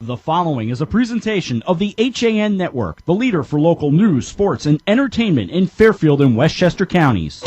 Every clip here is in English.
The following is a presentation of the HAN Network, the leader for local news, sports, and entertainment in Fairfield and Westchester counties.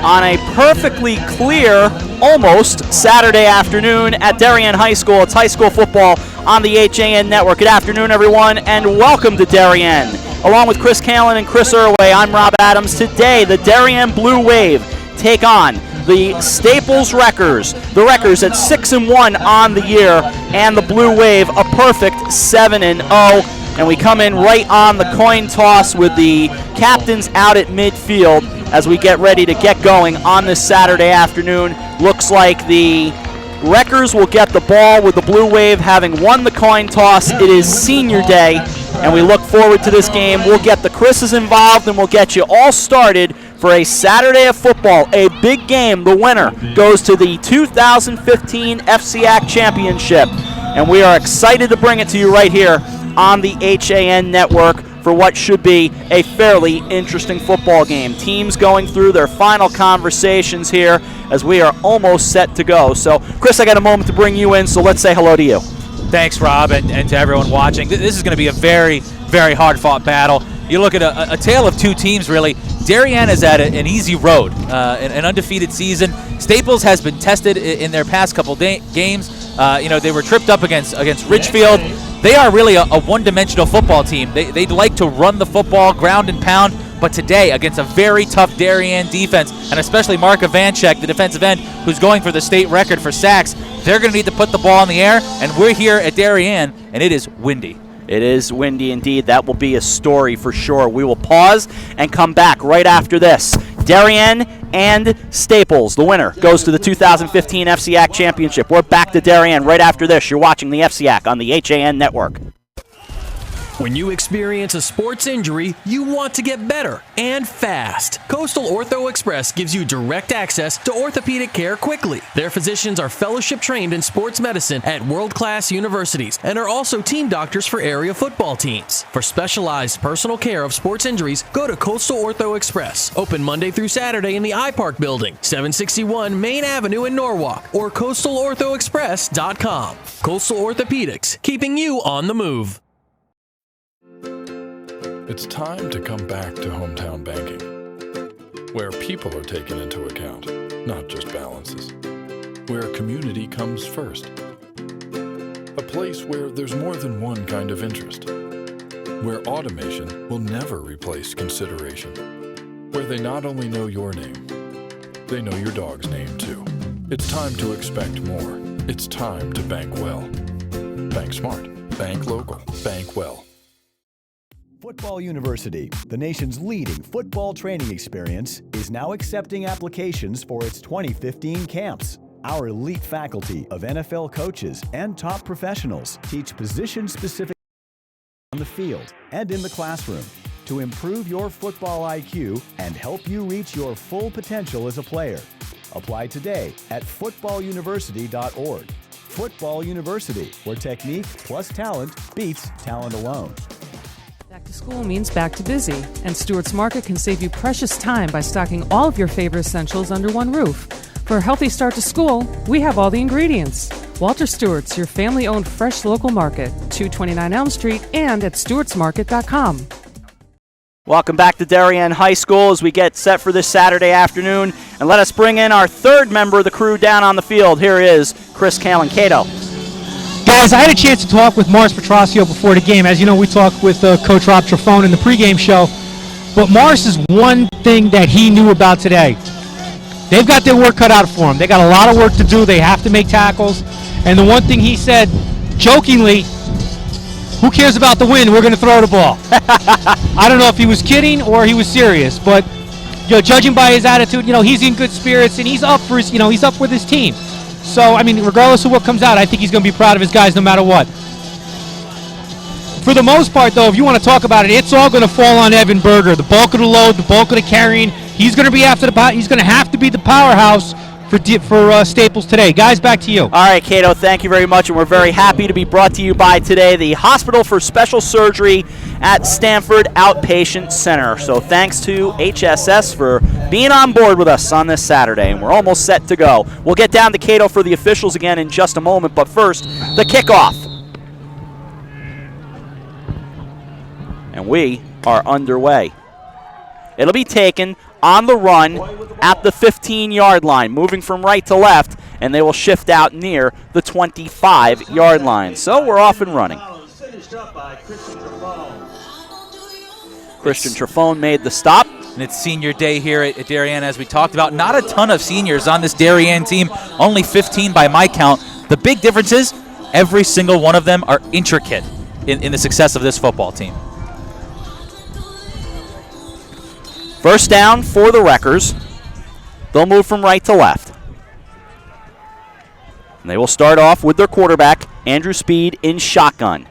On a perfectly clear, almost Saturday afternoon at Darien High School. It's high school football on the HAN Network. Good afternoon, everyone, and welcome to Darien. Along with Chris Callen and Chris Erway, I'm Rob Adams. Today, the Darien Blue Wave take on the Staples Wreckers. The Wreckers at 6-1 on the year, and the Blue Wave a perfect 7-0. And we come in right on the coin toss with the captains out at midfield as we get ready to get going on this Saturday afternoon. Looks like the Wreckers will get the ball with the Blue Wave having won the coin toss. It is senior day, and we look forward to this game. We'll get the Chris's involved, and we'll get you all started for a Saturday of football, a big game. The winner goes to the 2015 FCIAC Championship, and we are excited to bring it to you right here on the HAN Network for what should be a fairly interesting football game. Teams going through their final conversations here as we are almost set to go. So, Chris, I got a moment to bring you in, so let's say hello to you. Thanks, Rob, and to everyone watching. This is going to be a very, very hard-fought battle. You look at a tale of two teams, really. Darien is at an easy road, an undefeated season. Staples has been tested in their past couple games. They were tripped up against Ridgefield. They are really a one-dimensional football team. They'd like to run the football, ground and pound, but today, against a very tough Darien defense, and especially Mark Ivanchek, the defensive end, who's going for the state record for sacks, they're going to need to put the ball in the air, and we're here at Darien, and it is windy. It is windy indeed. That will be a story for sure. We will pause and come back right after this. Darien and Staples. The winner goes to the 2015 FCIAC Championship. We're back to Darien right after this. You're watching the FCIAC on the HAN Network. When you experience a sports injury, you want to get better and fast. Coastal Ortho Express gives you direct access to orthopedic care quickly. Their physicians are fellowship trained in sports medicine at world-class universities and are also team doctors for area football teams. For specialized personal care of sports injuries, go to Coastal Ortho Express. Open Monday through Saturday in the iPark Building, 761 Main Avenue in Norwalk, or coastalorthoexpress.com. Coastal Orthopedics, keeping you on the move. It's time to come back to hometown banking, where people are taken into account, not just balances, where community comes first, a place where there's more than one kind of interest, where automation will never replace consideration, where they not only know your name, they know your dog's name too. It's time to expect more. It's time to bank well. Bank smart. Bank local. Bank well. Football University, the nation's leading football training experience, is now accepting applications for its 2015 camps. Our elite faculty of NFL coaches and top professionals teach position-specific on the field and in the classroom to improve your football IQ and help you reach your full potential as a player. Apply today at footballuniversity.org. Football University, where technique plus talent beats talent alone. Back to school means back to busy, and Stewart's Market can save you precious time by stocking all of your favorite essentials under one roof. For a healthy start to school, we have all the ingredients. Walter Stewart's, your family-owned fresh local market, 229 Elm Street and at stewartsmarket.com. Welcome back to Darien High School as we get set for this Saturday afternoon. And let us bring in our third member of the crew down on the field. Here is Chris Callen. Cato. Guys, I had a chance to talk with Morris Petrosio before the game. As you know, we talked with Coach Rob Trafone in the pregame show. But Morris is one thing that he knew about today. They've got their work cut out for them. They got a lot of work to do. They have to make tackles. And the one thing he said, jokingly, who cares about the win? We're going to throw the ball. I don't know if he was kidding or he was serious, but judging by his attitude, he's in good spirits and he's up for his, he's up with his team. So, regardless of what comes out, I think he's going to be proud of his guys no matter what. For the most part, though, if you want to talk about it, it's all going to fall on Evan Berger. The bulk of the load, the bulk of the carrying. He's going to be he's going to have to be the powerhouse for Staples today. Guys, back to you. All right, Cato, thank you very much, and we're very happy to be brought to you by today the Hospital for Special Surgery at Stanford Outpatient Center. So thanks to HSS for being on board with us on this Saturday, and we're almost set to go. We'll get down to Cato for the officials again in just a moment, but first, the kickoff. And we are underway. It'll be taken on the run at the 15-yard line, moving from right to left, and they will shift out near the 25-yard line. So we're off and running. Christian Trafone made the stop. And it's senior day here at Darien, as we talked about. Not a ton of seniors on this Darien team, only 15 by my count. The big difference is every single one of them are intricate in the success of this football team. First down for the Wreckers. They'll move from right to left. And they will start off with their quarterback, Andrew Speed, in shotgun.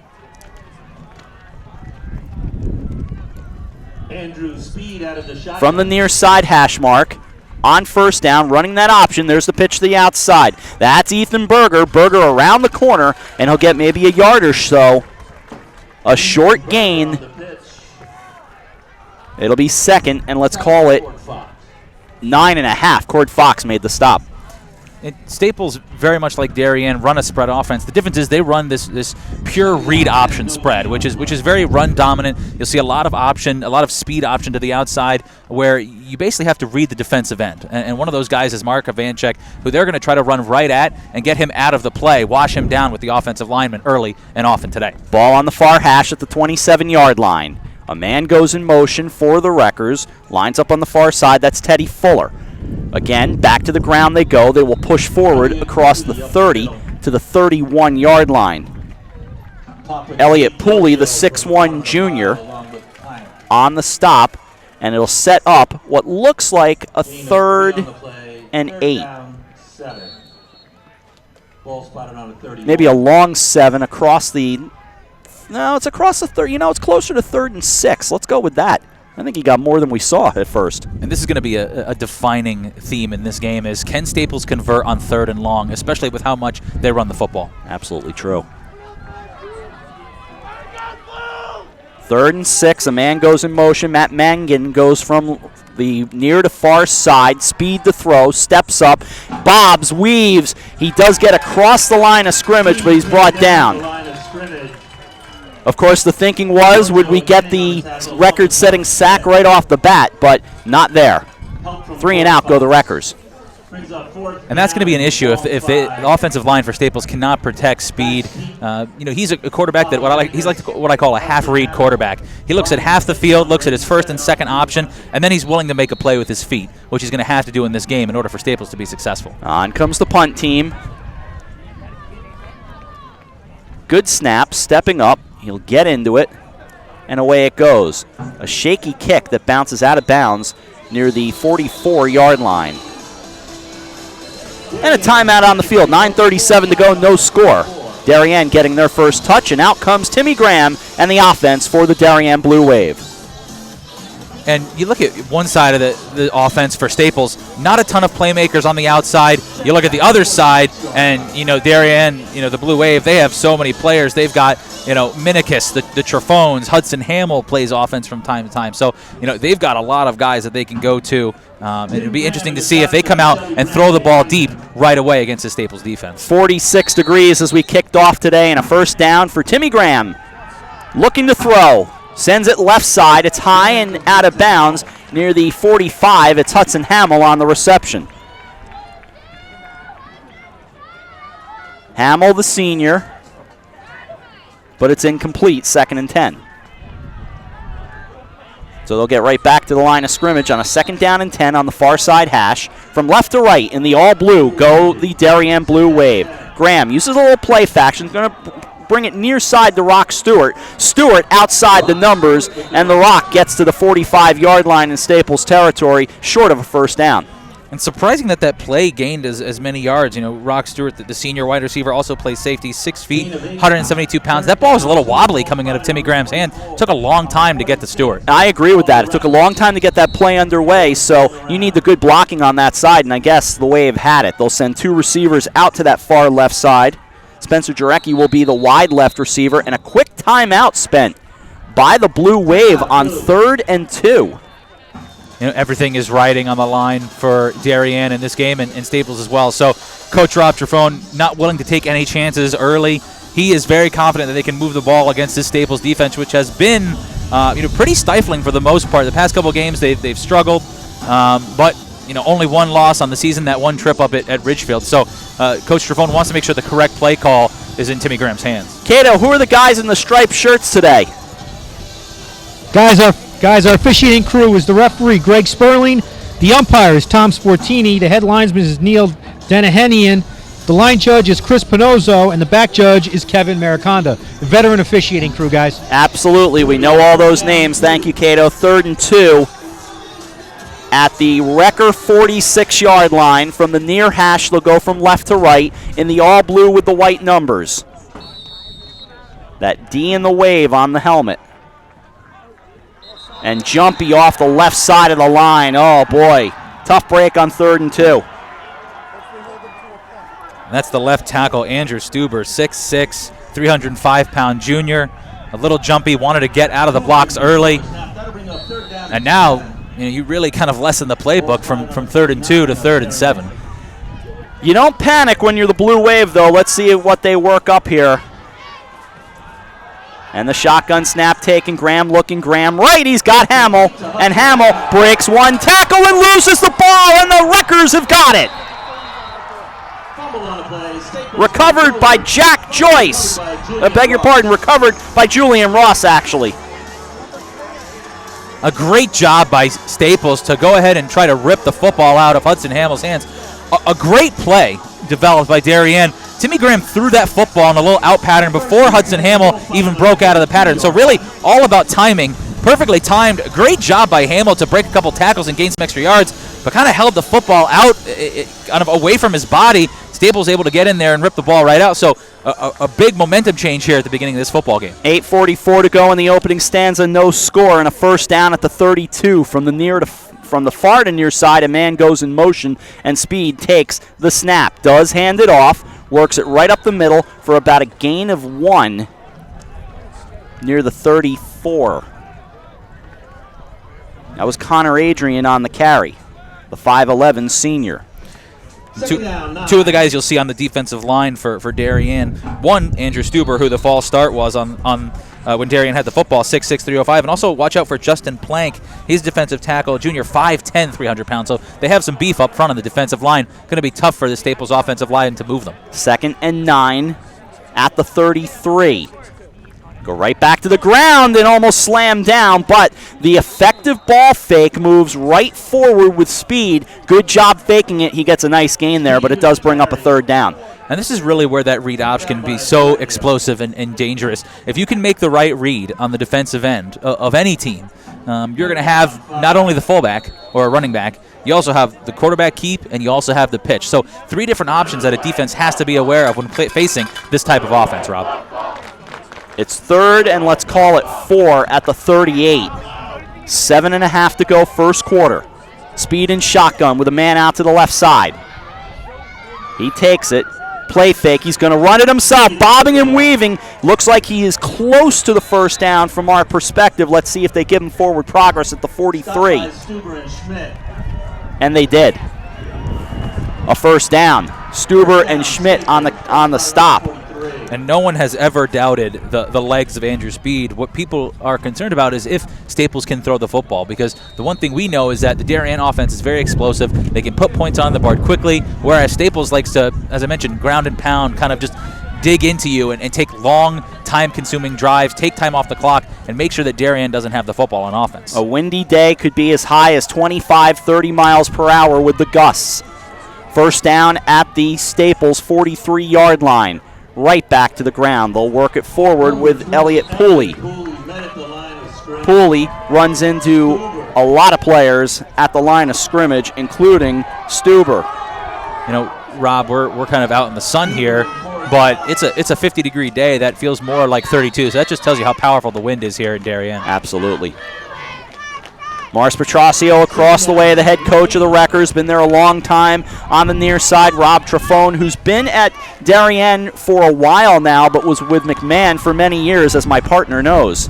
Andrew Speed out of the shotgun. From the near side hash mark, on first down, running that option. There's the pitch to the outside. That's Ethan Berger. Berger around the corner, and he'll get maybe a yard or so. A short gain. It'll be second, and let's call it 9.5. Cord Fox made the stop. Staples, very much like Darien, run a spread offense. The difference is they run this pure read option spread, which is very run dominant. You'll see a lot of speed option to the outside, where you basically have to read the defensive end. And one of those guys is Mark Ivanchek, who they're going to try to run right at and get him out of the play, wash him down with the offensive lineman early and often today. Ball on the far hash at the 27-yard line. A man goes in motion for the Wreckers, lines up on the far side. That's Teddy Fuller. Again, back to the ground they go. They will push forward across the 30 to the 31-yard line. Elliott Pooley, the 6'1 junior, on the stop, and it'll set up what looks like a 3rd and 8. Maybe a long 7 across the... No, it's across the 30. It's closer to 3rd and 6. Let's go with that. I think he got more than we saw at first. And this is going to be a defining theme in this game is, can Staples convert on 3rd and long, especially with how much they run the football? Absolutely true. 3rd and 6, a man goes in motion. Matt Mangan goes from the near to far side, speed to throw, steps up, bobs, weaves. He does get across the line of scrimmage, but he's brought down. Of course, the thinking was, would we get the record-setting sack right off the bat, but not there. 3 and out go the Wreckers. And that's going to be an issue if the offensive line for Staples cannot protect speed. He's a quarterback that he's like what I call a half-read quarterback. He looks at half the field, looks at his first and second option, and then he's willing to make a play with his feet, which he's going to have to do in this game in order for Staples to be successful. On comes the punt team. Good snap, stepping up. He'll get into it, and away it goes. A shaky kick that bounces out of bounds near the 44-yard line. And a timeout on the field. 9:37 to go, no score. Darien getting their first touch, and out comes Timmy Graham and the offense for the Darien Blue Wave. And you look at one side of the offense for Staples, not a ton of playmakers on the outside. You look at the other side, and, Darien, the Blue Wave, they have so many players. They've got, Minikis, the Trafones, Hudson Hamill plays offense from time to time. So, they've got a lot of guys that they can go to. It'll be interesting to see if they come out and throw the ball deep right away against the Staples defense. 46 degrees as we kicked off today, and a first down for Timmy Graham. Looking to throw. Sends it left side. It's high and out of bounds near the 45. It's Hudson Hamill on the reception. Hamill, the senior, but it's incomplete, 2nd and 10. So they'll get right back to the line of scrimmage on a 2nd down and 10 on the far side hash. From left to right in the all blue go the Darien Blue Wave. Graham uses a little play faction, going to bring it near side to Rock Stewart. Stewart outside the numbers, and the Rock gets to the 45-yard line in Staples territory, short of a first down. And surprising that play gained as many yards. You know, Rock Stewart, the senior wide receiver, also plays safety, 6 feet, 172 pounds. That ball was a little wobbly coming out of Timmy Graham's hand. Took a long time to get to Stewart. I agree with that. It took a long time to get that play underway, so you need the good blocking on that side, and I guess the Wave had it. They'll send 2 receivers out to that far left side. Spencer Jarecki will be the wide left receiver, and a quick timeout spent by the Blue Wave on 3rd and 2. You know, everything is riding on the line for Darien in this game and Staples as well. So Coach Rob Trifone not willing to take any chances early. He is very confident that they can move the ball against this Staples defense, which has been pretty stifling for the most part. The past couple of games they've struggled, but only one loss on the season, that one trip up at Ridgefield. So Coach Trifone wants to make sure the correct play call is in Timmy Graham's hands. Cato, who are the guys in the striped shirts today? Guys, our officiating crew is the referee, Greg Sperling. The umpire is Tom Sportini. The head linesman is Neil Denahenian. The line judge is Chris Pinozzo. And the back judge is Kevin Mariconda. The veteran officiating crew, guys. Absolutely. We know all those names. Thank you, Cato. 3rd and 2 at the Wrecker 46-yard line. From the near hash, they'll go from left to right in the all blue with the white numbers. That D in the Wave on the helmet. And Jumpy off the left side of the line. Oh, boy. Tough break on 3rd and 2. And that's the left tackle, Andrew Stuber, 6'6", 305-pound junior. A little jumpy, wanted to get out of the blocks early. And now, you really kind of lessen the playbook from 3rd and 2 to 3rd and 7. You don't panic when you're the Blue Wave, though. Let's see what they work up here. And the shotgun snap taken. Graham looking. Graham right. He's got Hamill. And Hamill breaks one tackle and loses the ball. And the Wreckers have got it. Recovered by Jack Joyce. I beg your pardon. Recovered by Julian Ross, actually. A great job by Staples to go ahead and try to rip the football out of Hudson Hamill's hands. A great play developed by Darien. Timmy Graham threw that football in a little out pattern before Hudson Hamill even broke out of the pattern. So really all about timing. Perfectly timed. Great job by Hamill to break a couple tackles and gain some extra yards, but kind of held the football out kind of away from his body. Staples able to get in there and rip the ball right out. So a big momentum change here at the beginning of this football game. 8:44 to go in the opening stanza. No score and a first down at the 32 from the far to near side. A man goes in motion and Speed takes the snap. Does hand it off. Works it right up the middle for about a gain of 1 near the 34. That was Connor Adrian on the carry, the 5'11 senior. Two of the guys you'll see on the defensive line for Darien. One, Andrew Stuber, who the false start was on when Darien had the football, 6'6", 305. And also watch out for Justin Plank. He's defensive tackle, junior, 5'10", 300 pounds. So they have some beef up front on the defensive line. Going to be tough for the Staples offensive line to move them. 2nd and 9 at the 33. Go right back to the ground and almost slam down, but the effective ball fake moves right forward with Speed. Good job faking it. He gets a nice gain there, but it does bring up a 3rd down. And this is really where that read option can be so explosive and dangerous. If you can make the right read on the defensive end of any team, you're going to have not only the fullback or a running back, you also have the quarterback keep, and you also have the pitch. So 3 different options that a defense has to be aware of when facing this type of offense, Rob. It's 3rd and let's call it 4 at the 38. 7.5 to go first quarter. Speed and shotgun with a man out to the left side. He takes it. Play fake. He's going to run it himself, bobbing and weaving. Looks like he is close to the first down from our perspective. Let's see if they give him forward progress at the 43. And they did. A first down. Stuber and Schmidt on the stop. And no one has ever doubted the legs of Andrew Speed. What people are concerned about is if Staples can throw the football, because the one thing we know is that the Darien offense is very explosive. They can put points on the board quickly, whereas Staples likes to, as I mentioned, ground and pound, kind of just dig into you and take long, time-consuming drives, take time off the clock, and make sure that Darien doesn't have the football on offense. A windy day could be as high as 25, 30 miles per hour with the gusts. First down at the Staples 43-yard line. Right back to the ground. They'll work it forward with Elliott Pooley. Pooley runs into a lot of players at the line of scrimmage, including Stuber. You know, Rob, we're kind of out in the sun here, but it's a 50-degree day. That feels more like 32, so that just tells you how powerful the wind is here in Darien. Absolutely. Morris Petrosio across the way, the head coach of the Wreckers, been there a long time. On the near side, Rob Trafone, who's been at Darien for a while now, but was with McMahon for many years, as my partner knows.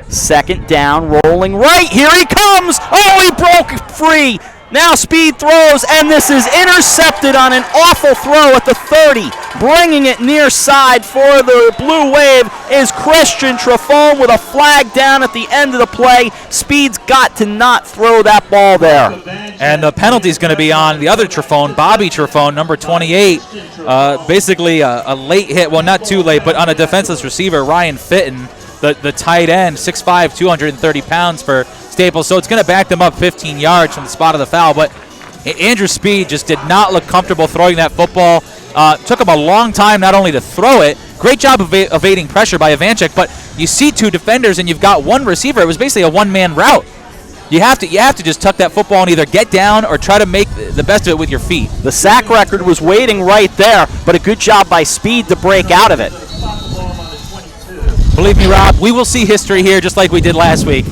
Second down, rolling right. Here he comes. Oh, he broke free. Now Speed throws, and this is intercepted on an awful throw at the 30. Bringing it near side for the Blue Wave is Christian Trafone with a flag down at the end of the play. Speed's got to not throw that ball there. And the penalty is going to be on the other Trafone, Bobby Trafone, number 28. Basically a late hit, well, not too late, but on a defenseless receiver, Ryan Fitton, the tight end, 6'5", 230 pounds for Staples, so it's going to back them up 15 yards from the spot of the foul, but Andrew Speed just did not look comfortable throwing that football. Took him a long time not only to throw it, great job of evading pressure by Ivanchik, but you see two defenders and you've got one receiver. It was basically a one-man route. You have to just tuck that football and either get down or try to make the best of it with your feet. The sack record was waiting right there, but a good job by Speed to break out of it. Believe me, Rob, we will see history here just like we did last week.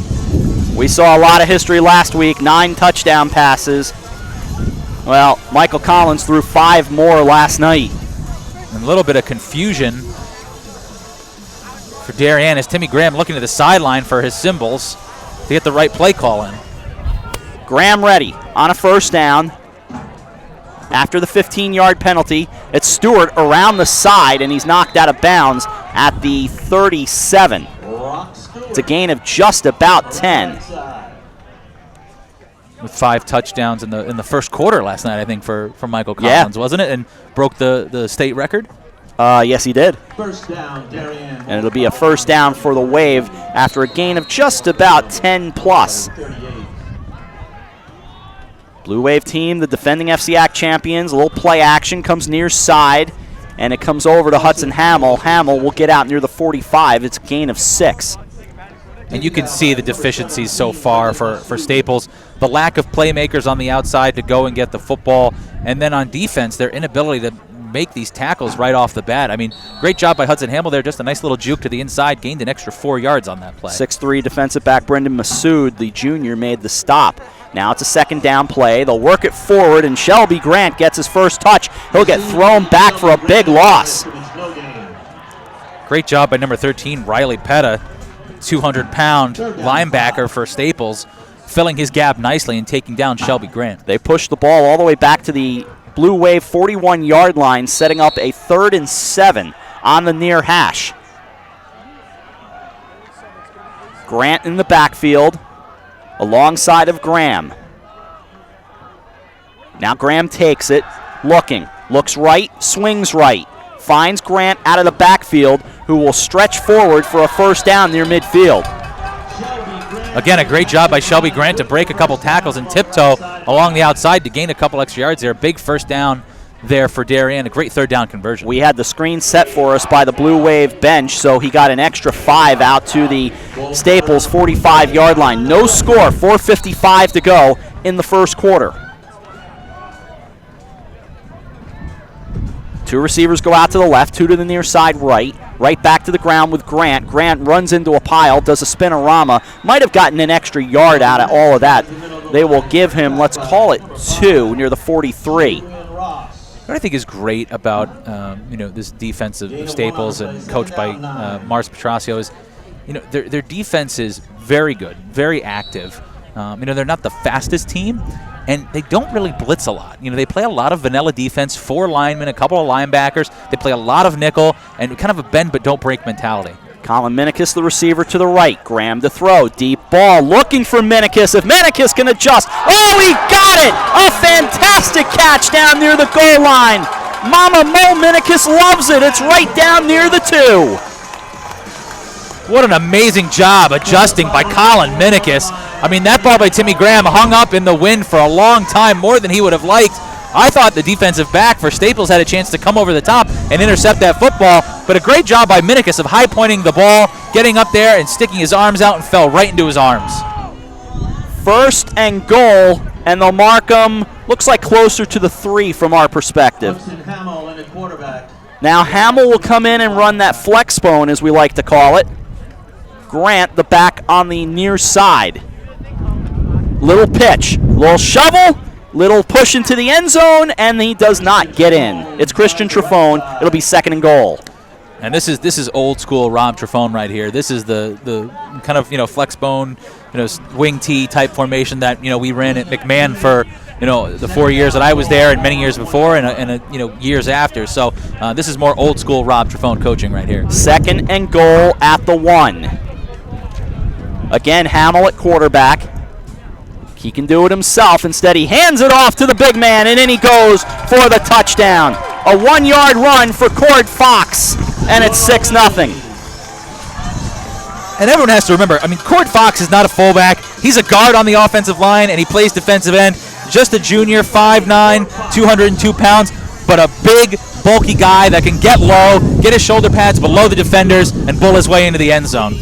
We saw a lot of history last week, 9 touchdown passes. Well, Michael Collins threw 5 more last night. And a little bit of confusion for Darien as Timmy Graham looking to the sideline for his symbols to get the right play call in. Graham ready on a first down. After the 15-yard penalty, it's Stewart around the side, and he's knocked out of bounds at the 37. It's a gain of just about 10. With 5 touchdowns in the first quarter last night, I think, for Michael Collins, wasn't it? And broke the state record? Yes, he did. First down, Darien. And it'll be a first down for the Wave after a gain of just about 10 plus. Blue Wave team, the defending FCIAC champions. A little play action comes near side, and it comes over to Hudson Hamill. Hamill will get out near the 45. It's a gain of 6. And you can see the deficiencies so far for Staples. The lack of playmakers on the outside to go and get the football. And then on defense, their inability to make these tackles right off the bat. I mean, great job by Hudson Hamill there. Just a nice little juke to the inside. Gained an extra 4 yards on that play. 6'3" defensive back Brendan Massoud, the junior, made the stop. Now it's a second down play. They'll work it forward, and Shelby Grant gets his first touch. He'll get thrown back for a big loss. Great job by number 13, Riley Petta, 200-pound linebacker for Staples, filling his gap nicely and taking down Shelby Grant. They push the ball all the way back to the Blue Wave 41-yard line, setting up a 3rd and 7 on the near hash. Grant in the backfield alongside of Graham. Now Graham takes it, looks right, swings right, finds Grant out of the backfield, who will stretch forward for a first down near midfield. Again, a great job by Shelby Grant to break a couple tackles and tiptoe along the outside to gain a couple extra yards there. Big first down there for Darien, a great 3rd down conversion. We had the screen set for us by the Blue Wave bench, so he got an extra 5 out to the Staples 45-yard line. No score, 4:55 to go in the first quarter. 2 receivers go out to the left, 2 to the near side right back to the ground with Grant. Grant runs into a pile, does a spinorama, might have gotten an extra yard out of all of that. They will give him, let's call it 2, near the 43. What I think is great about this defense of Staples and coached by Mars Petrosio is, their defense is very good, very active. They're not the fastest team, and they don't really blitz a lot. They play a lot of vanilla defense, 4 linemen, a couple of linebackers. They play a lot of nickel and kind of a bend but don't break mentality. Colin Minikis, the receiver to the right. Graham to throw. Deep ball looking for Minikis. If Minikis can adjust. Oh, he got it! A fantastic catch down near the goal line. Mama Mo Minikis loves it. It's right down near the 2. What an amazing job adjusting by Colin Minikis. I mean, that ball by Timmy Graham hung up in the wind for a long time, more than he would have liked. I thought the defensive back for Staples had a chance to come over the top and intercept that football, but a great job by Minikis of high-pointing the ball, getting up there and sticking his arms out and fell right into his arms. 1st and goal and they'll mark him, looks like closer to the 3 from our perspective. Now Hamill will come in and run that flex bone, as we like to call it. Grant, the back on the near side. Little pitch, little shovel, little push into the end zone, and he does not get in. It's Christian Trefone. It'll be 2nd and goal. And this is old school Rob Trefone right here. This is the kind of flex bone, wing T type formation that we ran at McMahon for the 4 years that I was there, and many years before, and years after. So this is more old school Rob Trefone coaching right here. 2nd and goal at the 1. Again, Hamill at quarterback. He can do it himself. Instead, he hands it off to the big man, and in he goes for the touchdown. A 1-yard run for Cord Fox, and it's 6-0. And everyone has to remember, Cord Fox is not a fullback. He's a guard on the offensive line, and he plays defensive end. Just a junior, 5'9", 202 pounds, but a big, bulky guy that can get low, get his shoulder pads below the defenders, and bull his way into the end zone.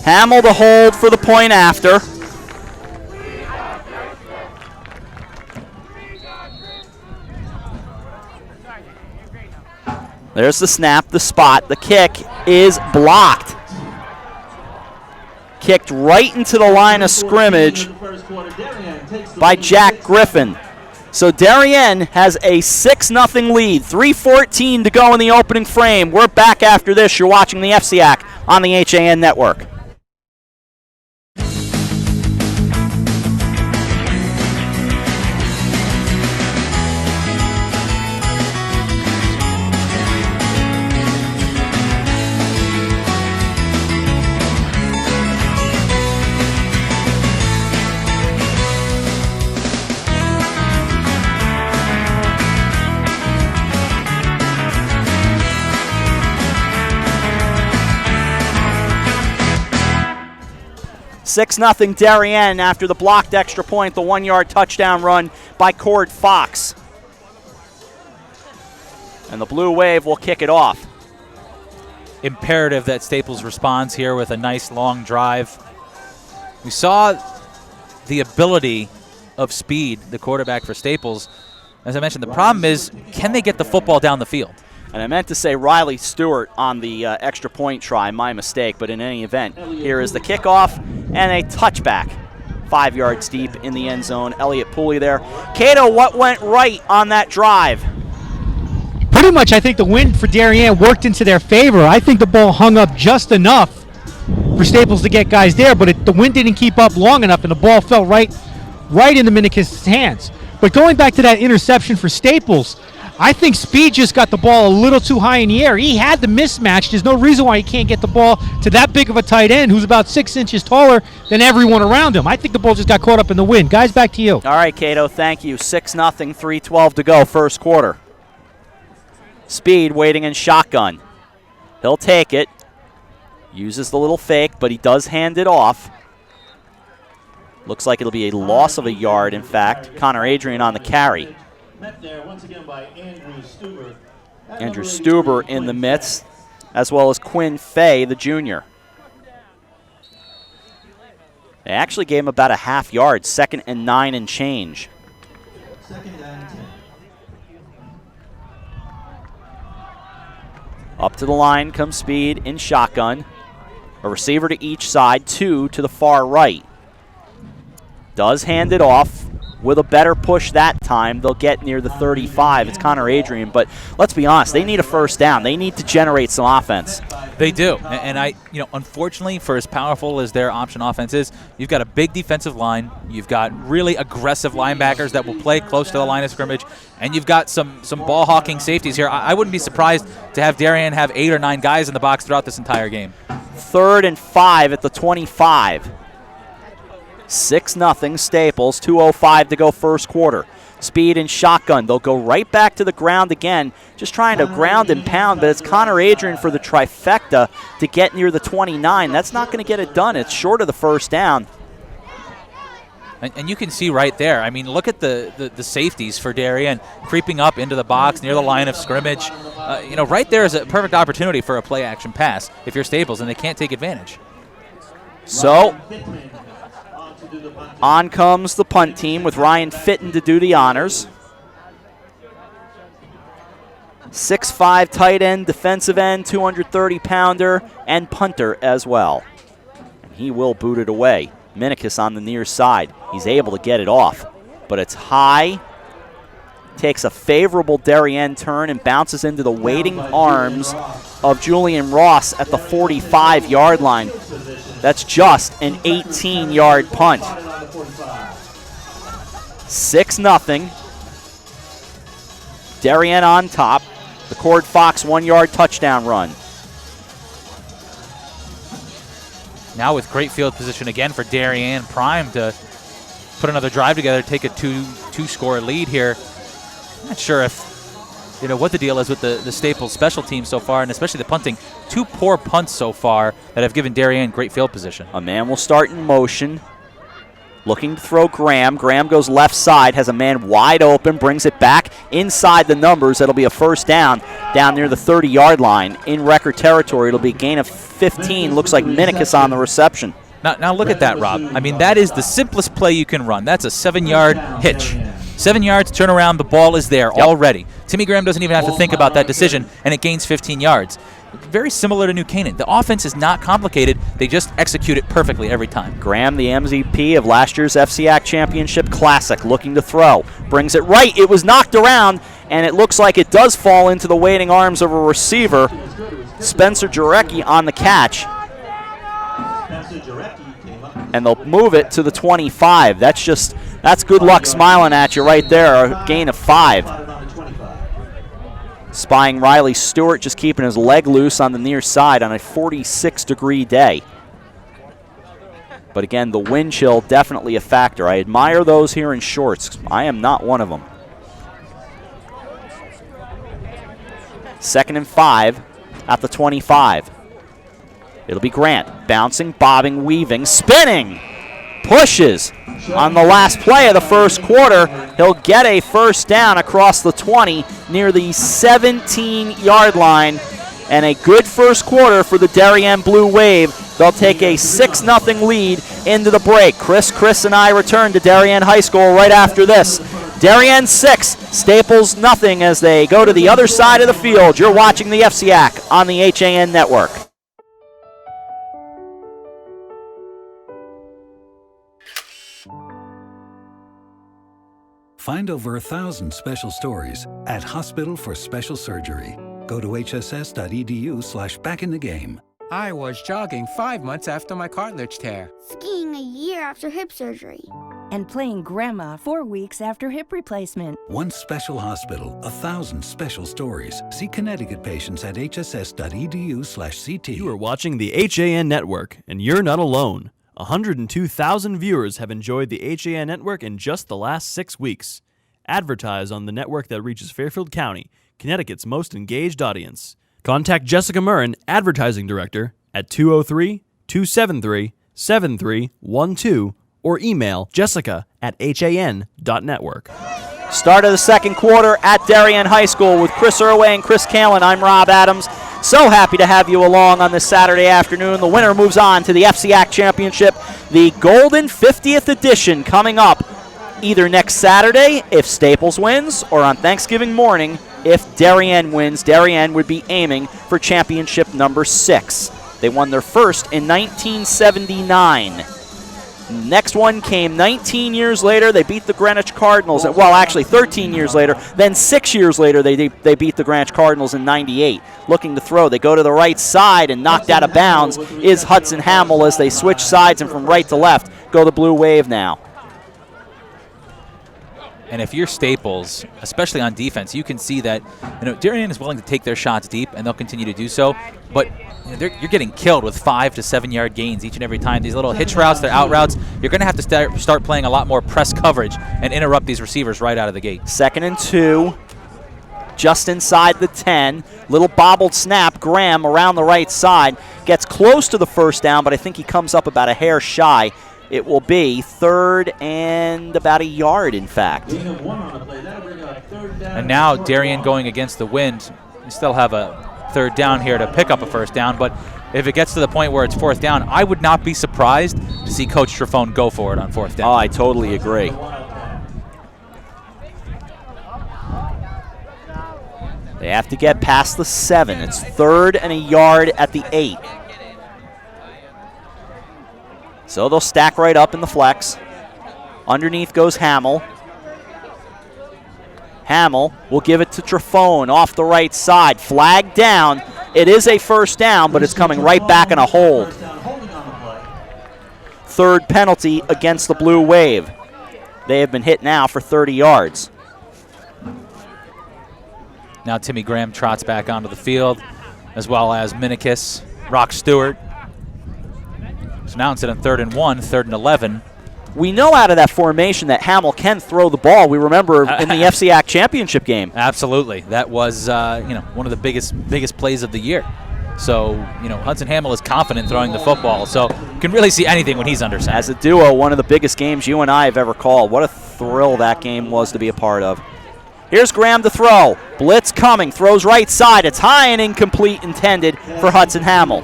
Hamill to hold for the point after. There's the snap, the spot. The kick is blocked. Kicked right into the line of scrimmage by Jack Griffin. So Darien has a 6-0 lead. 3:14 to go in the opening frame. We're back after this. You're watching the FCIAC on the HAN Network. Six-0 Darien after the blocked extra point, the 1-yard touchdown run by Cord Fox. And the Blue Wave will kick it off. Imperative that Staples responds here with a nice long drive. We saw the ability of Speed, the quarterback for Staples. As I mentioned, the problem is, can they get the football down the field? And I meant to say Riley Stewart on the extra point try, my mistake, but in any event, here is the kickoff and a touchback. 5 yards deep in the end zone. Elliott Pooley there. Cato, what went right on that drive? Pretty much, I think the wind for Darien worked into their favor. I think the ball hung up just enough for Staples to get guys there, but the wind didn't keep up long enough, and the ball fell right in the Minikis' hands. But going back to that interception for Staples, I think Speed just got the ball a little too high in the air. He had the mismatch. There's no reason why he can't get the ball to that big of a tight end who's about 6 inches taller than everyone around him. I think the ball just got caught up in the wind. Guys, back to you. All right, Cato, thank you. 6-0, 3:12 to go, first quarter. Speed waiting in shotgun. He'll take it. Uses the little fake, but he does hand it off. Looks like it'll be a loss of a yard, in fact. Connor Adrian on the carry. Met there once again by Andrew Stuber. Andrew Stuber in the midst, as well as Quinn Fay, the junior. They actually gave him about a half yard, 2nd and 9 and change. 2nd and 10. Up to the line comes Speed in shotgun. A receiver to each side, 2 to the far right. Does hand it off. With a better push that time, they'll get near the 35. It's Connor Adrian, but let's be honest, they need a first down. They need to generate some offense. They do, and unfortunately, for as powerful as their option offense is, you've got a big defensive line, you've got really aggressive linebackers that will play close to the line of scrimmage, and you've got some ball hawking safeties here. I wouldn't be surprised to have Darien have 8 or 9 guys in the box throughout this entire game. 3rd and 5 at the 25. 6-0 Staples, 2:05 to go first quarter. Speed and shotgun. They'll go right back to the ground again, just trying to ground and pound, but it's Connor Adrian for the trifecta to get near the 29. That's not going to get it done. It's short of the first down. And you can see right there, I mean, look at the safeties for Darien creeping up into the box near the line of scrimmage. Right there is a perfect opportunity for a play-action pass if you're Staples, and they can't take advantage. So do the punt. On comes the punt team with Ryan Fitton to do the honors. 6'5" tight end, defensive end, 230-pounder, and punter as well. And he will boot it away. Minikis on the near side. He's able to get it off, but it's high. Takes a favorable Darien turn and bounces into the waiting arms of Julian Ross at the 45-yard line. That's just an 18-yard punt. 6-0. Darien on top. The Cord Fox 1-yard touchdown run. Now with great field position again for Darien, primed to put another drive together, take a two-score lead here. Not sure if, what the deal is with the Staples special team so far, and especially the punting. 2 poor punts so far that have given Darien great field position. A man will start in motion. Looking to throw Graham. Graham goes left side, has a man wide open, brings it back inside the numbers. That'll be a first down near the 30-yard line. In record territory, it'll be a gain of 15. Looks like Minikis on the reception. Now look at that, Rob. I mean, that is the simplest play you can run. That's a 7-yard hitch. 7 yards, turn around, the ball is there already. Timmy Graham doesn't even have to think about that decision, and it gains 15 yards. Very similar to New Canaan. The offense is not complicated. They just execute it perfectly every time. Graham, the MVP of last year's FCIAC Championship Classic, looking to throw. Brings it right. It was knocked around, and it looks like it does fall into the waiting arms of a receiver. Spencer Jarecki on the catch. And they'll move it to the 25. That's good luck smiling at you right there. A gain of 5. Spying Riley Stewart, just keeping his leg loose on the near side on a 46-degree day. But again, the wind chill definitely a factor. I admire those here in shorts. I am not one of them. 2nd and 5 at the 25. It'll be Grant, bouncing, bobbing, weaving, spinning, pushes on the last play of the first quarter. He'll get a first down across the 20 near the 17-yard line, and a good first quarter for the Darien Blue Wave. They'll take a 6-0 lead into the break. Chris, and I return to Darien High School right after this. Darien 6, Staples nothing as they go to the other side of the field. You're watching the FCIAC on the HAN Network. Find over 1,000 special stories at Hospital for Special Surgery. Go to hss.edu/backinthegame. I was jogging 5 months after my cartilage tear. Skiing a year after hip surgery. And playing grandma 4 weeks after hip replacement. One special hospital, 1,000 special stories. See Connecticut patients at hss.edu/CT. You are watching the HAN Network, and you're not alone. 102,000 viewers have enjoyed the HAN Network in just the last 6 weeks. Advertise on the network that reaches Fairfield County, Connecticut's most engaged audience. Contact Jessica Murrin, Advertising Director, at 203-273-7312 or email jessica@han.network. Start of the second quarter at Darien High School with Chris Erway and Chris Kalin. I'm Rob Adams. So happy to have you along on this Saturday afternoon. The winner moves on to the FCIAC Championship, the Golden 50th edition, coming up either next Saturday if Staples wins or on Thanksgiving morning if Darien wins. Darien would be aiming for championship number 6. They won their first in 1979. Next one came 19 years later. They beat the Greenwich Cardinals. Well, actually 13 years later. Then 6 years later, they beat the Greenwich Cardinals in 98. Looking to throw. They go to the right side, and knocked out of bounds is Hudson Hamill as they switch sides, and from right to left go the Blue Wave now. And if you're Staples, especially on defense, you can see that Darien is willing to take their shots deep, and they'll continue to do so. But you're getting killed with 5 to 7 yard gains each and every time. These little hitch routes, they're out routes. You're going to have to start playing a lot more press coverage and interrupt these receivers right out of the gate. 2nd and 2, just inside the 10. Little bobbled snap. Graham around the right side gets close to the first down, but I think he comes up about a hair shy. It will be 3rd and about a yard, in fact. And now Darien going against the wind. You still have a 3rd down here to pick up a first down, but if it gets to the point where it's 4th down, I would not be surprised to see Coach Trifone go for it on 4th down. Oh, I totally agree. They have to get past the 7. It's 3rd and a yard at the 8. So they'll stack right up in the flex. Underneath goes Hamill. Hamill will give it to Trifone off the right side. Flag down. It is a 1st down, but it's coming right back in a hold. 3rd penalty against the Blue Wave. They have been hit now for 30 yards. Now Timmy Graham trots back onto the field, as well as Minikis, Rock Stewart. So now instead of 3rd and 1, 3rd and 11. We know out of that formation that Hamill can throw the ball. We remember in the FCIAC Championship game. Absolutely. That was one of the biggest plays of the year. So, Hudson Hamill is confident throwing the football, so you can really see anything when he's under center. As a duo, one of the biggest games you and I have ever called. What a thrill that game was to be a part of. Here's Graham to throw. Blitz coming, throws right side. It's high and incomplete, intended for Hudson Hamill.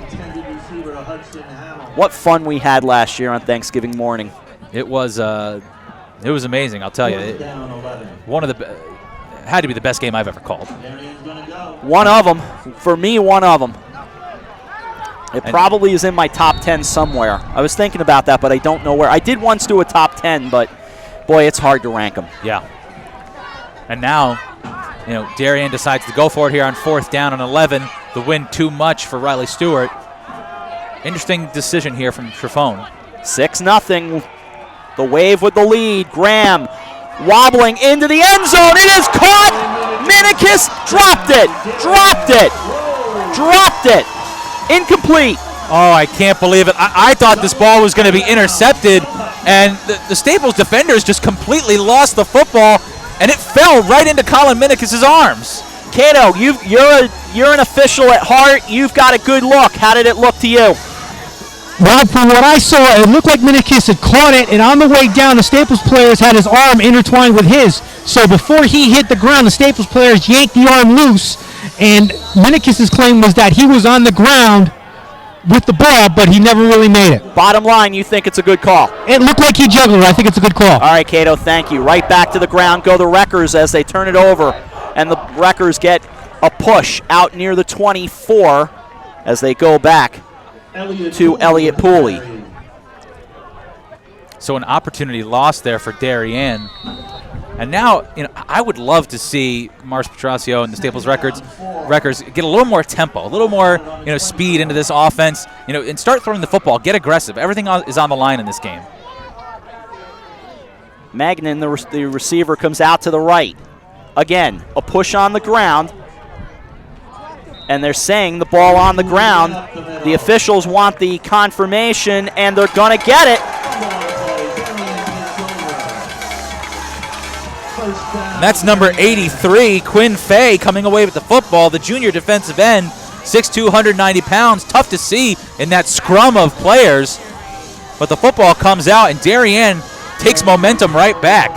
What fun we had last year on Thanksgiving morning. It was amazing, I'll tell you. Had to be the best game I've ever called. One of them, for me, one of them. It probably is in my top 10 somewhere. I was thinking about that, but I don't know where. I did once do a top 10, but boy, it's hard to rank them. Yeah. And now, Darien decides to go for it here on 4th down and 11. The wind too much for Riley Stewart. Interesting decision here from Trifone. 6-0. The Wave with the lead. Graham wobbling into the end zone. It is caught. Minikis dropped it. Incomplete. Oh, I can't believe it. I thought this ball was going to be intercepted, and the Staples defenders just completely lost the football, and it fell right into Colin Minikis' arms. Cato, you're an official at heart. You've got a good look. How did it look to you? Well, from what I saw, it looked like Minikis had caught it, and on the way down, the Staples players had his arm intertwined with his. So before he hit the ground, the Staples players yanked the arm loose, and Minikis' claim was that he was on the ground with the ball, but he never really made it. Bottom line, you think it's a good call? It looked like he juggled it. I think it's a good call. All right, Cato, thank you. Right back to the ground go the Wreckers as they turn it over, and the Wreckers get a push out near the 24 as they go back to Elliott Pooley. So an opportunity lost there for Darien. And now, I would love to see Mars Petrosio and the Staples Wreckers get a little more tempo, a little more, speed into this offense, and start throwing the football, get aggressive. Everything is on the line in this game. Magnan, the receiver, comes out to the right. Again, a push on the ground. And they're saying the ball on the ground. The officials want the confirmation, and they're going to get it. And that's number 83, Quinn Fay, coming away with the football, the junior defensive end, 6'2", 190 pounds. Tough to see in that scrum of players. But the football comes out, and Darien takes momentum right back.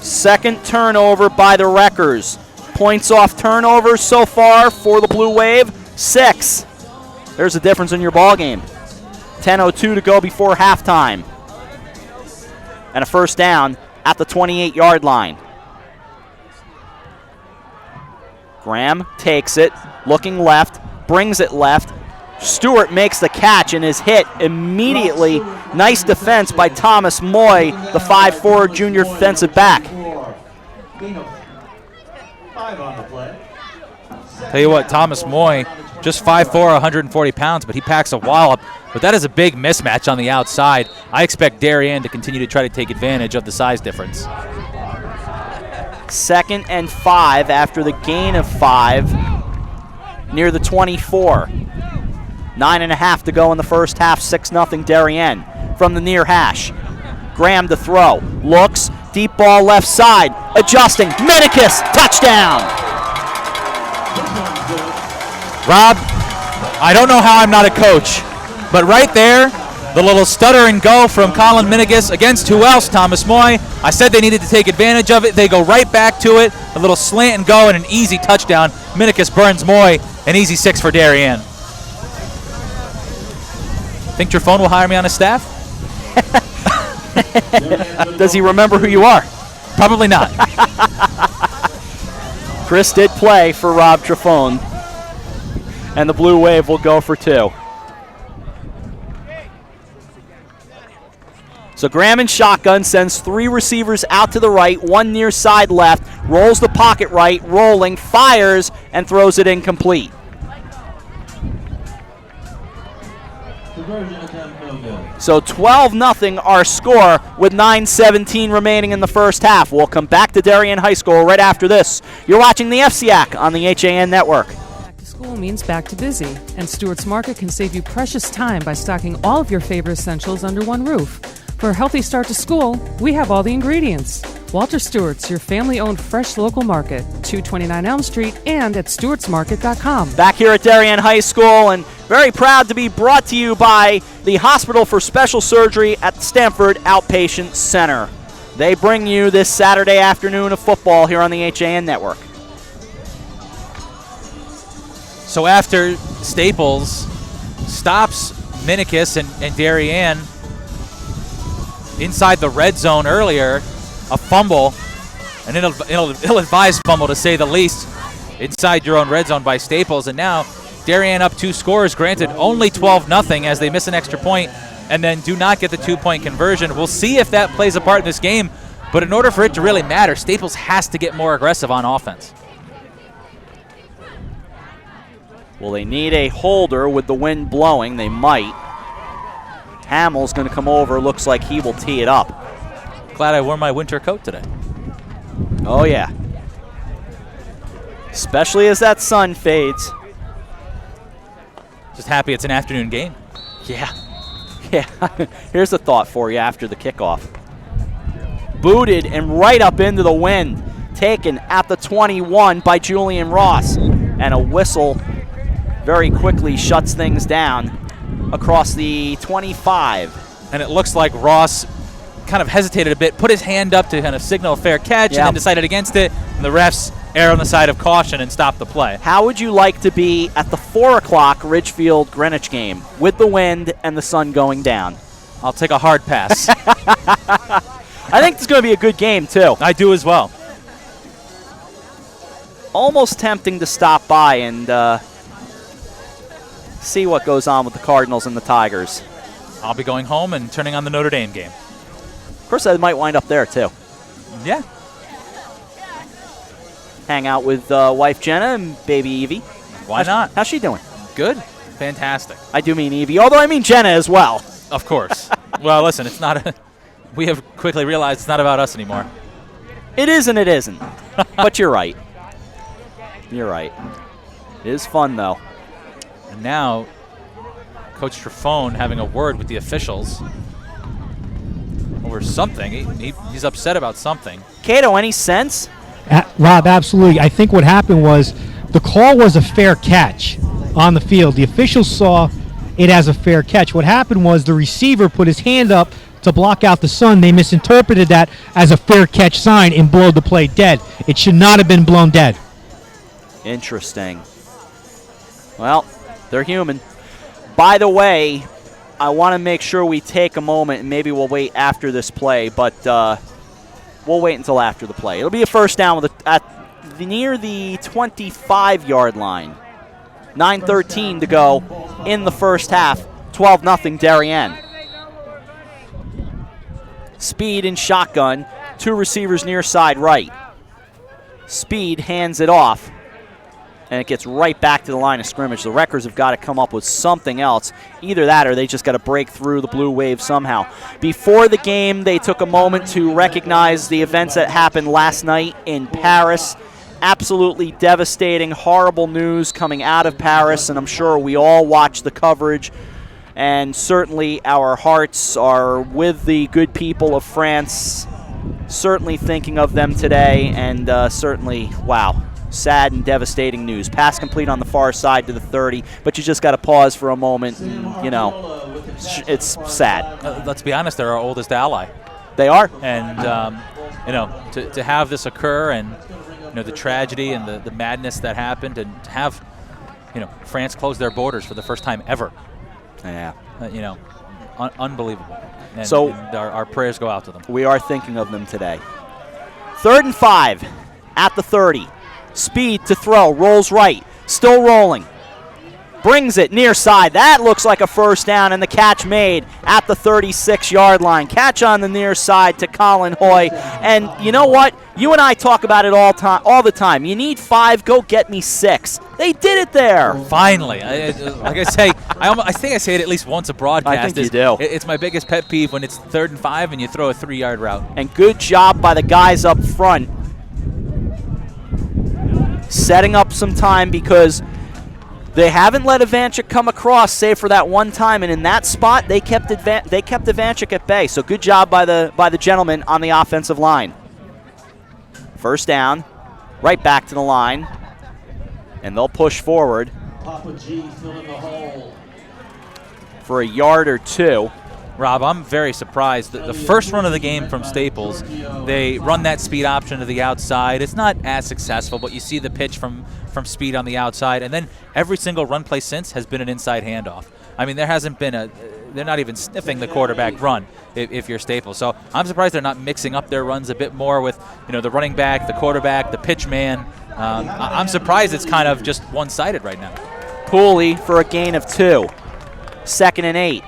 Second turnover by the Wreckers. Points off turnovers so far for the Blue Wave, 6. There's a difference in your ball game. 10:02 to go before halftime. And a 1st down at the 28-yard line. Graham takes it, looking left, brings it left. Stewart makes the catch and is hit immediately. Nice defense by Thomas Moy, the 5'4" junior defensive back. Tell you what, Thomas Moy, just 5'4", 140 pounds, but he packs a wallop. But that is a big mismatch on the outside. I expect Darien to continue to try to take advantage of the size difference. 2nd and 5 after the gain of 5 near the 24. 9.5 to go in the first half, 6-0 Darien from the near hash. Graham to throw, looks, deep ball left side, adjusting, Minikis, touchdown! Rob, I don't know how I'm not a coach, but right there, the little stutter and go from Colin Minikis against who else? Thomas Moy. I said they needed to take advantage of it. They go right back to it, a little slant and go and an easy touchdown. Minikis burns Moy, an easy 6 for Darien. Think Trifone will hire me on his staff? Does he remember who you are? Probably not. Chris did play for Rob Trifone, and the Blue Wave will go for 2. So Graham in shotgun sends 3 receivers out to the right, 1 near side left, rolls the pocket right, rolling, fires, and throws it incomplete. So 12-0 our score with 9:17 remaining in the first half. We'll come back to Darien High School right after this. You're watching the FCIAC on the HAN Network. Back to school means back to busy, and Stewart's Market can save you precious time by stocking all of your favorite essentials under one roof. For a healthy start to school, we have all the ingredients. Walter Stewart's, your family-owned fresh local market, 229 Elm Street and at stewartsmarket.com. Back here at Darien High School, and very proud to be brought to you by the Hospital for Special Surgery at Stamford Outpatient Center. They bring you this Saturday afternoon of football here on the HAN Network. So after Staples stops Minicus and Darien inside the red zone earlier, a fumble, an ill-advised fumble to say the least, inside your own red zone by Staples, and now Darien up 2 scores, granted only 12-0 as they miss an extra point and then do not get the 2-point conversion. We'll see if that plays a part in this game, but in order for it to really matter, Staples has to get more aggressive on offense. Well, they need a holder with the wind blowing. They might. Hamill's going to come over. Looks like he will tee it up. Glad I wore my winter coat today. Oh, yeah. Especially as that sun fades. Just happy it's an afternoon game. Yeah. Yeah. Here's a thought for you after the kickoff. Booted and right up into the wind. Taken at the 21 by Julian Ross. And a whistle very quickly shuts things down across the 25. And it looks like Ross kind of hesitated a bit, put his hand up to kind of signal a fair catch, and then decided against it, and the refs err on the side of caution and stop the play. How would you like to be at the 4 o'clock Ridgefield-Greenwich game with the wind and the sun going down? I'll take a hard pass. I think it's going to be a good game, too. I do as well. Almost tempting to stop by and see what goes on with the Cardinals and the Tigers. I'll be going home and turning on the Notre Dame game. Of course, I might wind up there, too. Yeah. Hang out with wife Jenna and baby Evie. Why not? How's she doing? Good. Fantastic. I do mean Evie, although I mean Jenna as well. Of course. Well, listen, it's not we have quickly realized it's not about us anymore. It is and it isn't. But you're right. You're right. It is fun, though. And now, Coach Trifone having a word with the officials over something. He's upset about something. Cato, any sense? Rob, absolutely. I think what happened was the call was a fair catch on the field. The officials saw it as a fair catch. What happened was the receiver put his hand up to block out the sun. They misinterpreted that as a fair catch sign and blew the play dead. It should not have been blown dead. Interesting. Well, they're human. By the way, I want to make sure we take a moment, and maybe we'll wait after this play, but we'll wait until after the play. It'll be a first down near the 25-yard line. 9:13 to go in the first half. 12-0 Darien. Speed in shotgun. 2 receivers near side right. Speed hands it off, and it gets right back to the line of scrimmage. The Wreckers have got to come up with something else. Either that or they just got to break through the Blue Wave somehow. Before the game, they took a moment to recognize the events that happened last night in Paris. Absolutely devastating, horrible news coming out of Paris, and I'm sure we all watched the coverage. And certainly our hearts are with the good people of France, certainly thinking of them today, and certainly, wow, sad and devastating news. Pass complete on the far side to the 30, but you just got to pause for a moment, and, you know, it's sad. Let's be honest, they're our oldest ally. They are. And, you know, to have this occur and, you know, the tragedy and the madness that happened, and to have, France closed their borders for the first time ever. Yeah. Unbelievable. And our prayers go out to them. We are thinking of them today. 3rd and 5 at the 30. Speed to throw, rolls right, still rolling. Brings it near side. That looks like a first down, and the catch made at the 36-yard line. Catch on the near side to Colin Hoy. And you know what? You and I talk about it all the time. You need 5, go get me 6. They did it there. Finally. Like I say, I think I say it at least once a broadcast. I think you do. It's my biggest pet peeve when it's 3rd and 5 and you throw a 3-yard route. And good job by the guys up front, setting up some time, because they haven't let Ivanchik come across, save for that one time, and in that spot they kept Ivanchik at bay. So good job by the gentleman on the offensive line. First down, right back to the line, and they'll push forward Papa G filling the hole for a yard or 2. Rob, I'm very surprised. The first run of the game from Staples, they run that speed option to the outside. It's not as successful, but you see the pitch from speed on the outside, and then every single run play since has been an inside handoff. I mean, there hasn't been they're not even sniffing the quarterback run if you're Staples. So I'm surprised they're not mixing up their runs a bit more with, the running back, the quarterback, the pitch man. I'm surprised it's kind of just one-sided right now. Pooley for a gain of 2. 2nd and 8.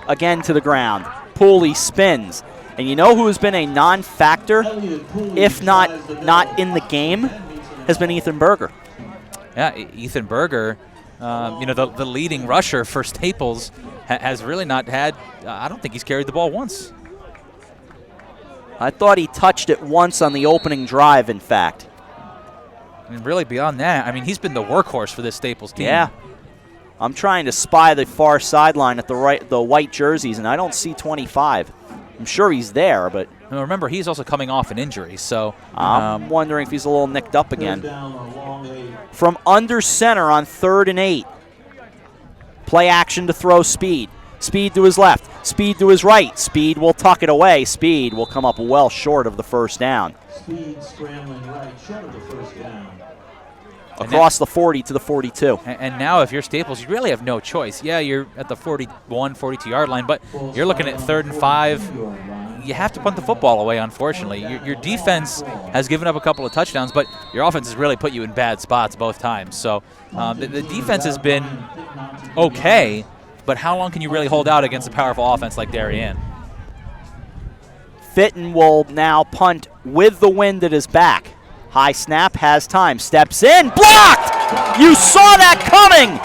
Again to the ground. Pooley spins. And you know who has been a non-factor, if not in the game, has been Ethan Berger. Yeah, Ethan Berger, the leading rusher for Staples, has really not had, I don't think he's carried the ball once. I thought he touched it once on the opening drive, in fact. And really beyond that, I mean, he's been the workhorse for this Staples team. Yeah. I'm trying to spy the far sideline at the white jerseys, and I don't see 25. I'm sure he's there, but... Now remember, he's also coming off an injury, so... I'm wondering if he's a little nicked up again. From under center on 3rd and 8. Play action to throw Speed. Speed to his left. Speed to his right. Speed will tuck it away. Speed will come up well short of the first down. Speed scrambling right, short of the first down. Across the 40 to the 42. And now if you're Staples, you really have no choice. Yeah, you're at the 41, 42-yard line, but you're looking at 3rd and 5. You have to punt the football away, unfortunately. Your defense has given up a couple of touchdowns, but your offense has really put you in bad spots both times. So the defense has been okay, but how long can you really hold out against a powerful offense like Darien? Fitton will now punt with the wind at his back. High snap, has time, steps in, blocked! You saw that coming!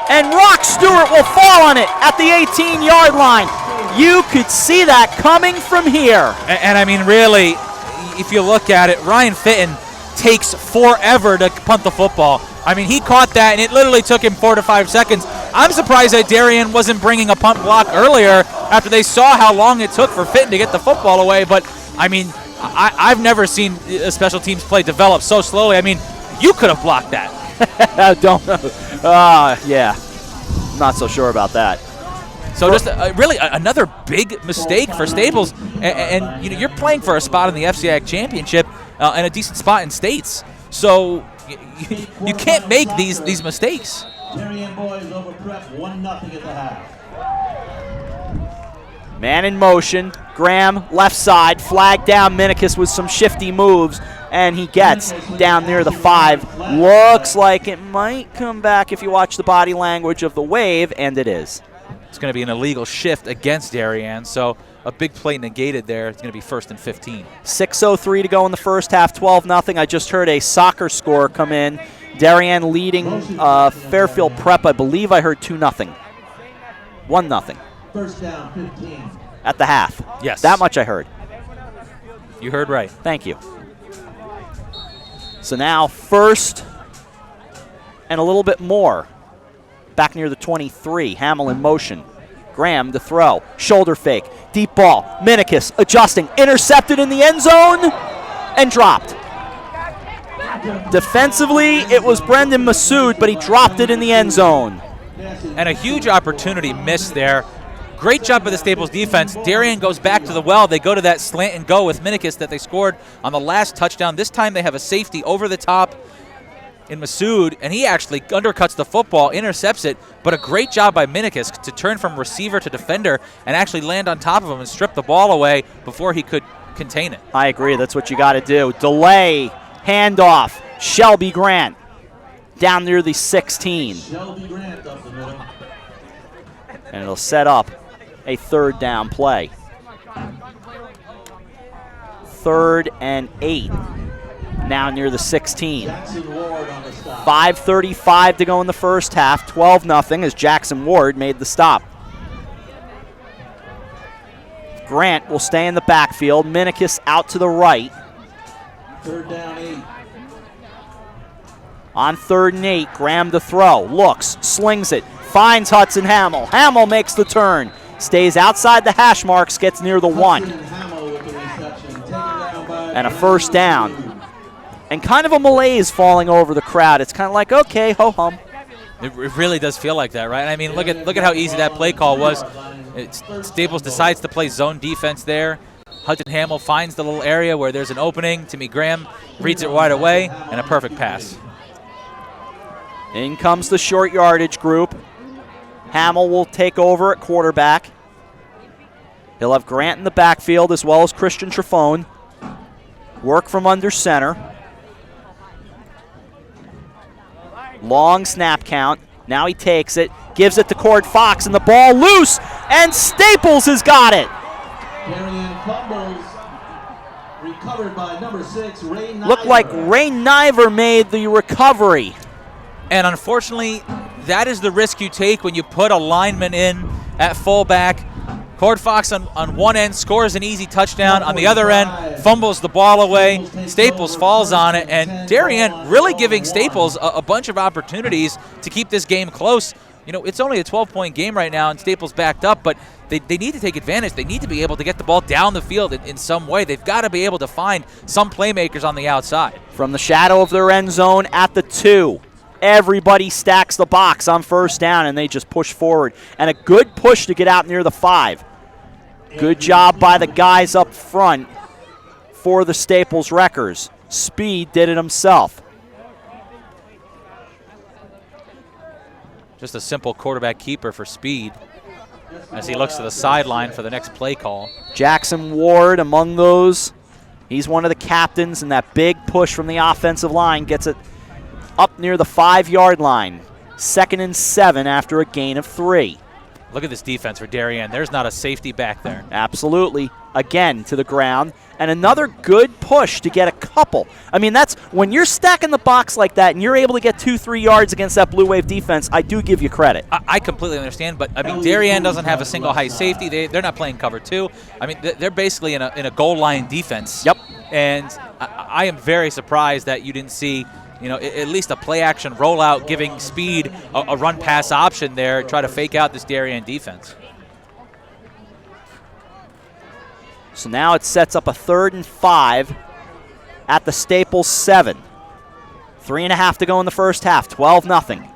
And Rock Stewart will fall on it at the 18-yard line. You could see that coming from here. And I mean, really, if you look at it, Ryan Fitton takes forever to punt the football. I mean, he caught that, and it literally took him 4 to 5 seconds. I'm surprised that Darien wasn't bringing a punt block earlier after they saw how long it took for Fitton to get the football away. But, I mean, I've never seen a special teams play develop so slowly. I mean, you could have blocked that. Yeah. I'm not so sure about that. So just really another big mistake for Staples. And you're playing for a spot in the FCIAC Championship and a decent spot in states. So you can't make these mistakes. Darien boys over prep 1-0 at the half. Man in motion. Graham, left side, flag down Minikis with some shifty moves, and he gets down near the 5. Looks like it might come back if you watch the body language of the wave, and it is. It's going to be an illegal shift against Darien, so a big play negated there. It's going to be 1st and 15. 6:03 to go in the first half, 12-0. I just heard a soccer score come in. Darien leading Fairfield Prep. I believe I heard 2-0. 1-0. First down, 15. At the half. Yes. That much I heard. You heard right. Thank you. So now 1st and a little bit more. Back near the 23. Hamill in motion. Graham to throw. Shoulder fake. Deep ball. Minikis adjusting. Intercepted in the end zone and dropped. Defensively, it was Brendan Massoud, but he dropped it in the end zone. And a huge opportunity missed there. Great job by the Staples defense. Darien goes back to the well. They go to that slant and go with Minikis that they scored on the last touchdown. This time they have a safety over the top. in Masood, and he actually undercuts the football, intercepts it, but a great job by Minikis to turn from receiver to defender and actually land on top of him and strip the ball away before he could contain it. I agree. That's what you got to do. Delay, handoff, Shelby Grant down near the 16. Shelby Grant up the middle. And it'll set up a 3rd down play. 3rd and 8. Now near the 16. 5:35 to go in the first half. 12-0 as Jackson Ward made the stop. Grant will stay in the backfield. Minikis out to the right. 3rd down 8. On 3rd and 8, Graham to throw. Looks, slings it, finds Hudson Hamill. Hamill makes the turn. Stays outside the hash marks, gets near the 1. And a 1st down. And kind of a malaise falling over the crowd. It's kind of like, okay, ho-hum. It really does feel like that, right? I mean, look at how easy that play call was. Staples decides to play zone defense there. Hudson Hamill finds the little area where there's an opening. Timmy Graham reads it right away, and a perfect pass. In comes the short yardage group. Hamill will take over at quarterback. He'll have Grant in the backfield as well as Christian Trefone. Work from under center. Long snap count. Now he takes it, gives it to Cord Fox, and the ball loose, and Staples has got it. Darien fumbles. Recovered by number 6, Ray Niver. Looked like Ray Niver made the recovery. And unfortunately, that is the risk you take when you put a lineman in at fullback. Cord Fox on one end scores an easy touchdown. On the other end, fumbles the ball away. Staples falls on it, and Darien really giving Staples a bunch of opportunities to keep this game close. You know, it's only a 12-point game right now, and Staples backed up, but they need to take advantage. They need to be able to get the ball down the field in some way. They've got to be able to find some playmakers on the outside. From the shadow of their end zone at the 2. Everybody stacks the box on 1st down, and they just push forward. And a good push to get out near the 5. Good job by the guys up front for the Staples Wreckers. Speed did it himself. Just a simple quarterback keeper for Speed as he looks to the sideline for the next play call. Jackson Ward among those. He's one of the captains, and that big push from the offensive line gets it up near the 5-yard line. 2nd and 7 after a gain of 3. Look at this defense for Darien. There's not a safety back there. Absolutely. Again to the ground. And another good push to get a couple. I mean, that's when you're stacking the box like that and you're able to get 2-3 yards against that Blue Wave defense, I do give you credit. I completely understand, but I mean, Darien doesn't have a single high safety. They're not playing cover 2. I mean, they're basically in a goal line defense. Yep. And I am very surprised that you didn't see, you know, at least a play-action rollout, giving Speed a run-pass option there, try to fake out this Darien defense. So now it sets up a 3rd and 5 at the Staples 7. 3.5 to go in the first half, 12-0.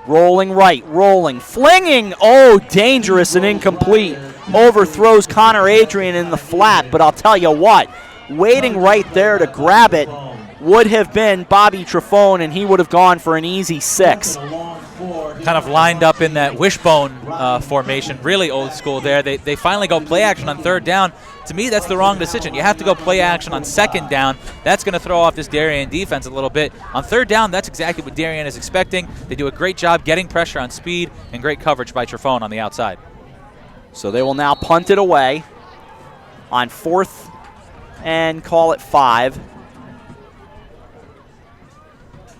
Rolling right, rolling, flinging. Oh, dangerous and incomplete. Overthrows Connor Adrian in the flat, but I'll tell you what, waiting right there to grab it would have been Bobby Trefone, and he would have gone for an easy 6. Kind of lined up in that wishbone formation, really old school there. They finally go play action on 3rd down. To me, that's the wrong decision. You have to go play action on 2nd down. That's going to throw off this Darien defense a little bit. On 3rd down, that's exactly what Darien is expecting. They do a great job getting pressure on Speed and great coverage by Trefone on the outside. So they will now punt it away on 4th and call it 5.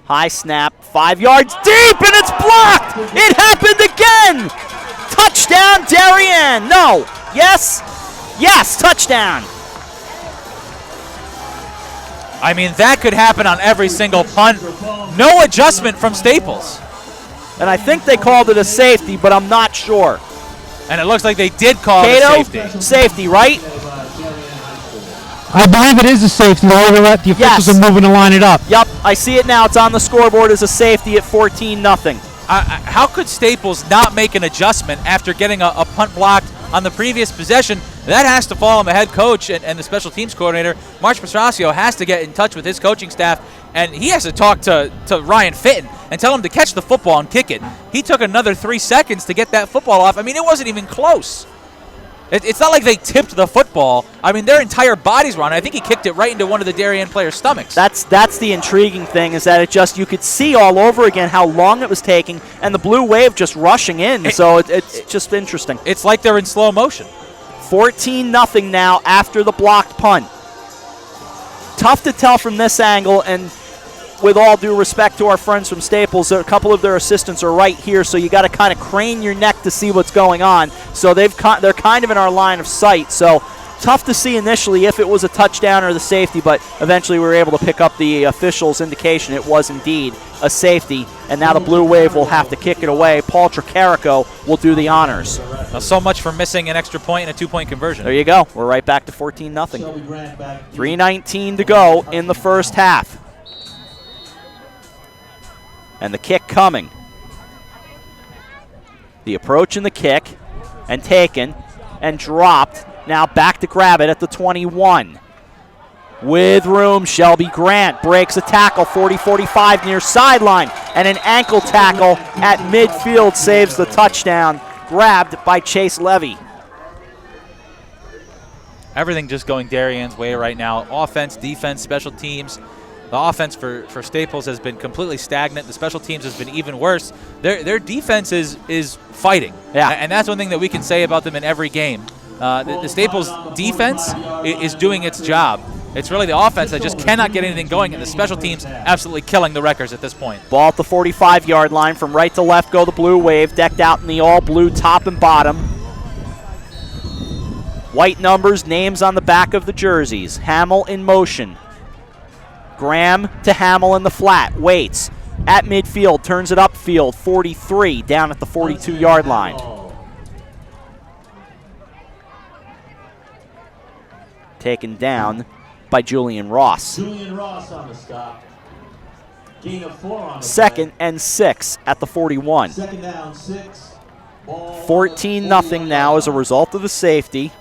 High snap, 5 yards deep, and it's blocked! It happened again! Touchdown, Darien! No! Yes? Yes, touchdown! I mean, that could happen on every single punt. No adjustment from Staples. And I think they called it a safety, but I'm not sure. And it looks like they did call it a safety. Safety, right? I believe it is a safety. The officials are moving to line it up. Yep, I see it now. It's on the scoreboard as a safety at 14-0. How could Staples not make an adjustment after getting a punt blocked on the previous possession? That has to fall on the head coach and the special teams coordinator. March Petrosio has to get in touch with his coaching staff, and he has to talk to Ryan Fitton and tell him to catch the football and kick it. He took another 3 seconds to get that football off. I mean, it wasn't even close. It's not like they tipped the football. I mean, their entire bodies were on it. I think he kicked it right into one of the Darien players' stomachs. That's the intriguing thing, is that you could see all over again how long it was taking, and the Blue Wave just rushing in. So it's just interesting. It's like they're in slow motion. 14-0 now after the blocked punt. Tough to tell from this angle, and with all due respect to our friends from Staples, a couple of their assistants are right here, so you got to kind of crane your neck to see what's going on. So they're kind of in our line of sight. So tough to see initially if it was a touchdown or the safety, but eventually we were able to pick up the official's indication it was indeed a safety, and now the Blue Wave will have to kick it away. Paul Tricarico will do the honors. So much for missing an extra point and a 2-point conversion. There you go. We're right back to 14-0. 3:19 to go in the first half. And the kick coming. The approach and the kick, and taken and dropped. Now back to grab it at the 21. With room, Shelby Grant breaks a tackle, 40-45 near sideline, and an ankle tackle at midfield saves the touchdown, grabbed by Chase Levy. Everything just going Darien's way right now. Offense, defense, special teams. The offense for Staples has been completely stagnant. The special teams has been even worse. Their defense is fighting. Yeah. And that's one thing that we can say about them in every game. The Staples defense is doing its job. It's really the offense that just cannot get anything going, and the special teams absolutely killing the Wreckers at this point. Ball at the 45-yard line. From right to left go the Blue Wave, decked out in the all-blue top and bottom. White numbers, names on the back of the jerseys. Hamill in motion. Graham to Hamill in the flat, waits. At midfield, turns it upfield, 43, down at the 42-yard line. Taken down by Julian Ross. Julian Ross on the stop. Gain of 4 on the Second and 6 at the 41. Second down, 6. 14-0 now as a result of the safety.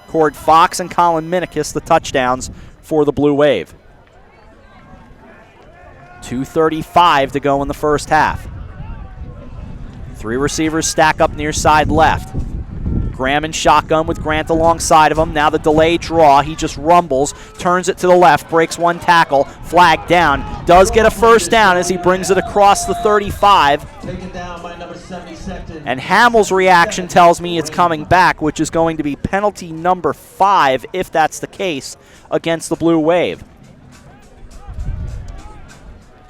Cord Fox and Colin Minikis the touchdowns for the Blue Wave. 2:35 to go in the first half. 3 receivers stack up near side left. Graham in shotgun with Grant alongside of him. Now the delayed draw. He just rumbles, turns it to the left, breaks one tackle, flag down. Does get a first down as he brings it across the 35. Taken down by number 72nd. And Hamill's reaction tells me it's coming back, which is going to be penalty number 5, if that's the case, against the Blue Wave.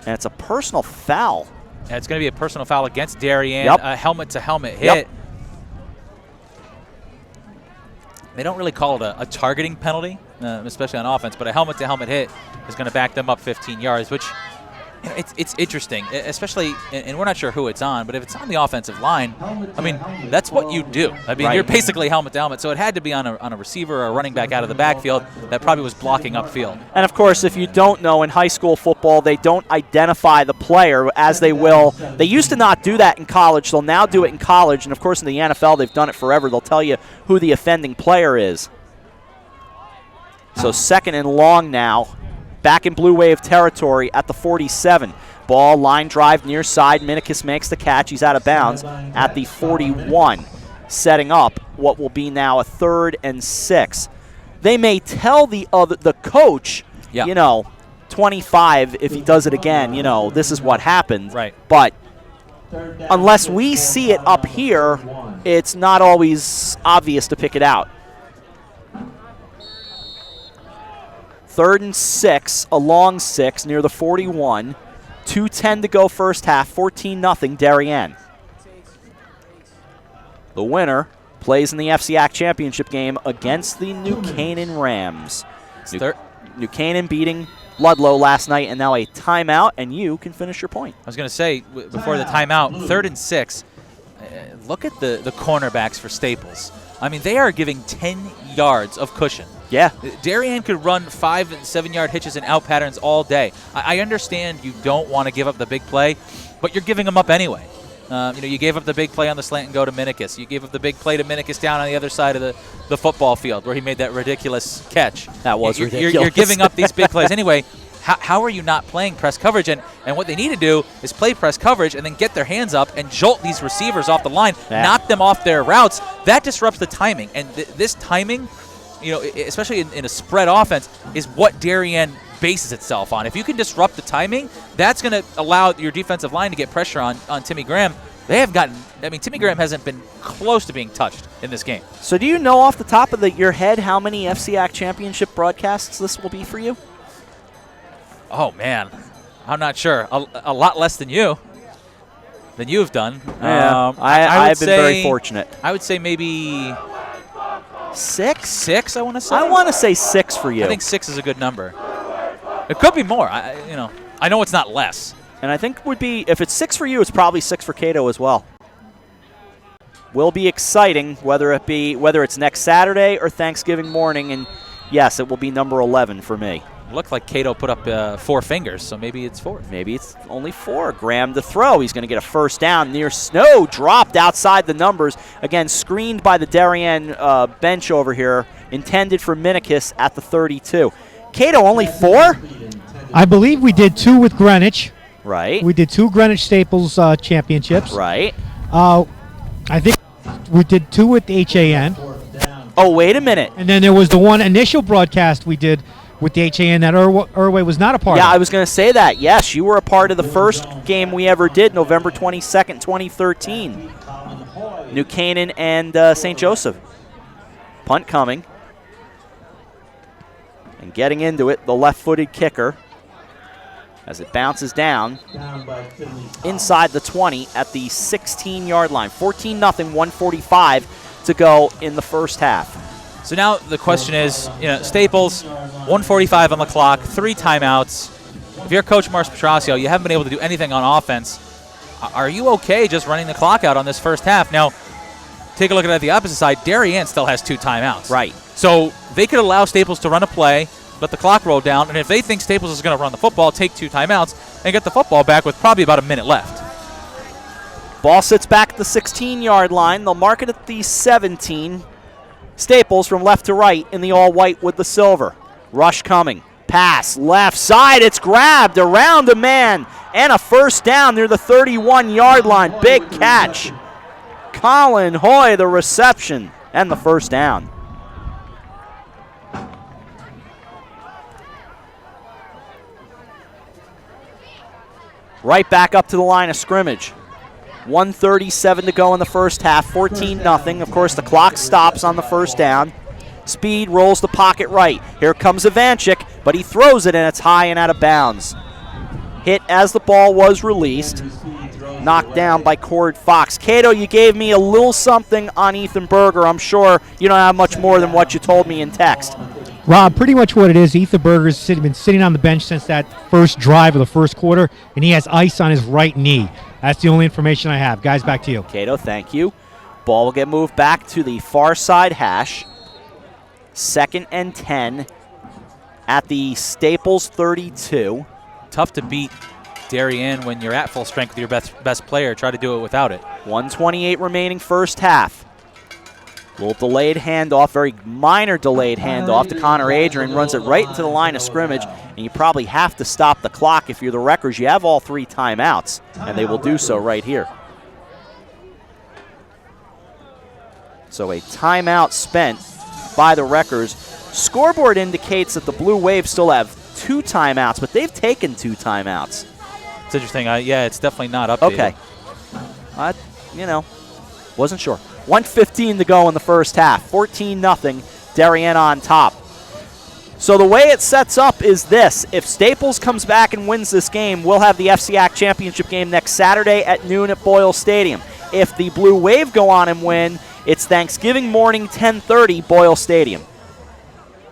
And it's a personal foul. Yeah, it's going to be a personal foul against Darien. Yep. A helmet-to-helmet hit. Yep. They don't really call it a targeting penalty, especially on offense, but a helmet-to-helmet hit is going to back them up 15 yards, which it's interesting, especially, and we're not sure who it's on, but if it's on the offensive line, I mean, that's what you do. I mean, You're basically helmet-to-helmet, so it had to be on a receiver or a running back out of the backfield that probably was blocking upfield. And, of course, if you don't know, in high school football, they don't identify the player as they will. They used to not do that in college. They'll now do it in college, and, of course, in the NFL, they've done it forever. They'll tell you who the offending player is. So second and long now. Back in Blue Wave territory at the 47. Ball, line drive near side. Minikis makes the catch. He's out of bounds at the 41, setting up what will be now a 3rd and 6. They may tell the coach, 25, if he does it again, this is what happened. Right. But unless we see it up here, it's not always obvious to pick it out. 3rd and 6, a long 6 near the 41. 2:10 to go first half, 14-0 Darien. The winner plays in the FCIAC Championship game against the New Canaan Rams. New Canaan beating Ludlow last night, and now a timeout, and you can finish your point. I was going to say, before the timeout, 3rd and 6, look at the cornerbacks for Staples. I mean, they are giving 10 yards of cushion. Yeah. Darien could run 5- and 7-yard hitches and out patterns all day. I understand you don't want to give up the big play, but you're giving them up anyway. You gave up the big play on the slant and go to Minikis. You gave up the big play to Minikis down on the other side of the football field where he made that ridiculous catch. That was ridiculous. You're giving up these big plays. Anyway, how are you not playing press coverage? And what they need to do is play press coverage and then get their hands up and jolt these receivers off the line, knock them off their routes. That disrupts the timing. And this timing, especially in a spread offense, is what Darien bases itself on. If you can disrupt the timing, that's going to allow your defensive line to get pressure on Timmy Graham. Timmy Graham hasn't been close to being touched in this game. So do you know off the top of your head how many FCIAC Championship broadcasts this will be for you? Oh, man. I'm not sure. A lot less than you've done. Yeah, I've been very fortunate. I would say maybe 6? 6, I want to say. I want to say 6 for you. I think 6 is a good number. It could be more. I know it's not less. And I think if it's 6 for you, it's probably 6 for Cato as well. Will be exciting, whether it's next Saturday or Thanksgiving morning. And yes, it will be number 11 for me. Looked like Cato put up 4 fingers, so maybe it's 4. Maybe it's only 4. Graham to throw. He's going to get a first down near Snow. Dropped outside the numbers. Again, screened by the Darien bench over here. Intended for Minikis at the 32. Cato, only 4? I believe we did 2 with Greenwich. Right. We did 2 Greenwich Staples championships. Right. I think we did 2 with HAN. Oh, wait a minute. And then there was the one initial broadcast we did with the HAN that Erway was not a part of. Yeah, I was going to say that. Yes, you were a part of the first game we ever did, November 22nd, 2013. New Canaan and St. Joseph. Punt coming. And getting into it, the left-footed kicker as it bounces down inside the 20 at the 16-yard line. 14-0, 1:45 to go in the first half. So now the question is, Staples, 1:45 on the clock, 3 timeouts. If you're Coach Mars Petrosio, you haven't been able to do anything on offense. Are you okay just running the clock out on this first half? Now, take a look at it at the opposite side. Darien still has 2 timeouts. Right. So they could allow Staples to run a play, let the clock roll down, and if they think Staples is going to run the football, take 2 timeouts and get the football back with probably about a minute left. Ball sits back at the 16-yard line. They'll mark it at the 17. Staples from left to right in the all-white with the silver. Rush coming. Pass left side. It's grabbed around a man and a first down near the 31-yard line. Big catch. Colin Hoy, the reception and the first down. Right back up to the line of scrimmage. 1:37 to go in the first half, 14-0. Of course, the clock stops on the first down. Speed rolls the pocket right. Here comes Ivanchik, but he throws it, and it's high and out of bounds. Hit as the ball was released. Knocked down by Cord Fox. Cato, you gave me a little something on Ethan Berger. I'm sure you don't have much more than what you told me in text. Rob, pretty much what it is, Ethan Berger's been sitting on the bench since that first drive of the first quarter, and he has ice on his right knee. That's the only information I have. Guys, back to you. Cato, thank you. Ball will get moved back to the far side hash. 2nd and 10 at the Staples 32. Tough to beat Darien when you're at full strength with your best player. Try to do it without it. 1:28 remaining first half. Little delayed handoff, very minor delayed handoff to Connor Adrian. Runs it right into the line of scrimmage, and you probably have to stop the clock if you're the Wreckers. You have all 3 timeouts, and they will do so right here. So a timeout spent by the Wreckers. Scoreboard indicates that the Blue Wave still have 2 timeouts, but they've taken 2 timeouts. It's interesting. Yeah, it's definitely not updated. Okay. Wasn't sure. 1:15 to go in the first half. 14-0, Darien on top. So the way it sets up is this. If Staples comes back and wins this game, we'll have the FCIAC Championship game next Saturday at noon at Boyle Stadium. If the Blue Wave go on and win, it's Thanksgiving morning, 10:30, Boyle Stadium.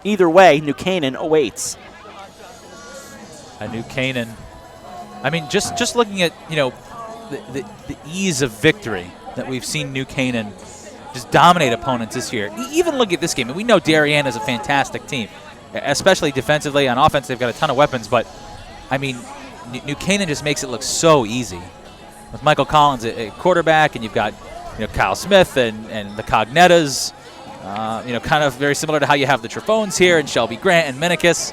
Either way, New Canaan awaits. New Canaan. I mean, just looking at, the ease of victory that we've seen New Canaan just dominate opponents this year. Even look at this game. And we know Darien is a fantastic team, especially defensively. On offense, they've got a ton of weapons. But, I mean, New Canaan just makes it look so easy. with Michael Collins at quarterback, and you've got Kyle Smith and the Cognetas, kind of very similar to how you have the Traphones here, and Shelby Grant and Minikis.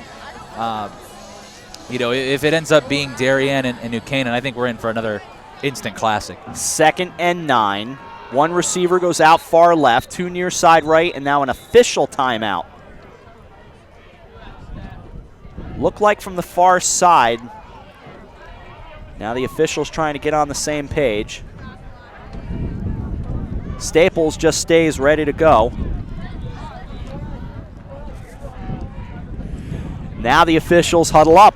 If it ends up being Darien and New Canaan, I think we're in for another instant classic. 2nd and 9. One receiver goes out far left, 2 near side right, and now an official timeout. Look like from the far side. Now the officials trying to get on the same page. Staples just stays ready to go. Now the officials huddle up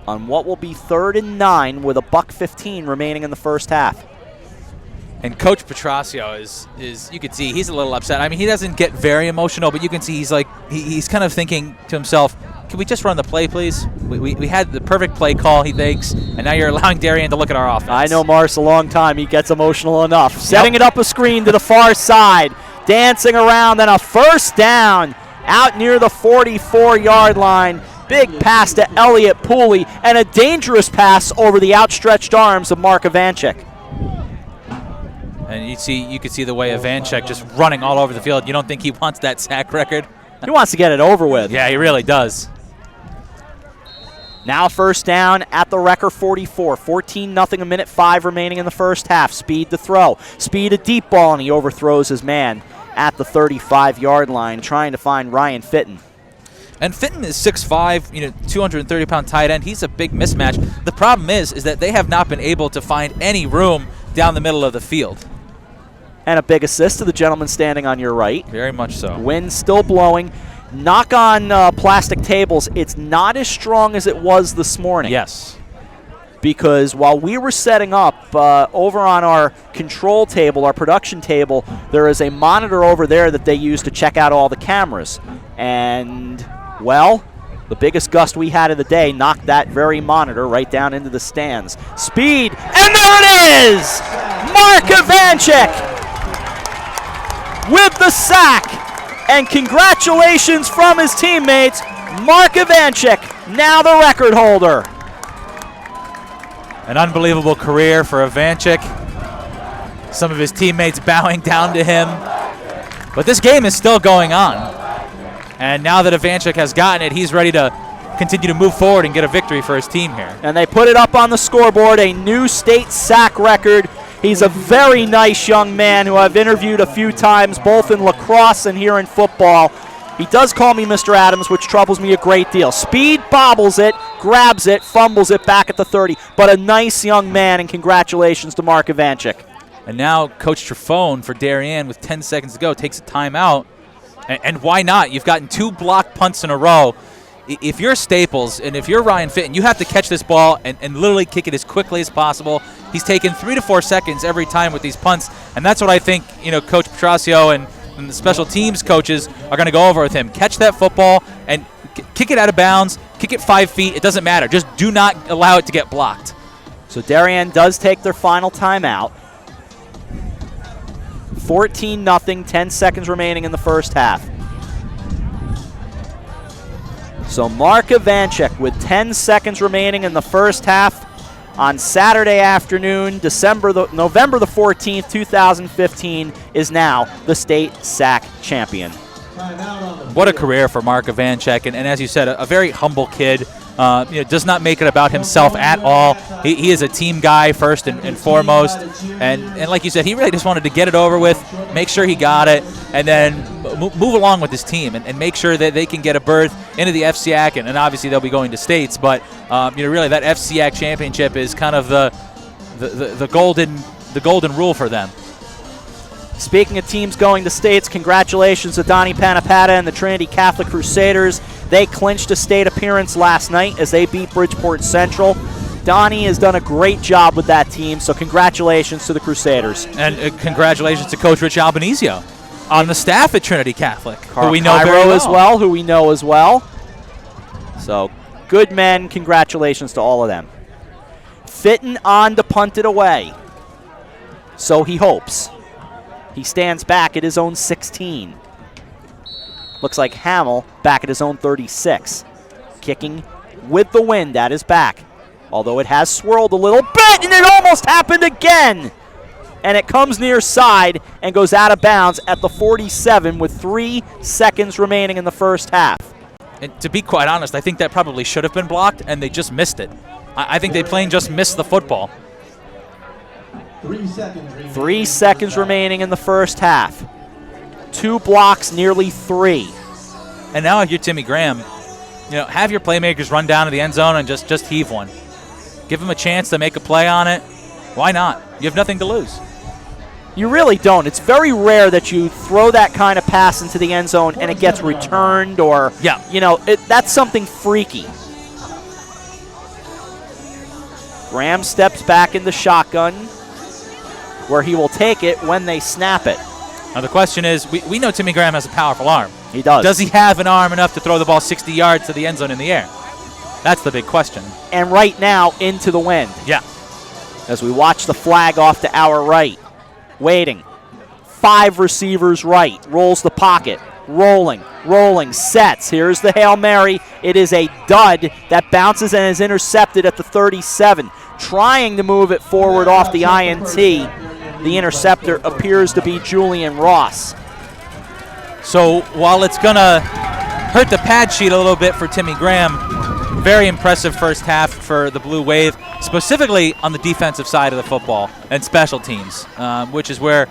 on what will be 3rd and 9 with $1:15 remaining in the first half. And Coach Petrosio is you can see he's a little upset. I mean, he doesn't get very emotional, but you can see he's kind of thinking to himself, can we just run the play, please? We had the perfect play call, he thinks, and now you're allowing Darien to look at our offense. I know Morris a long time. He gets emotional enough. Setting it up a screen to the far side, dancing around, and a first down out near the 44-yard line. Big pass to Elliott Pooley, and a dangerous pass over the outstretched arms of Mark Ivanchik. And you could see the way Ivanchik just running all over the field. You don't think he wants that sack record? He wants to get it over with. Yeah, he really does. Now first down at the Wrecker 44. 14-0, a minute 5 remaining in the first half. Speed to throw. Speed a deep ball, and he overthrows his man at the 35-yard line, trying to find Ryan Fitton. And Fitton is 6'5", 230-pound tight end. He's a big mismatch. The problem is that they have not been able to find any room down the middle of the field. And a big assist to the gentleman standing on your right. Very much so. Wind still blowing. Knock on plastic tables. It's not as strong as it was this morning. Yes. Because while we were setting up over on our control table, our production table, there is a monitor over there that they use to check out all the cameras. And, well, the biggest gust we had of the day knocked that very monitor right down into the stands. Speed, and there it is! Mark Ivanchik with the sack. And congratulations from his teammates, Mark Ivanchik, now the record holder. An unbelievable career for Ivanchik. Some of his teammates bowing down to him. But this game is still going on. And now that Ivanchik has gotten it, he's ready to continue to move forward and get a victory for his team here. And they put it up on the scoreboard, a new state sack record. He's a very nice young man who I've interviewed a few times, both in lacrosse and here in football. He does call me Mr. Adams, which troubles me a great deal. Speed bobbles it, grabs it, fumbles it back at the 30. But a nice young man, and congratulations to Mark Ivanchik. And now Coach Trafone for Darien with 10 seconds to go takes a timeout. And why not? You've gotten 2 blocked punts in a row. If you're Staples and if you're Ryan Fitton, you have to catch this ball and literally kick it as quickly as possible. He's taken 3 to 4 seconds every time with these punts, and that's what I think Coach Petrosio and the special teams coaches are going to go over with him. Catch that football and kick it out of bounds, kick it 5 feet. It doesn't matter. Just do not allow it to get blocked. So Darien does take their final timeout. 14-0, 10 seconds remaining in the first half. So Mark Ivanchik with 10 seconds remaining in the first half on Saturday afternoon, November the 14th, 2015, is now the state SAC champion. What a career for Mark Ivanchik, and as you said, a very humble kid. Does not make it about himself at all. He is a team guy first and foremost, and like you said, he really just wanted to get it over with, make sure he got it, and then move along with his team and make sure that they can get a berth into the FCIAC, and obviously they'll be going to states. But really, that FCIAC Championship is kind of the golden rule for them. Speaking of teams going to states, congratulations to Donnie Panapata and the Trinity Catholic Crusaders. They clinched a state appearance last night as they beat Bridgeport Central. Donnie has done a great job with that team, so congratulations to the Crusaders. And congratulations to Coach Rich Albanizio on the staff at Trinity Catholic, who we know very well. Who we know as well. So, good men, congratulations to all of them. Fitton on to punt it away. So he hopes. He stands back at his own 16. Looks like Hamill back at his own 36. Kicking with the wind at his back. although it has swirled a little bit, and it almost happened again. And it comes near side and goes out of bounds at the 47 with 3 seconds remaining in the first half. And to be quite honest, I think that probably should have been blocked, and they just missed it. I think they plain just missed the football. 3 seconds remaining in the first half. 2 blocks, nearly 3. And now if you're Timmy Graham, have your playmakers run down to the end zone and just heave one. Give them a chance to make a play on it. Why not? You have nothing to lose. You really don't. It's very rare that you throw that kind of pass into the end zone and it gets returned or, that's something freaky. Graham steps back in the shotgun where he will take it when they snap it. Now the question is, we know Timmy Graham has a powerful arm. He does. Does he have an arm enough to throw the ball 60 yards to the end zone in the air? That's the big question. And right now, into the wind. Yeah. As we watch the flag off to our right. Waiting. 5 receivers right. Rolls the pocket. Rolling. Sets. Here's the Hail Mary. It is a dud that bounces and is intercepted at the 37. Trying to move it forward off the INT. The interceptor appears to be Julian Ross. So while it's going to hurt the pad sheet a little bit for Timmy Graham, very impressive first half for the Blue Wave, specifically on the defensive side of the football and special teams, which is where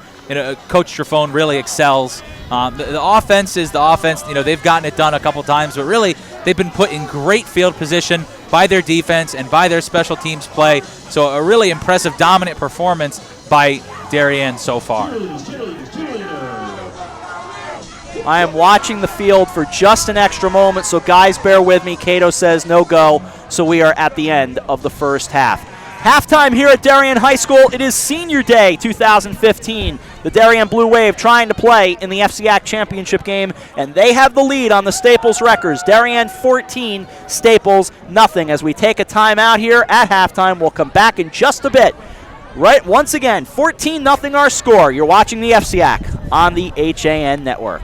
Coach Trafone really excels. The offense is the offense. They've gotten it done a couple times, but really they've been put in great field position by their defense and by their special teams play. So a really impressive, dominant performance by Darien so far. I am watching the field for just an extra moment, so guys, bear with me. Cato says no go, so we are at the end of the first half. Halftime here at Darien High School. It is Senior Day 2015. The Darien Blue Wave trying to play in the FCIAC Championship game, and they have the lead on the Staples records. Darien 14, Staples nothing. As we take a timeout here at halftime, we'll come back in just a bit. Right, once again, 14-0 our score. You're watching the FCIAC on the HAN Network.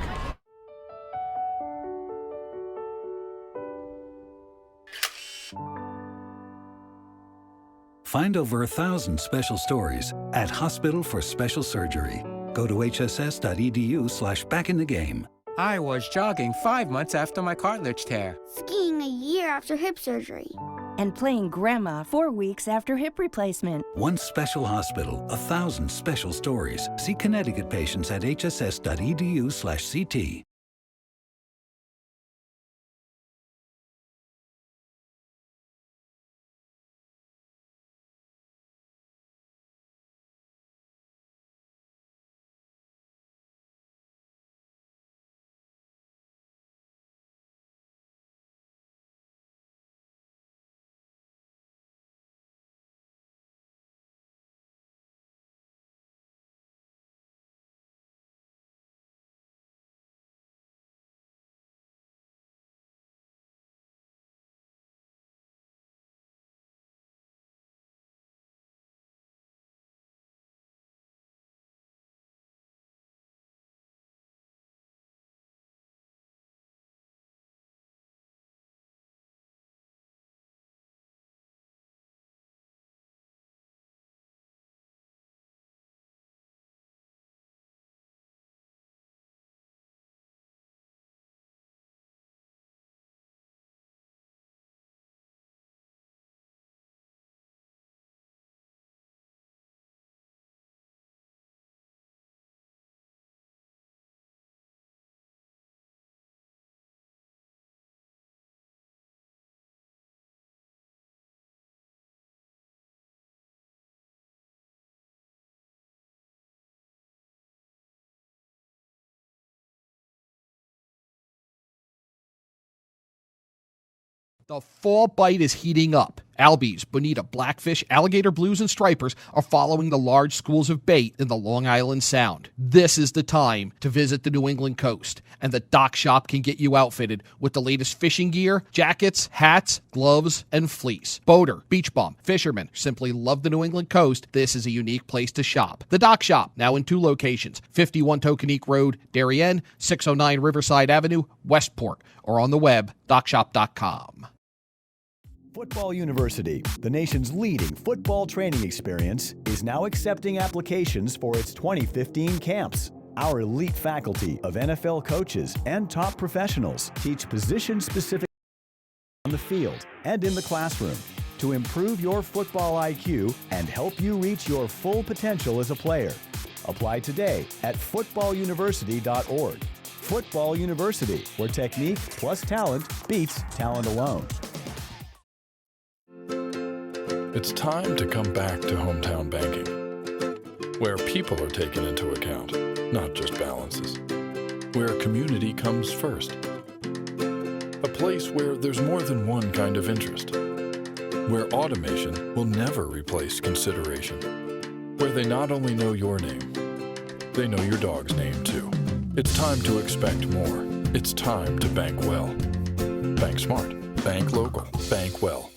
Find over 1,000 special stories at Hospital for Special Surgery. Go to hss.edu/backinthegame. I was jogging 5 months after my cartilage tear. Skiing a year after hip surgery. And playing grandma 4 weeks after hip replacement. One special hospital, 1,000 special stories. See Connecticut patients at hss.edu/CT. The fall bite is heating up. Albies, bonita, blackfish, alligator blues, and stripers are following the large schools of bait in the Long Island Sound. This is the time to visit the New England coast, and the Dock Shop can get you outfitted with the latest fishing gear, jackets, hats, gloves, and fleece. Boater, beach bum, fishermen simply love the New England coast. This is a unique place to shop. The Dock Shop, now in 2 locations, 51 Tokenique Road, Darien, 609 Riverside Avenue, Westport, or on the web, dockshop.com. Football University, the nation's leading football training experience, is now accepting applications for its 2015 camps. Our elite faculty of NFL coaches and top professionals teach position-specific on the field and in the classroom to improve your football IQ and help you reach your full potential as a player. Apply today at footballuniversity.org. Football University, where technique plus talent beats talent alone. It's time to come back to hometown banking, where people are taken into account, not just balances, where community comes first, a place where there's more than one kind of interest, where automation will never replace consideration, where they not only know your name, they know your dog's name too. It's time to expect more. It's time to bank well. Bank smart. Bank local. Bank well.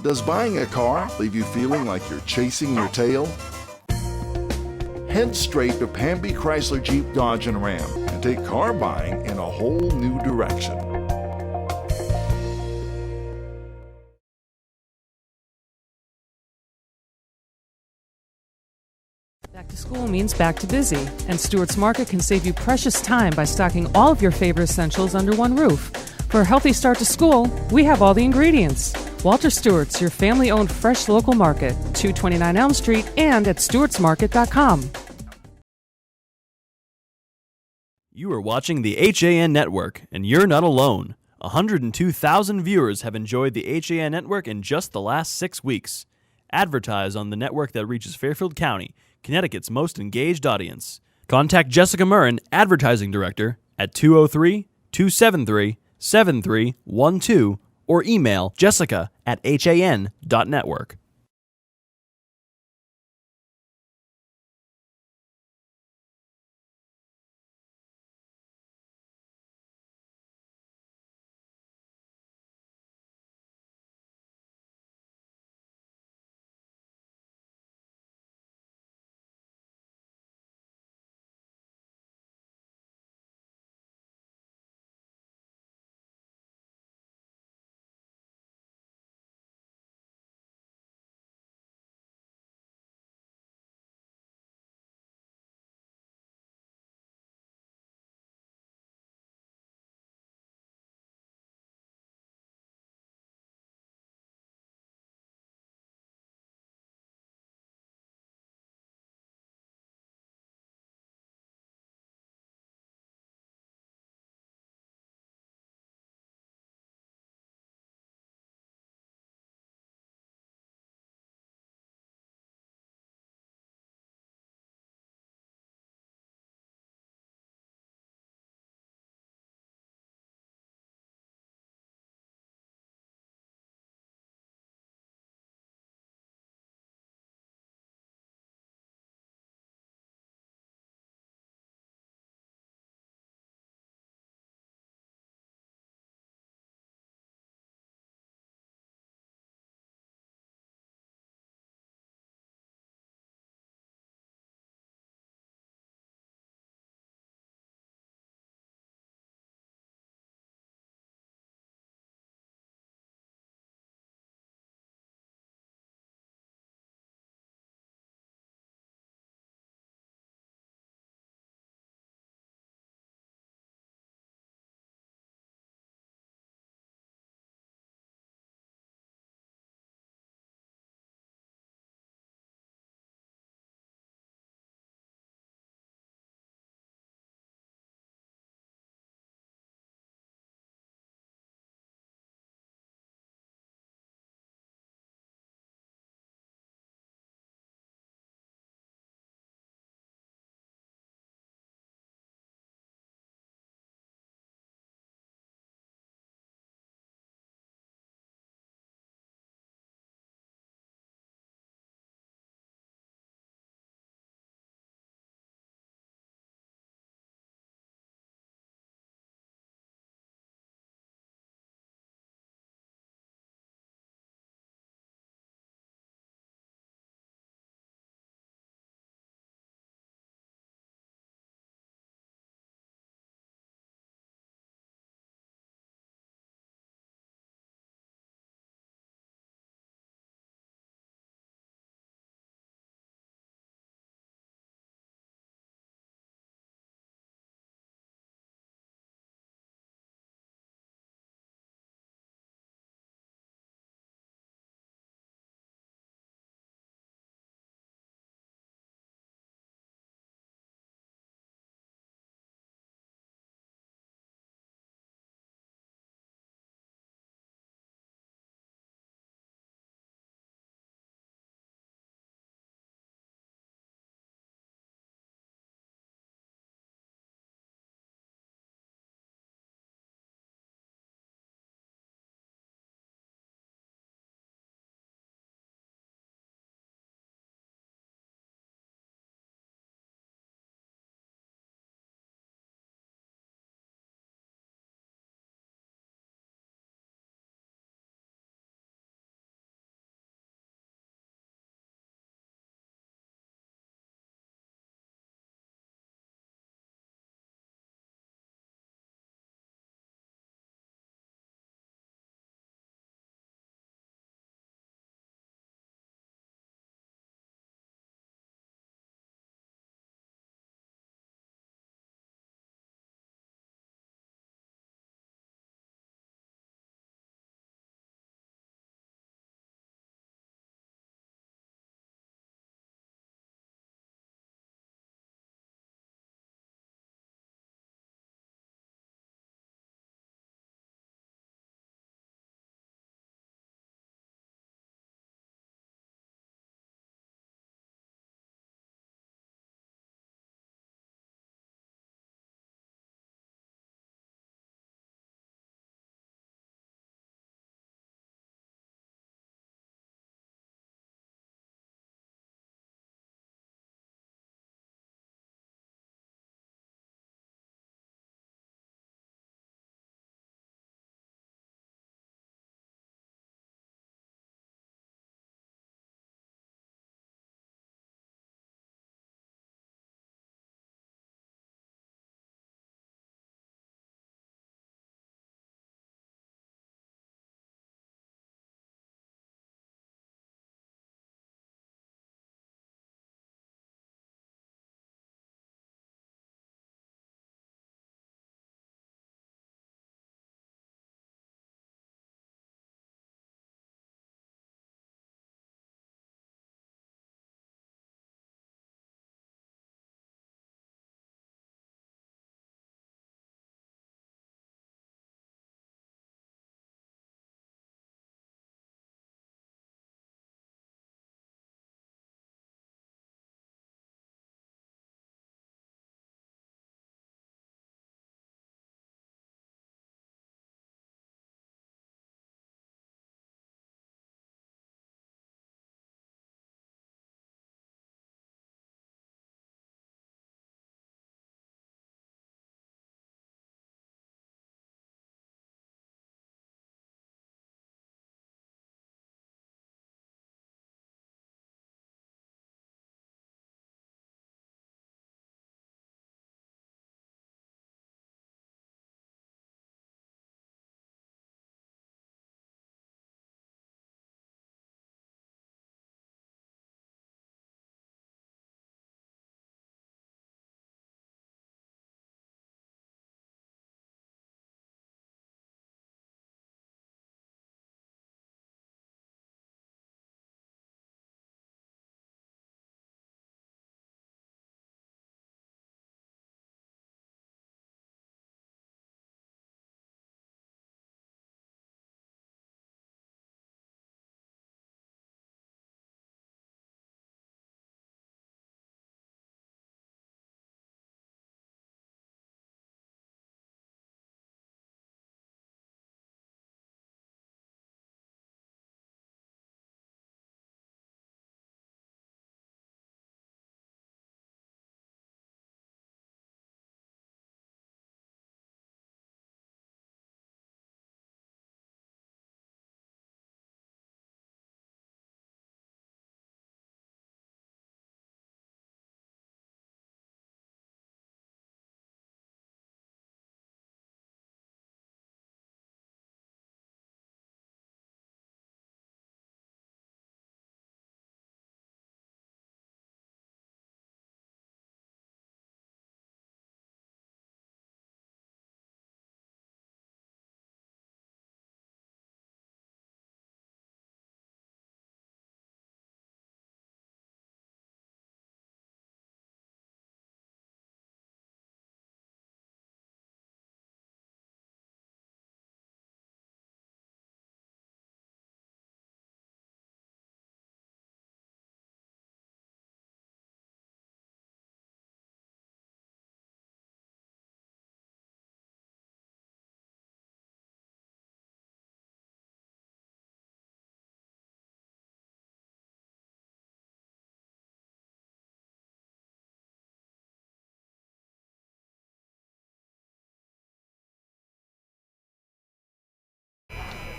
Does buying a car leave you feeling like you're chasing your tail? Head straight to Pamby Chrysler Jeep Dodge and Ram and take car buying in a whole new direction. Back to school means back to busy, and Stewart's Market can save you precious time by stocking all of your favorite essentials under one roof. For a healthy start to school, we have all the ingredients. Walter Stewart's, your family-owned fresh local market, 229 Elm Street and at stewartsmarket.com. You are watching the HAN Network, and you're not alone. 102,000 viewers have enjoyed the HAN Network in just the last 6 weeks. Advertise on the network that reaches Fairfield County, Connecticut's most engaged audience. Contact Jessica Murrin, Advertising Director, at 203-273-7312 or email jessica@han.network.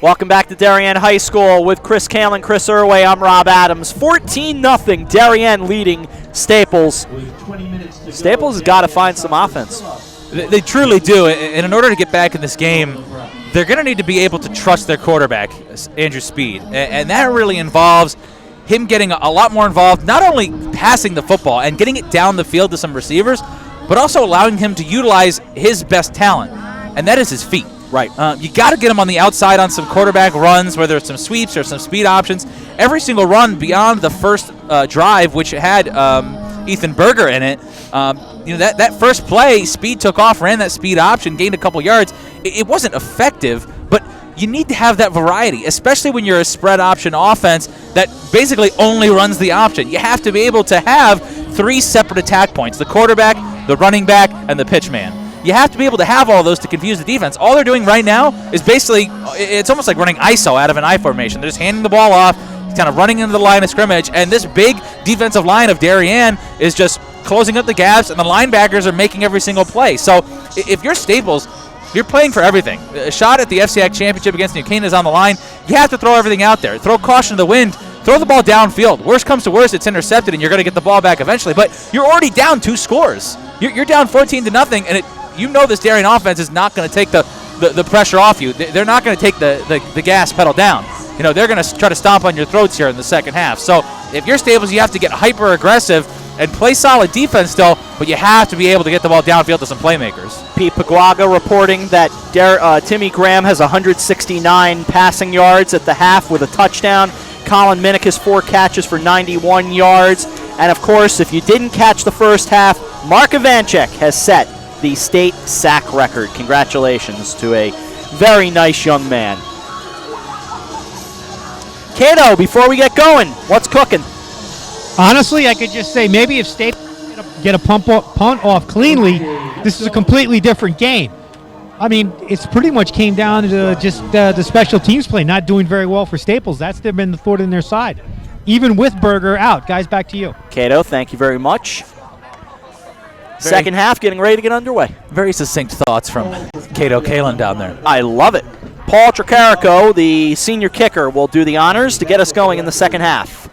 Welcome back to Darien High School with Chris Kale and Chris Erway. I'm Rob Adams. 14-0, Darien leading Staples. Staples has got to find some offense. They truly do, and in order to get back in this game, they're going to need to be able to trust their quarterback, Andrew Speed, and that really involves him getting a lot more involved, not only passing the football and getting it down the field to some receivers, but also allowing him to utilize his best talent, and that is his feet. Right. You got to get him on the outside on some quarterback runs, whether it's some sweeps or some speed options. Every single run beyond the first drive, which had Ethan Berger in it, that first play, Speed took off, ran that speed option, gained a couple yards. It wasn't effective, but you need to have that variety, especially when you're a spread option offense that basically only runs the option. You have to be able to have 3 separate attack points: the quarterback, the running back, and the pitch man. You have to be able to have all those to confuse the defense. All they're doing right now is basically, it's almost like running ISO out of an I formation. They're just handing the ball off, kind of running into the line of scrimmage, and this big defensive line of Darien is just closing up the gaps, and the linebackers are making every single play. So if you're Staples, you're playing for everything. A shot at the FCIAC Championship against New Canaan is on the line. You have to throw everything out there. Throw caution to the wind. Throw the ball downfield. Worst comes to worst, it's intercepted, and you're going to get the ball back eventually. But you're already down 2 scores. You're down 14-0, and this Darien offense is not going to take the pressure off you. They're not going to take the gas pedal down. They're going to try to stomp on your throats here in the second half. So if you're Staples, you have to get hyper aggressive and play solid defense still, but you have to be able to get the ball downfield to some playmakers. Pete Paguaga reporting that Timmy Graham has 169 passing yards at the half with a touchdown. Colin Minnick has 4 catches for 91 yards. And, of course, if you didn't catch the first half, Mark Ivanchek has set the state sack record. Congratulations to a very nice young man. Cato, before we get going, what's cooking? Honestly, I could just say maybe if State get a punt off cleanly, this is a completely different game. I mean, it's pretty much came down to just the special teams play not doing very well for Staples. That's been the thought on their side. Even with Berger out. Guys, back to you. Cato, thank you very much. Second half getting ready to get underway. Very succinct thoughts from Cato Kalin down there. I love it. Paul Tricarico, the senior kicker, will do the honors to get us going in the second half.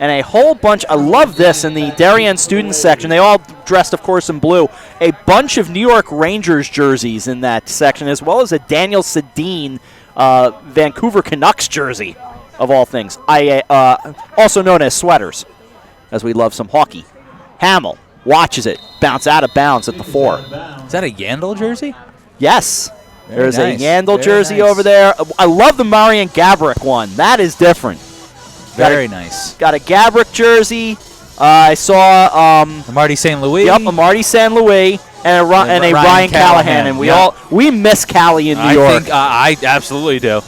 And a whole bunch, I love this in the Darien students section. They all dressed, of course, in blue. A bunch of New York Rangers jerseys in that section, as well as a Daniel Sedin Vancouver Canucks jersey, of all things. Also known as sweaters, as we love some hockey. Hamill watches it, bounce out of bounds at the 4. Is that a Yandel jersey? Yes. There's nice. a Yandel jersey nice. over there. I love the Marian Gabrick one. That is different. Very nice. Got a Gabrick jersey. I saw Marty St. Louis. Yep, a Marty St. Louis and a Ryan Callahan. And we miss Callie in New York. I absolutely do.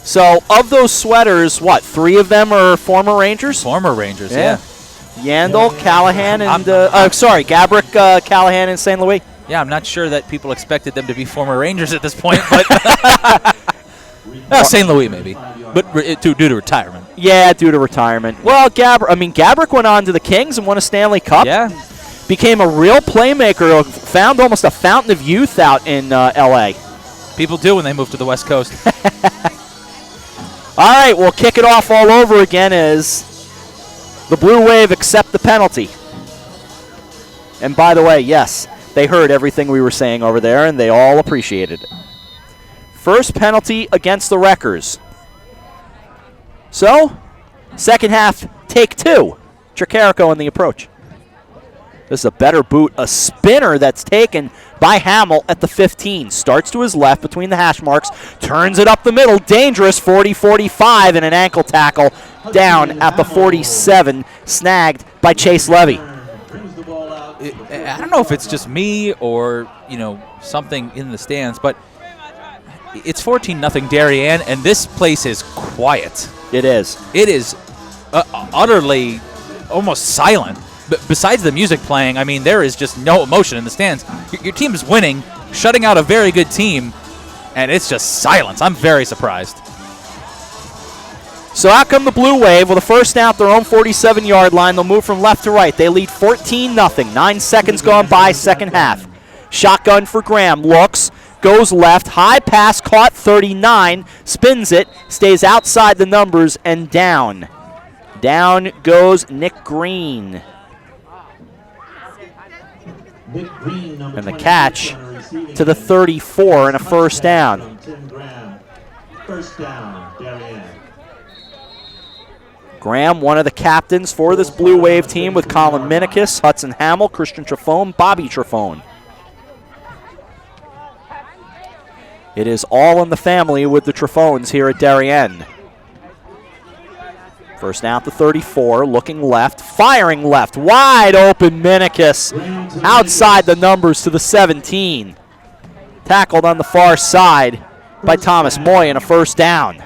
So of those sweaters, 3 of them are former Rangers? Former Rangers, yeah. Yandel, Callahan, and Gabrick, Callahan, and St. Louis. Yeah, I'm not sure that people expected them to be former Rangers at this point, but St. Louis maybe, but due to retirement. Yeah, due to retirement. Well, Gabrick went on to the Kings and won a Stanley Cup. Yeah. Became a real playmaker, found almost a fountain of youth out in L.A. People do when they move to the West Coast. All right, we'll kick it off all over again as the Blue Wave accept the penalty. And by the way, yes, they heard everything we were saying over there, and they all appreciated it. First penalty against the Wreckers. So, second half, take 2. Tricarico in the approach. This is a better boot. A spinner that's taken by Hamill at the 15. Starts to his left between the hash marks. Turns it up the middle. Dangerous 40-45 and an ankle tackle down at the 47. Snagged by Chase Levy. I don't know if it's just me or, something in the stands, but it's 14-0 Darien, and this place is quiet. It is. It is utterly almost silent. But besides the music playing, there is just no emotion in the stands. Your team is winning, shutting out a very good team, and it's just silence. I'm very surprised. So out come the Blue Wave with a first down at their own 47-yard line. They'll move from left to right. They lead 14-0. 9 seconds gone by, second half. Shotgun for Graham. Looks, goes left, high pass, caught 39, spins it, stays outside the numbers, and down. Down goes Nick Green. And the catch to the 34 and a first down. First down, Darien. Graham, one of the captains for this Blue Wave team with Colin Minikis, Hudson Hamill, Christian Trefone, Bobby Trefone. It is all in the family with the Trefones here at Darien. First down to 34, looking left, firing left, wide open Minikis, outside the numbers to the 17. Tackled on the far side by Thomas Moy and a first down.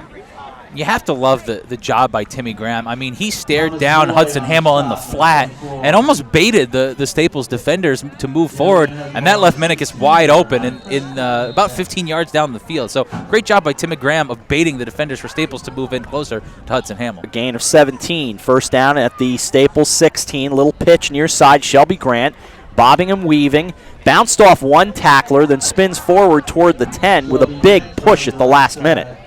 You have to love the job by Timmy Graham. I mean, he stared down Hudson Hamill in the flat and almost baited the Staples defenders to move forward, and that left Minikis wide open in about 15 yards down the field. So great job by Timmy Graham of baiting the defenders for Staples to move in closer to Hudson Hamill. A gain of 17. First down at the Staples 16. Little pitch near side. Shelby Grant bobbing and weaving. Bounced off one tackler, then spins forward toward the 10 with a big push at the last minute.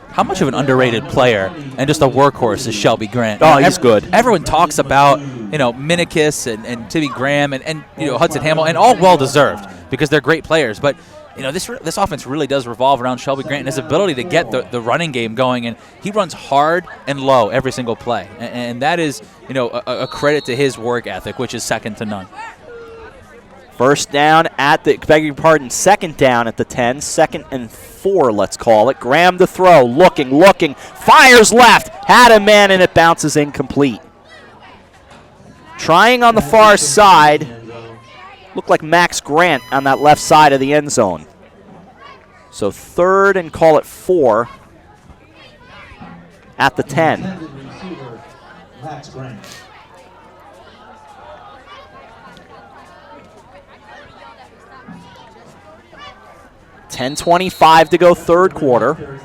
How much of an underrated player and just a workhorse is Shelby Grant? Oh, he's good. Everyone talks about, Minikis and Timmy Graham and Hudson Hamill, and all well-deserved because they're great players. But, this offense really does revolve around Shelby Grant and his ability to get the running game going. And he runs hard and low every single play. And that is, a credit to his work ethic, which is second to none. First down at the, second down at the 10, 2nd and 4, let's call it. Graham to throw, looking, fires left, had a man and it bounces incomplete. Trying on the far side, looked like Max Grant on that left side of the end zone. So 3rd and call it 4 at the 10. Max Grant. 10:25 to go, third quarter.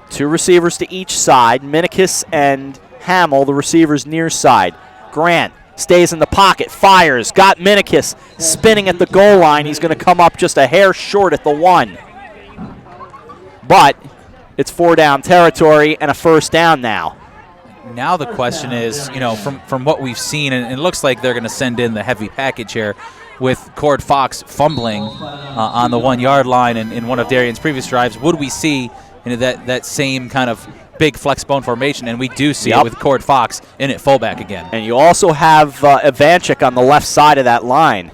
Two receivers to each side. Minikis and Hamill, the receivers near side. Grant stays in the pocket, fires, got Minikis spinning at the goal line. He's going to come up just a hair short at the 1. But it's 4-down territory and a first down now. Now the question is, from what we've seen, and it looks like they're going to send in the heavy package here with Cord Fox fumbling on the 1-yard line in one of Darien's previous drives. Would we see that same kind of big flex bone formation? And we do see it with Cord Fox in at fullback again. And you also have Ivanchik on the left side of that line.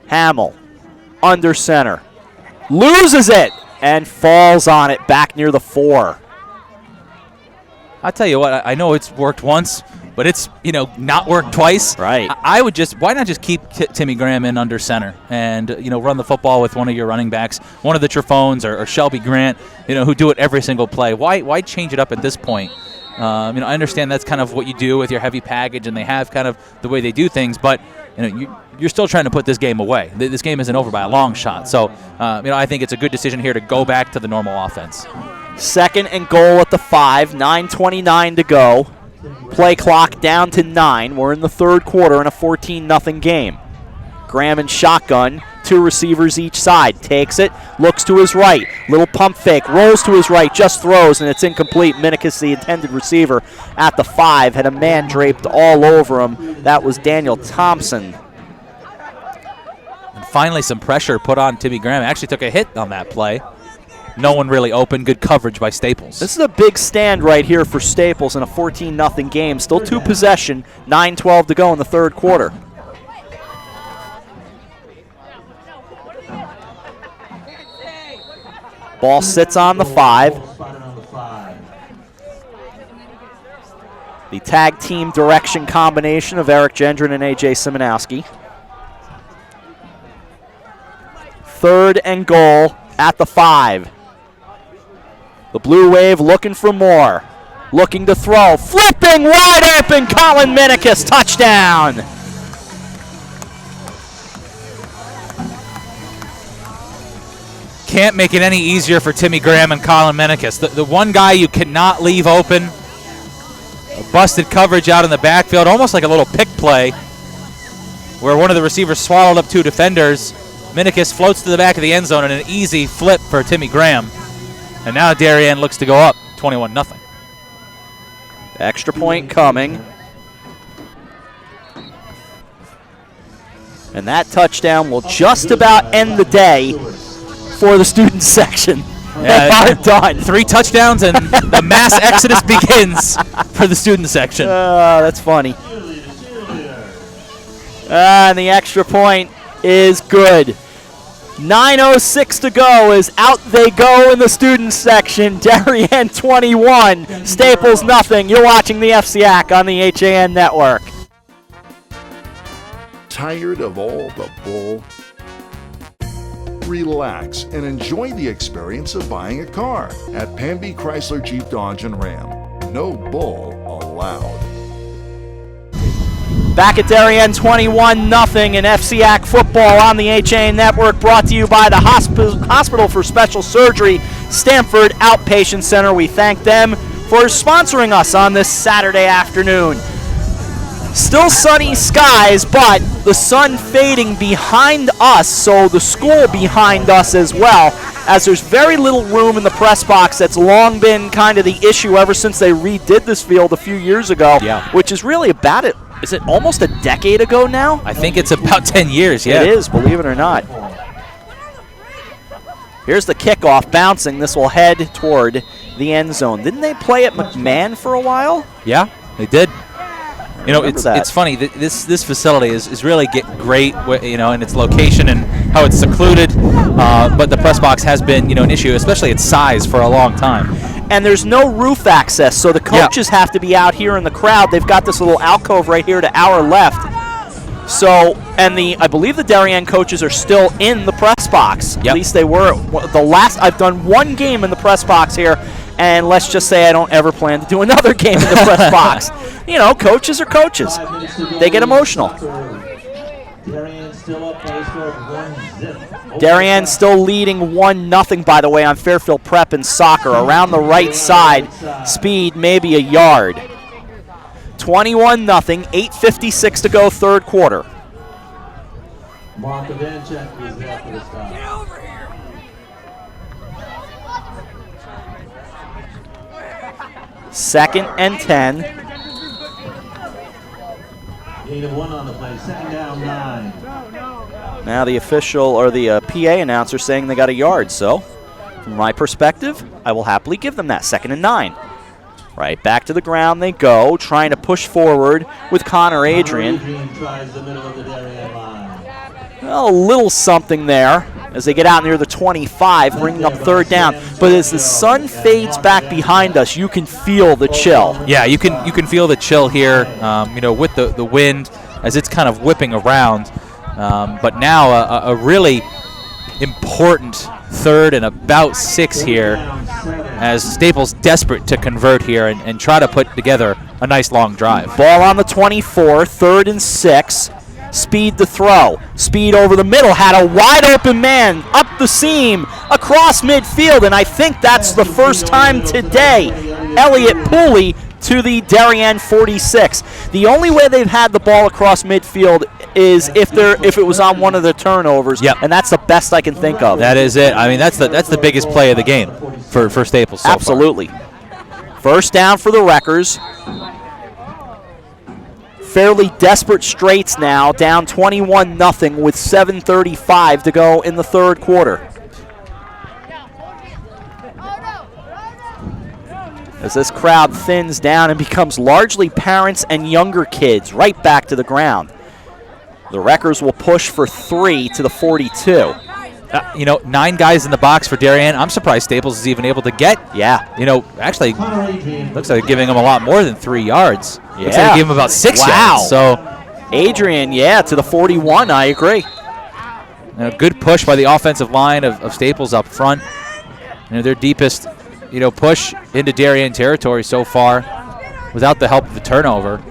Hamill, under center, loses it and falls on it back near the 4. I'll tell you what, I know it's worked once, but it's, not worked twice. Right. Why not just keep Timmy Graham in under center and, run the football with one of your running backs, one of the Trefones or Shelby Grant, who do it every single play. Why change it up at this point? I understand that's kind of what you do with your heavy package, and they have kind of the way they do things, but, you're still trying to put this game away. This game isn't over by a long shot. So, I think it's a good decision here to go back to the normal offense. 2nd and goal at the 5, 9:29 to go. Play clock down to 9. We're in the third quarter in a 14-0 game. Graham in shotgun, 2 receivers each side. Takes it, looks to his right. Little pump fake, rolls to his right, just throws, and it's incomplete. Minikis, the intended receiver, at the 5, had a man draped all over him. That was Daniel Thompson. And finally some pressure put on Timmy Graham. Actually took a hit on that play. No one really open. Good coverage by Staples. This is a big stand right here for Staples in a 14-0 game. Still 2 possession, 9:12 to go in the third quarter. Ball sits on the 5. The tag team direction combination of Eric Gendron and A.J. Simonowski. 3rd and goal at the 5. The Blue Wave looking for more. Looking to throw. Flipping wide open. Colin Minikis. Touchdown. Can't make it any easier for Timmy Graham and Colin Minikis. The one guy you cannot leave open. A busted coverage out in the backfield, almost like a little pick play where one of the receivers swallowed up 2 defenders. Minikis floats to the back of the end zone and an easy flip for Timmy Graham. And now Darien looks to go up 21-0. Extra point coming. And that touchdown will just about end the day for the student section. They are done. 3 touchdowns and the mass exodus begins for the student section. That's funny. And the extra point is good. 9:06 to go as out they go in the student section. Darien 21, Staples nothing. You're watching the FCIAC on the HAN Network. Tired of all the bull? Relax and enjoy the experience of buying a car at Pamby Chrysler Jeep Dodge and Ram. No bull allowed. Back at Darien 21-0 in FCIAC football on the HAN Network, brought to you by the Hospital for Special Surgery, Stamford Outpatient Center. We thank them for sponsoring us on this Saturday afternoon. Still sunny skies, but the sun fading behind us, so the school behind us as well, as there's very little room in the press box. That's long been kind of the issue ever since they redid this field a few years ago, which is really about it. Is it almost a decade ago now? I think it's about 10 years, yeah. It is, believe it or not. Here's the kickoff bouncing. This will head toward the end zone. Didn't they play at McMahon for a while? Yeah, they did. You know, it's funny. This facility is really great, you know, in its location and how it's secluded. But the press box has been, you know, an issue, especially its size, for a long time. And there's no roof access, so the coaches have to be out here in the crowd. They've got this little alcove right here to our left. So, and I believe the Darien coaches are still in the press box. At least they were. I've done one game in the press box here, and let's just say I don't ever plan to do another game in the press box. You know, coaches are coaches. They get emotional. Darien still leading 1-0, by the way, on Fairfield Prep in soccer. Around the right side, speed maybe a yard. 21-0, 8:56 to go, third quarter. Second and 10. Gain of 1 on the play, second down, 9. Now the official or the PA announcer saying they got a yard. So, from my perspective, I will happily give them that. 2nd and 9. Right back to the ground they go, trying to push forward with Connor Adrian. Tries the middle of the Darien line. Well, a little something there as they get out near the 25, bringing up third down. But as the sun fades back behind us, you can feel the chill. Yeah, you can feel the chill here. You know, with the wind as it's kind of whipping around. But now a really important 3rd and about 6 here, as Staples desperate to convert here and try to put together a nice long drive. Ball on the 24, 3rd and 6. Speed to throw. Speed over the middle. Had a wide open man up the seam across midfield, and I think that's the first time today. Elliott Pooley to the Darien 46. The only way they've had the ball across midfield is if it was on one of the turnovers, and that's the best I can think of. That is it. I mean, that's the biggest play of the game for Staples so Absolutely. First down for the Wreckers. Fairly desperate straits now, down 21-0 with 7:35 to go in the third quarter. As this crowd thins down and becomes largely parents and younger kids, right back to the ground. The Wreckers will push for 3 to the 42. You know, 9 guys in the box for Darien. I'm surprised Staples is even able to get. Yeah. You know, actually, looks like they're giving him a lot more than 3 yards. Yeah. Looks like they gave him about 6 yards. So, Adrian, to the 41, I agree. A good push by the offensive line of Staples up front. You know, their deepest, push into Darien territory so far without the help of the turnover.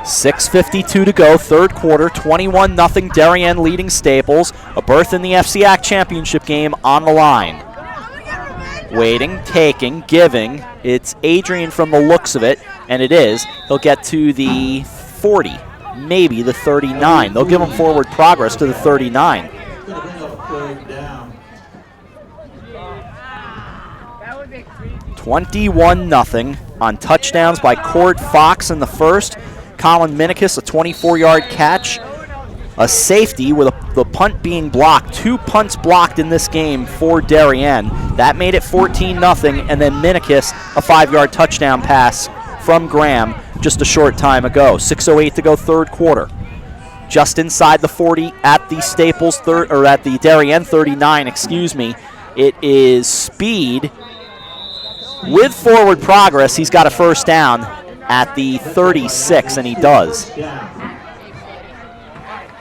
6:52 to go, third quarter, 21-0 Darien leading Staples. A berth in the FCIAC Championship game on the line. Waiting, taking, giving. It's Adrian from the looks of it, and it is. He'll get to the 40, maybe the 39. They'll give him forward progress to the 39. 21-0 on touchdowns by Cord Fox in the first. Colin Minikis, a 24-yard catch. A safety with the punt being blocked. 2 punts blocked in this game for Darien. That made it 14-0, and then Minikis, a 5-yard touchdown pass from Graham just a short time ago. 6:08 to go, third quarter. Just inside the 40 at the Staples at the Darien 39, excuse me. It is Speed with forward progress. He's got a first down at the 36, and he does.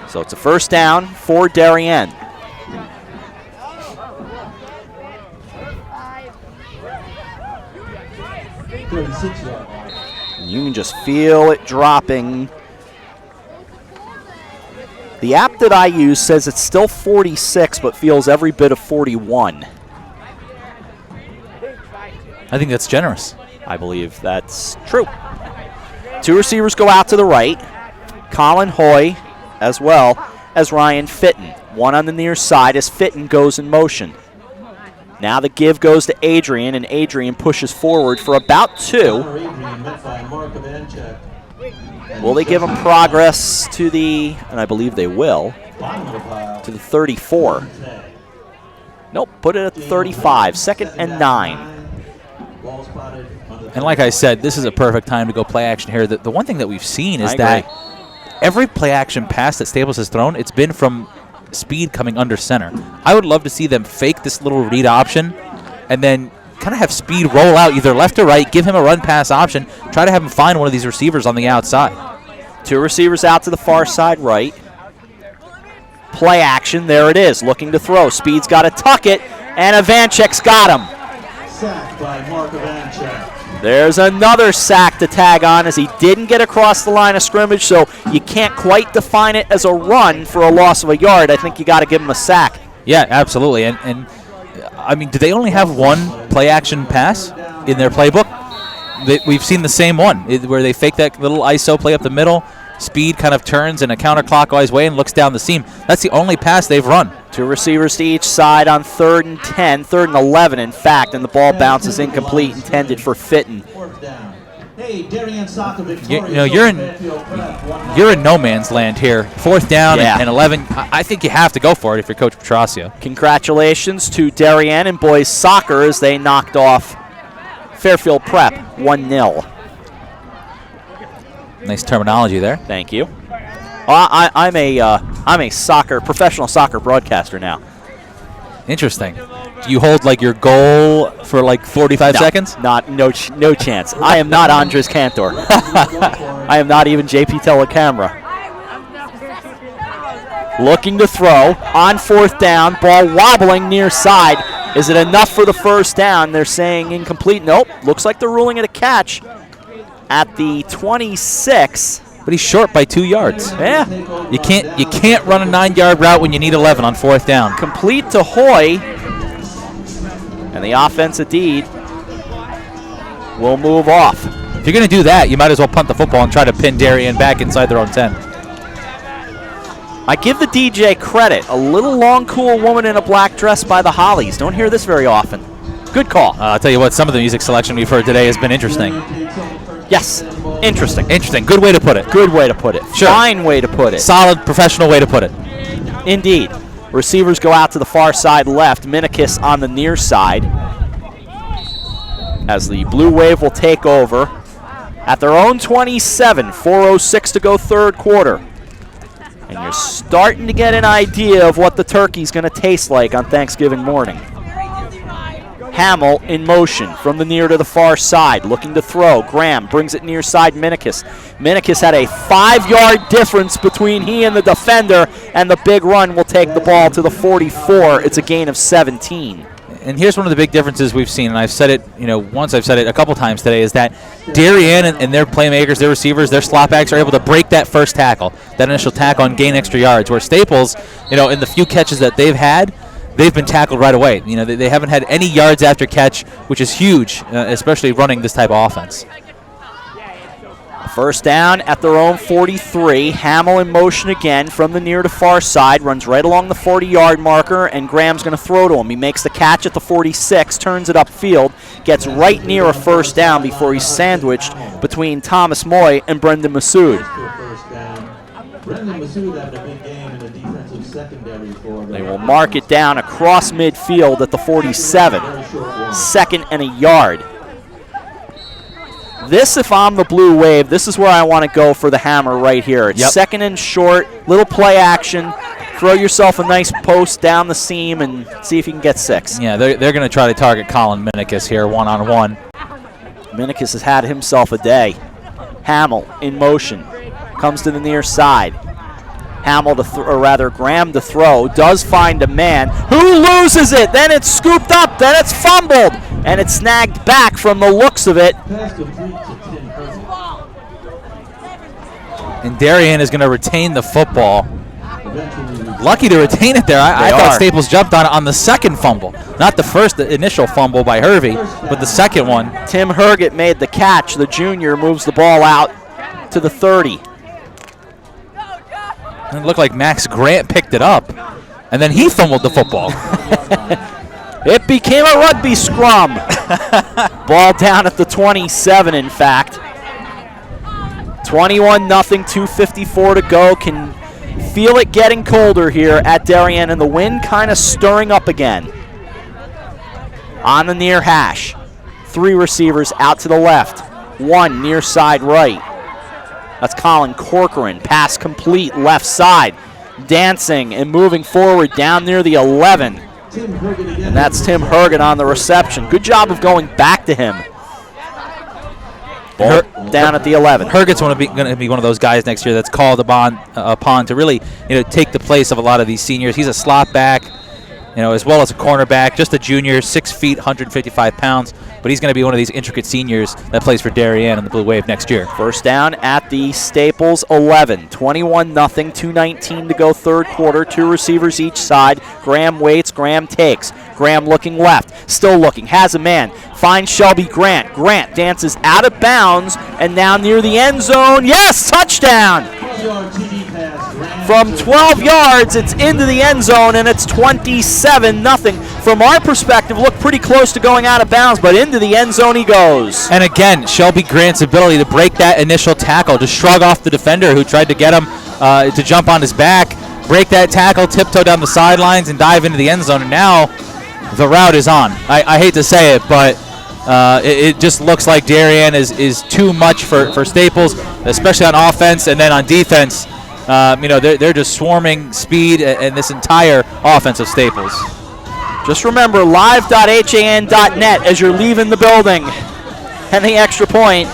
So it's a first down for Darien. You can just feel it dropping. The app that I use says it's still 46, but feels every bit of 41. I think that's generous. I believe that's true. 2 receivers go out to the right. Colin Hoy, as well as Ryan Fitton. One on the near side as Fitton goes in motion. Now the give goes to Adrian, and Adrian pushes forward for about 2. Will they give him progress to the, and I believe they will, to the 34. Nope, put it at the 35, 2nd and 9. And like I said, this is a perfect time to go play action here. The one thing that we've seen is that every play action pass that Staples has thrown, it's been from Speed coming under center. I would love to see them fake this little read option and then kind of have Speed roll out either left or right, give him a run pass option, try to have him find one of these receivers on the outside. 2 receivers out to the far side right. Play action, there it is, looking to throw. Speed's got to tuck it, and Ivanchek's got him. Sacked by Mark Ivanchek. There's another sack to tag on as he didn't get across the line of scrimmage, so you can't quite define it as a run for a loss of a yard. I think you got to give him a sack. Yeah, absolutely. And I mean, do they only have one play action pass in their playbook? We've seen the same one where they fake that little ISO play up the middle. Speed kind of turns in a counterclockwise way and looks down the seam. That's the only pass they've run. 2 receivers to each side on 3rd and 10, 3rd and 11, in fact, and the ball bounces incomplete, intended for Fitton. You're in no man's land here. 4th down and 11. I think you have to go for it if you're Coach Petrosio. Congratulations to Darien and boys soccer as they knocked off Fairfield Prep 1-0. Nice terminology there. Thank you. I'm a professional soccer broadcaster now. Interesting. Do you hold like your goal for like 45 seconds? No chance. I am not Andres Cantor. I am not even JP Telecamera. Looking to throw on 4th down, ball wobbling near side. Is it enough for the first down? They're saying incomplete. Nope. Looks like they're ruling it a catch at the 26. But he's short by 2 yards. Yeah. You can't run a 9-yard route when you need 11 on 4th down. Complete to Hoy. And the offense indeed will move off. If you're going to do that, you might as well punt the football and try to pin Darien back inside their own 10. I give the DJ credit. A little long, cool woman in a black dress by the Hollies. Don't hear this very often. Good call. I'll tell you what, some of the music selection we've heard today has been interesting. Yes, interesting. Interesting. Good way to put it. Good way to put it. Sure. Fine way to put it. Solid, professional way to put it. Indeed. Receivers go out to the far side left. Minikis on the near side. As the Blue Wave will take over at their own 27. 4:06 to go, third quarter. And you're starting to get an idea of what the turkey's going to taste like on Thanksgiving morning. Hamill in motion from the near to the far side, looking to throw. Graham brings it near side Minikis. Minikis had a 5-yard difference between he and the defender, and the big run will take the ball to the 44. It's a gain of 17. And here's one of the big differences we've seen, and I've said it, once, I've said it a couple times today, is that Darien and their playmakers, their receivers, their slot backs are able to break that first tackle, that initial tackle, and gain extra yards. Where Staples, in the few catches that they've had, they've been tackled right away. You know, they haven't had any yards after catch, which is huge, especially running this type of offense. First down at their own 43. Hamill in motion again from the near to far side. Runs right along the 40-yard marker, and Graham's going to throw to him. He makes the catch at the 46, turns it upfield, gets right near a first down before he's sandwiched between Thomas Moy and Brendan Massoud. They will mark it down across midfield at the 47. 2nd and a yard. This, if I'm the Blue Wave, this is where I want to go for the hammer right here. It's 2nd and short, little play action. Throw yourself a nice post down the seam and see if you can get 6. Yeah, they're going to try to target Colin Minikis here one-on-one. Minikis has had himself a day. Hamill in motion. Comes to the near side. Hamill Graham to throw. Does find a man who loses it. Then it's scooped up. Then it's fumbled. And it's snagged back from the looks of it. And Darien is going to retain the football. Lucky to retain it there. I thought Staples jumped on the second fumble. Not the first initial fumble by Hervey, but the second one. Tim Herget made the catch. The junior moves the ball out to the 30. It looked like Max Grant picked it up, and then he fumbled the football. It became a rugby scrum. Ball down at the 27, in fact. 21-0, 2:54 to go. Can feel it getting colder here at Darien, and the wind kind of stirring up again. On the near hash. 3 receivers out to the left. 1 near side right. That's Colin Corcoran. Pass complete left side. Dancing and moving forward down near the 11. And that's Tim Herget on the reception. Good job of going back to him. Ball down at the 11. Herget's going to be one of those guys next year that's called upon to really take the place of a lot of these seniors. He's a slot back, as well as a cornerback, just a junior, 6 feet, 155 pounds. But he's going to be one of these intricate seniors that plays for Darien and the Blue Wave next year. First down at the Staples 11. 21-0, 2:19 to go third quarter. 2 receivers each side. Graham waits, Graham takes. Graham looking left, still looking, has a man. Finds Shelby Grant. Grant dances out of bounds and now near the end zone. Yes, touchdown! From 12 yards, it's into the end zone, and it's 27-0. From our perspective, looked pretty close to going out of bounds, but into the end zone he goes. And again, Shelby Grant's ability to break that initial tackle, to shrug off the defender who tried to get him to jump on his back, break that tackle, tiptoe down the sidelines, and dive into the end zone. And now the route is on. I hate to say it, but it just looks like Darien is too much for Staples, especially on offense, and then on defense. They're just swarming speed and this entire offense of Staples. Just remember, live.han.net as you're leaving the building. And the extra point,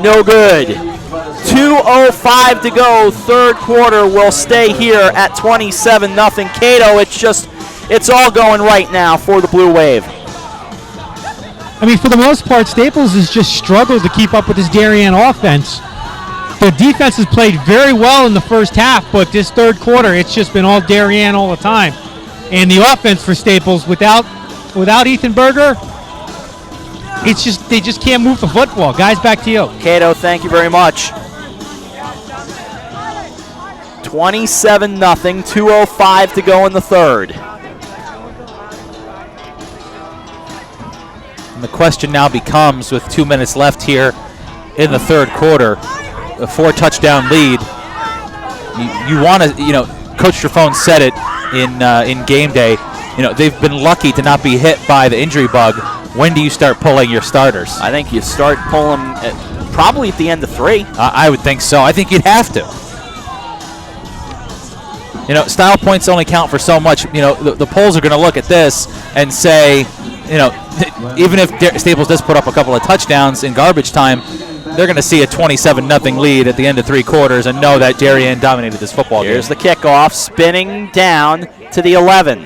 no good. 2:05 to go, third quarter. Will stay here at 27-0. Cato, it's all going right now for the Blue Wave. I mean, for the most part, Staples has just struggled to keep up with this Darien offense. The defense has played very well in the first half, but this third quarter, it's just been all Darien all the time. And the offense for Staples, without Ethan Berger, they just can't move the football. Guys, back to you. Cato, thank you very much. 27-0, 2:05 to go in the third. And the question now becomes, with 2 minutes left here in the third quarter, a 4-touchdown lead. You want to, Coach Trafone said it in game day. They've been lucky to not be hit by the injury bug. When do you start pulling your starters? I think you start pulling probably at the end of 3. I would think so. I think you'd have to. Style points only count for so much. The polls are going to look at this and say, even if Staples does put up a couple of touchdowns in garbage time, they're going to see a 27-0 lead at the end of 3 quarters and know that Darien dominated this football game. Here's the kickoff, spinning down to the 11.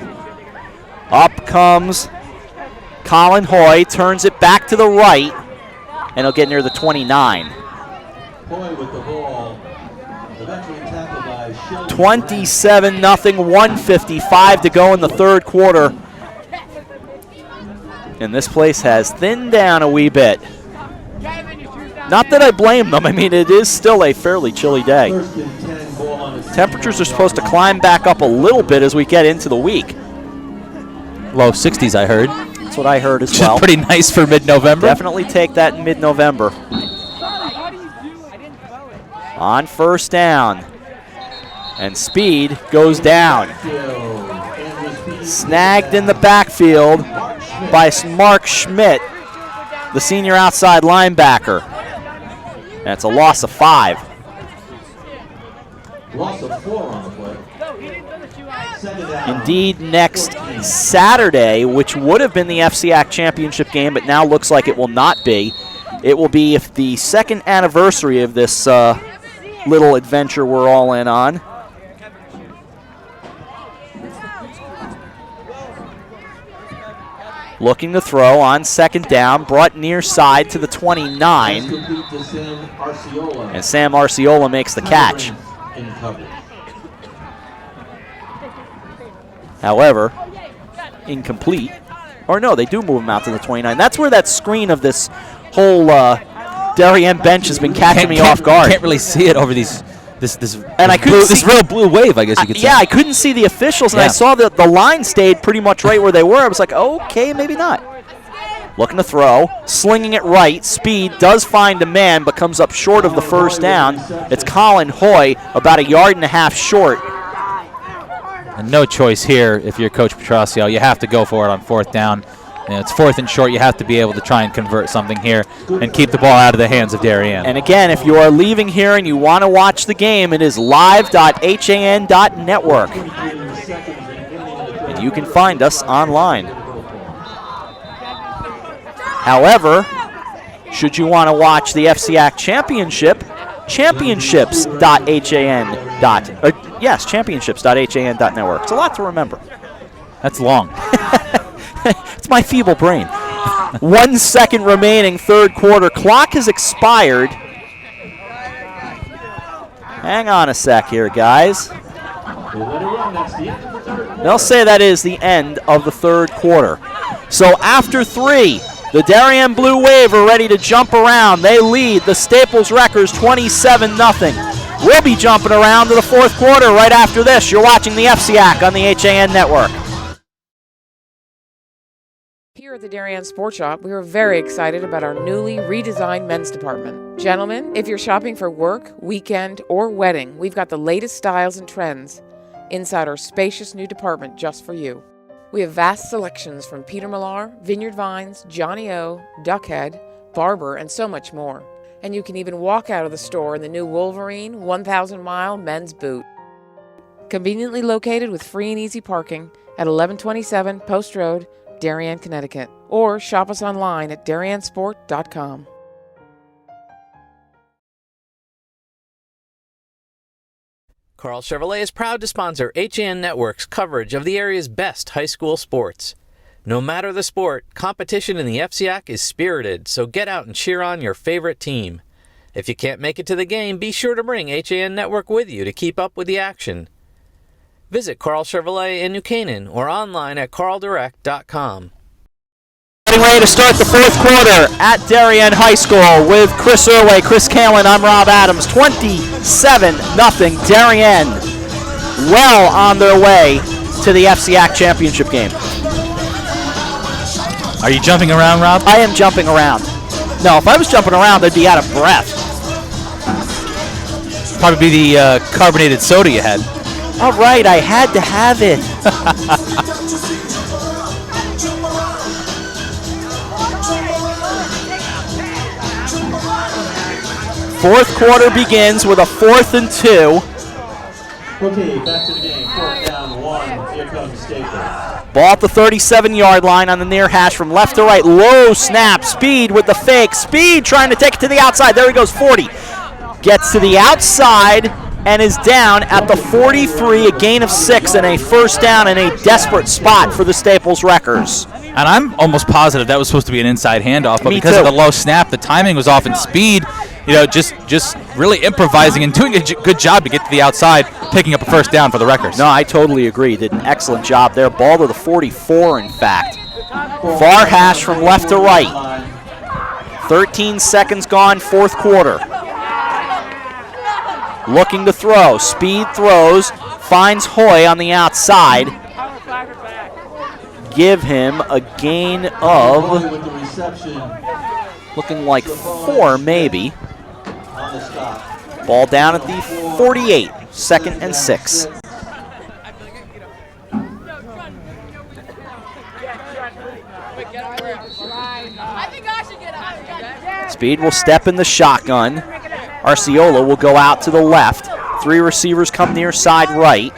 Up comes Colin Hoy, turns it back to the right, and he'll get near the 29. Hoy with the ball 27-0, 1:55 to go in the third quarter. And this place has thinned down a wee bit. Not that I blame them. I mean, it is still a fairly chilly day. Temperatures are supposed to climb back up a little bit as we get into the week. Low 60s, I heard. That's what I heard as well. Pretty nice for mid-November. Definitely take that in mid-November. On first down. And Speed goes down. Snagged in the backfield by Mark Schmidt, the senior outside linebacker. That's a loss of 5. Loss of 4 on the play. Indeed, next Saturday, which would have been the FCIAC Championship game, but now looks like it will not be. It will be the second anniversary of this little adventure we're all in on. Looking to throw on second down, brought near side to the 29. And Sam Arciola makes the catch. However, incomplete. Or no, they do move him out to the 29. That's where that screen of this whole Darien bench has been catching me off guard. Can't really see it over this real blue wave, I guess you could say. Yeah, I couldn't see the officials, and I saw that the line stayed pretty much right where they were. I was like, okay, maybe not. Looking to throw, slinging it right. Speed does find a man, but comes up short of the first down. It's Colin Hoy, about 1.5 yards short. And no choice here if you're Coach Petrosio. You have to go for it on fourth down. It's 4th and short. You have to be able to try and convert something here and keep the ball out of the hands of Darien. And again, if you are leaving here and you want to watch the game, it is live.han.network. And you can find us online. However, should you want to watch the FCIAC Championship, championships.han.network. It's a lot to remember. That's long. It's my feeble brain. 1 second remaining, third quarter. Clock has expired. Hang on a sec here, guys. They'll say that is the end of the third quarter. So after 3, the Darien Blue Wave are ready to jump around. They lead the Staples Wreckers 27-0. We'll be jumping around to the fourth quarter right after this. You're watching the FCIAC on the HAN Network. Here at the Darien Sports Shop, we are very excited about our newly redesigned men's department. Gentlemen, if you're shopping for work, weekend, or wedding, we've got the latest styles and trends inside our spacious new department just for you. We have vast selections from Peter Millar, Vineyard Vines, Johnny O, Duckhead, Barber, and so much more. And you can even walk out of the store in the new Wolverine 1,000-mile men's boot. Conveniently located with free and easy parking at 1127 Post Road, Darien, Connecticut, or shop us online at dariensport.com. Carl Chevrolet is proud to sponsor HAN Network's coverage of the area's best high school sports. No matter the sport, competition in the FCIAC is spirited, so get out and cheer on your favorite team. If you can't make it to the game, be sure to bring HAN Network with you to keep up with the action. Visit Carl Chevrolet in New Canaan or online at carldirect.com. Getting ready to start the fourth quarter at Darien High School with Chris Erway, Chris Kalin, I'm Rob Adams. 27-0 Darien, well on their way to the FCIAC Championship game. Are you jumping around, Rob? I am jumping around. No, if I was jumping around, I'd be out of breath. Probably be the carbonated soda you had. All right, I had to have it. Fourth quarter begins with a 4th and 2. Okay, back to the game. 4th down, 1. Here comes Staples. Ball at the 37-yard line on the near hash from left to right. Low snap. Speed with the fake. Speed trying to take it to the outside. There he goes, 40. Gets to the outside and is down at the 43, a gain of 6 and a first down in a desperate spot for the Staples Wreckers. And I'm almost positive that was supposed to be an inside handoff, but because of the low snap, the timing was off, and Speed just really improvising and doing a good job to get to the outside, picking up a first down for the Wreckers. No, I totally agree. Did an excellent job there. Ball to the 44, in fact. Far hash from left to right. 13 seconds gone, fourth quarter. Looking to throw. Speed throws. Finds Hoy on the outside. Give him a gain of, looking like 4 maybe. Ball down at the 48, 2nd and 6. Speed will step in the shotgun. Arciola will go out to the left. 3 receivers come near side right.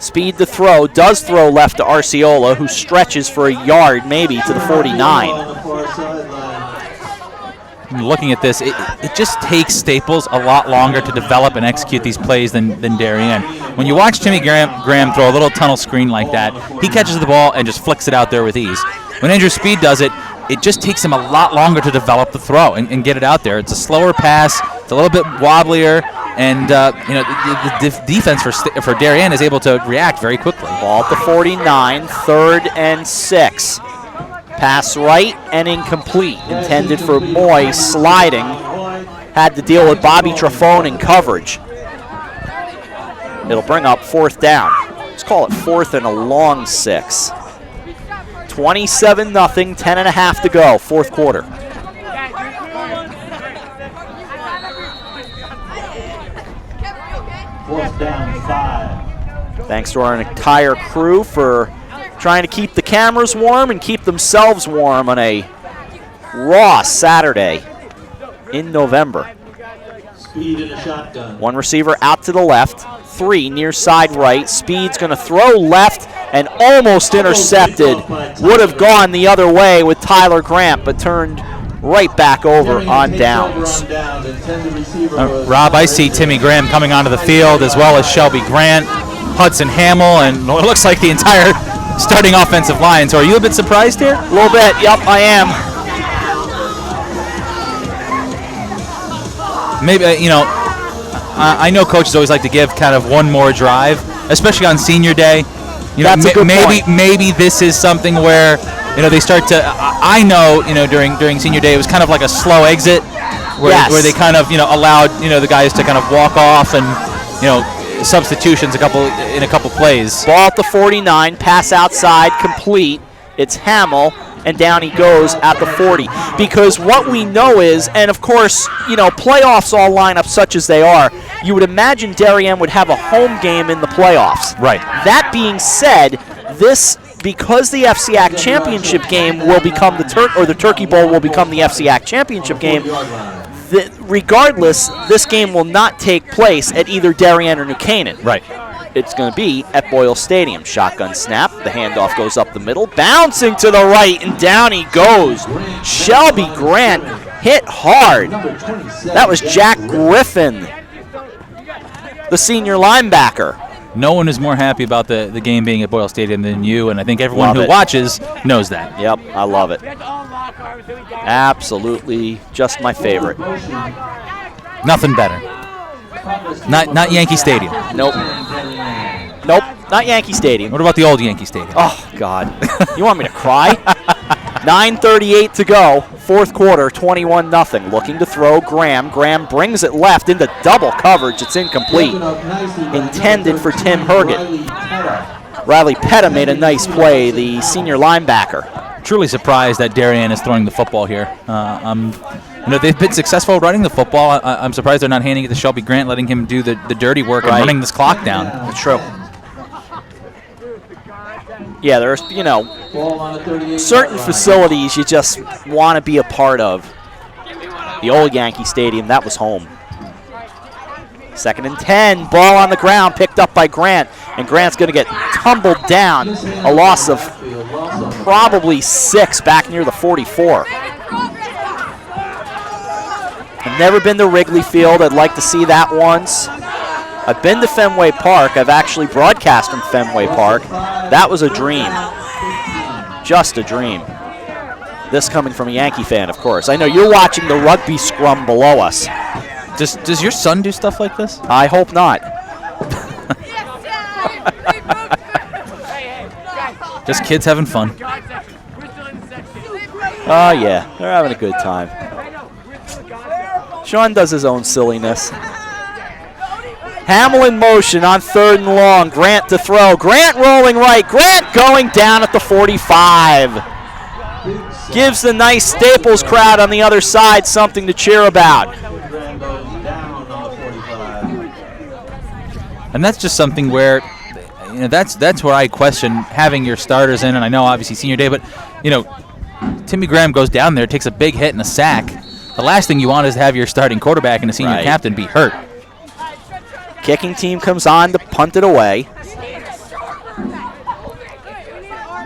Speed to throw, does throw left to Arciola, who stretches for a yard maybe to the 49. Looking at this, it just takes Staples a lot longer to develop and execute these plays than Darien. When you watch Timmy Graham throw a little tunnel screen like that, he catches the ball and just flicks it out there with ease. When Andrew Speed does it, it just takes him a lot longer to develop the throw and get it out there. It's a slower pass, it's a little bit wobblier, and the defense for Darien is able to react very quickly. Ball at the 49, 3rd and 6. Pass right and incomplete. Intended for Moy, sliding. Had to deal with Bobby Trafone in coverage. It'll bring up 4th down. Let's call it 4th and a long 6. 27-0, 10.5 to go, 4th quarter. Fourth down, 5. Thanks to our entire crew for trying to keep the cameras warm and keep themselves warm on a raw Saturday in November. Speed in a shotgun. 1 receiver out to the left, 3 near side right. Speed's going to throw left and almost intercepted. Would have gone the other way with Tyler Grant, but turned right back over on downs. Rob, I see Timmy Graham coming onto the field, as well as Shelby Grant, Hudson Hamill, and it looks like the entire starting offensive line. So are you a bit surprised here? A little bit, yep, I am. Maybe, I know coaches always like to give kind of one more drive, especially on senior day. That's a good point. Maybe this is something where, they start to, I know, during senior day, it was kind of like a slow exit where they kind of, allowed, the guys to kind of walk off and, substitutions in a couple plays. Ball at the 49, pass outside, complete. It's Hamill, and down he goes at the 40. Because what we know is, and of course, playoffs all line up such as they are, you would imagine Darien would have a home game in the playoffs. Right. That being said, because the FCIAC Championship game will become the Turkey Bowl will become the FCIAC Championship game, regardless, this game will not take place at either Darien or New Canaan. Right. It's going to be at Boyle Stadium. Shotgun snap. The handoff goes up the middle. Bouncing to the right, and down he goes. Shelby Grant hit hard. That was Jack Griffin, the senior linebacker. No one is more happy about the game being at Boyle Stadium than you, and I think everyone who watches knows that. Yep, I love it. Absolutely just my favorite. Nothing better. Not Yankee Stadium. Nope, not Yankee Stadium. What about the old Yankee Stadium? Oh, God. You want me to cry? 9:38 to go, 4th quarter, 21-0. Looking to throw Graham. Graham brings it left into double coverage. It's incomplete. Intended for Tim Herget. Riley Petta made a nice play, the senior linebacker. Truly surprised that Darien is throwing the football here. They've been successful running the football. I'm surprised they're not handing it to Shelby Grant, letting him do the dirty work and running this clock down. That's true. Yeah, there's, certain facilities you just want to be a part of. The old Yankee Stadium, that was home. 2nd and 10, ball on the ground, picked up by Grant, and Grant's going to get tumbled down. A loss of probably 6 back near the 44. I've never been to Wrigley Field. I'd like to see that once. I've been to Fenway Park. I've actually broadcast from Fenway Park. That was a dream. Just a dream. This coming from a Yankee fan, of course. I know you're watching the rugby scrum below us. Does your son do stuff like this? I hope not. Just kids having fun. Oh, yeah. They're having a good time. Sean does his own silliness. Hamill in motion on 3rd and long. Grant to throw. Grant rolling right. Grant going down at the 45. Gives the nice Staples crowd on the other side something to cheer about. And that's just something where, that's where I question having your starters in. And I know obviously senior day, but Timmy Graham goes down there, takes a big hit and a sack. The last thing you want is to have your starting quarterback and a senior captain be hurt. Kicking team comes on to punt it away.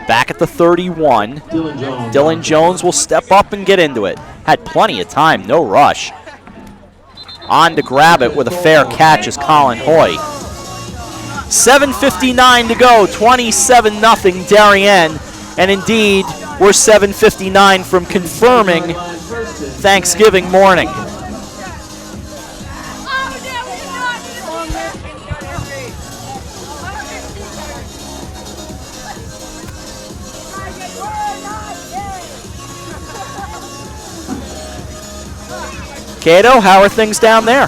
Back at the 31. Dylan Jones will step up and get into it. Had plenty of time, no rush. On to grab it with a fair catch is Colin Hoy. 7:59 to go, 27-0 Darien. And indeed, we're 7:59 from confirming Thanksgiving morning. Cato, how are things down there?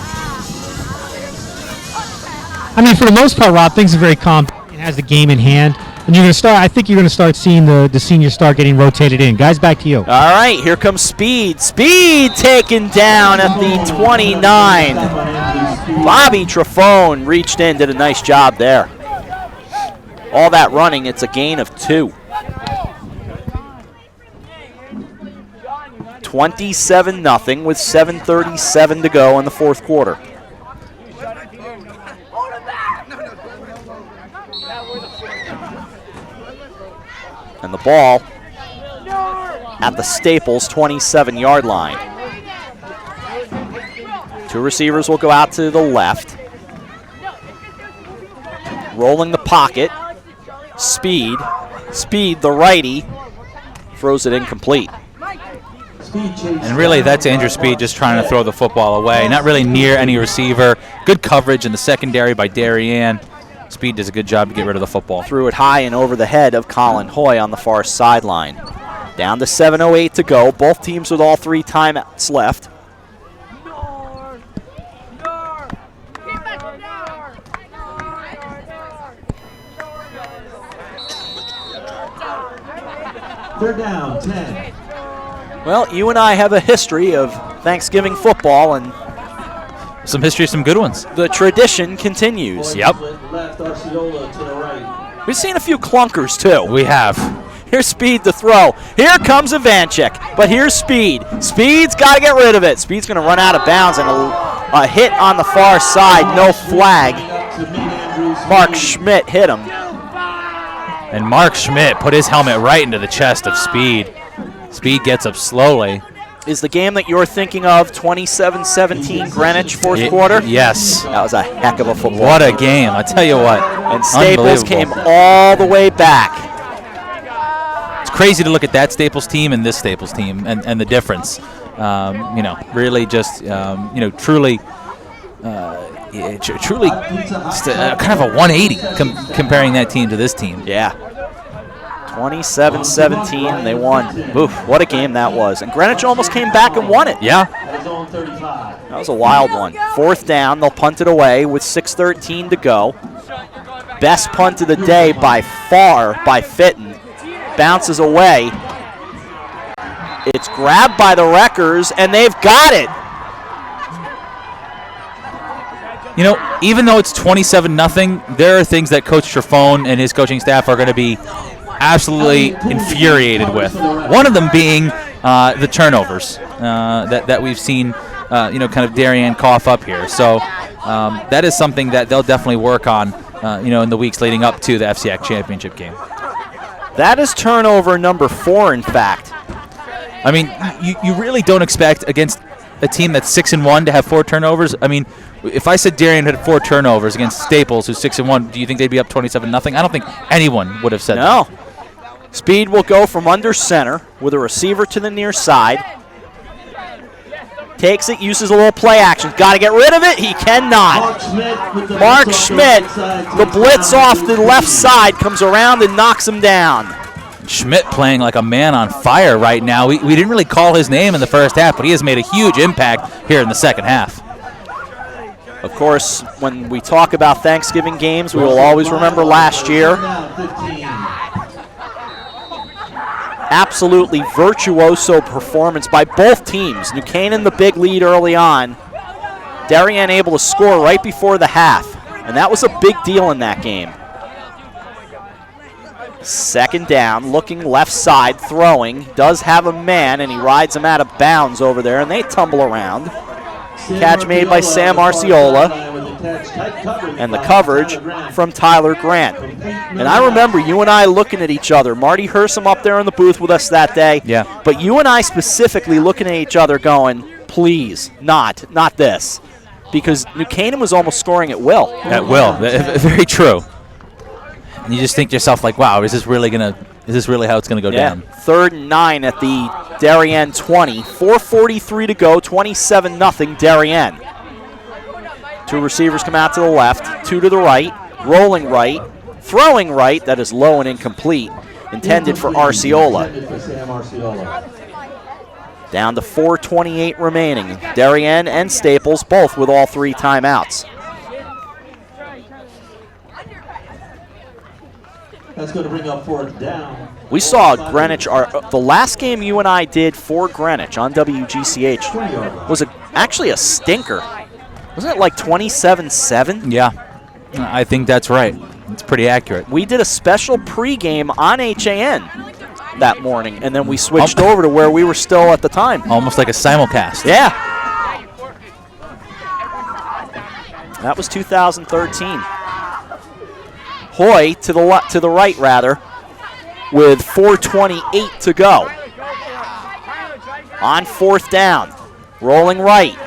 I mean, for the most part, Rob, things are very calm. It has the game in hand. And I think you're going to start seeing the seniors start getting rotated in. Guys, back to you. All right, here comes Speed. Speed taken down at the 29. Bobby Trafone reached in, did a nice job there. All that running, it's a gain of 2. 27-0 with 7:37 to go in the fourth quarter. And the ball at the Staples 27-yard line. 2 receivers will go out to the left. Rolling the pocket. Speed, the righty, throws it incomplete. And really, that's Andrew Speed just trying to throw the football away. Not really near any receiver. Good coverage in the secondary by Darien. Speed does a good job to get rid of the football. Threw it high and over the head of Colin Hoy on the far sideline. Down to 7:08 to go. Both teams with all 3 timeouts left. Third down, 10. Well, you and I have a history of Thanksgiving football, and some history, some good ones. The tradition continues. Yep. We've seen a few clunkers, too. We have. Here's Speed to throw. Here comes Ivanchik, but here's Speed. Speed's got to get rid of it. Speed's going to run out of bounds, and a hit on the far side, no flag. Mark Schmidt hit him. And Mark Schmidt put his helmet right into the chest of Speed. Speed gets up slowly. Is the game that you're thinking of 27-17 Greenwich fourth quarter? Yes. That was a heck of a football. What a game. I tell you what. And Staples came all the way back. It's crazy to look at that Staples team and this Staples team and the difference. Really just, truly kind of a 180 comparing that team to this team. Yeah. 27-17, they won. Oof, what a game that was. And Greenwich almost came back and won it. Yeah. That was a wild one. Fourth down, they'll punt it away with 6:13 to go. Best punt of the day by far by Fitton. Bounces away. It's grabbed by the Wreckers, and they've got it. Even though it's 27-0, there are things that Coach Trafone and his coaching staff are going to be absolutely infuriated with. One of them being the turnovers that we've seen, kind of Darien cough up here. So that is something that they'll definitely work on, in the weeks leading up to the FCIAC Championship game. That is turnover number 4, in fact. I mean, you really don't expect against a team that's 6-1 to have 4 turnovers. I mean, if I said Darien had 4 turnovers against Staples, who's 6-1, do you think they'd be up 27-0? I don't think anyone would have said that. Speed will go from under center with a receiver to the near side. Takes it, uses a little play action. Got to get rid of it. He cannot. Mark Schmidt, the blitz off the left side, comes around and knocks him down. Schmidt playing like a man on fire right now. We didn't really call his name in the first half, but he has made a huge impact here in the second half. Of course, when we talk about Thanksgiving games, we will always remember last year. Absolutely virtuoso performance by both teams. New Canaan the big lead early on. Darien able to score right before the half, and that was a big deal in that game. Second down, looking left side, throwing. Does have a man, and he rides him out of bounds over there, and they tumble around. Catch made by Sam Arciola, and the coverage from Tyler Grant. And I remember you and I looking at each other. Marty Hersom up there in the booth with us that day. Yeah. But you and I specifically looking at each other going, please, not this. Because New Canaan was almost scoring at will. At will. Very true. And you just think to yourself, like, wow, is this really how it's gonna go down? 3rd and 9 at the Darien 20. 4:43 to go, 27-0 Darien. Two receivers come out to the left, two to the right, rolling right, throwing right, that is low and incomplete, intended for Arciola. Down to 4:28 remaining. Darien and Staples both with all 3 timeouts. That's going to bring up 4th down. We saw Greenwich, the last game you and I did for Greenwich on WGCH was actually a stinker. Wasn't it like 27-7? Yeah, I think that's right. It's pretty accurate. We did a special pregame on HAN that morning, and then we switched over to where we were still at the time. Almost like a simulcast. Yeah. That was 2013. Hoy to the right rather, with 4:28 to go. On 4th down, rolling right,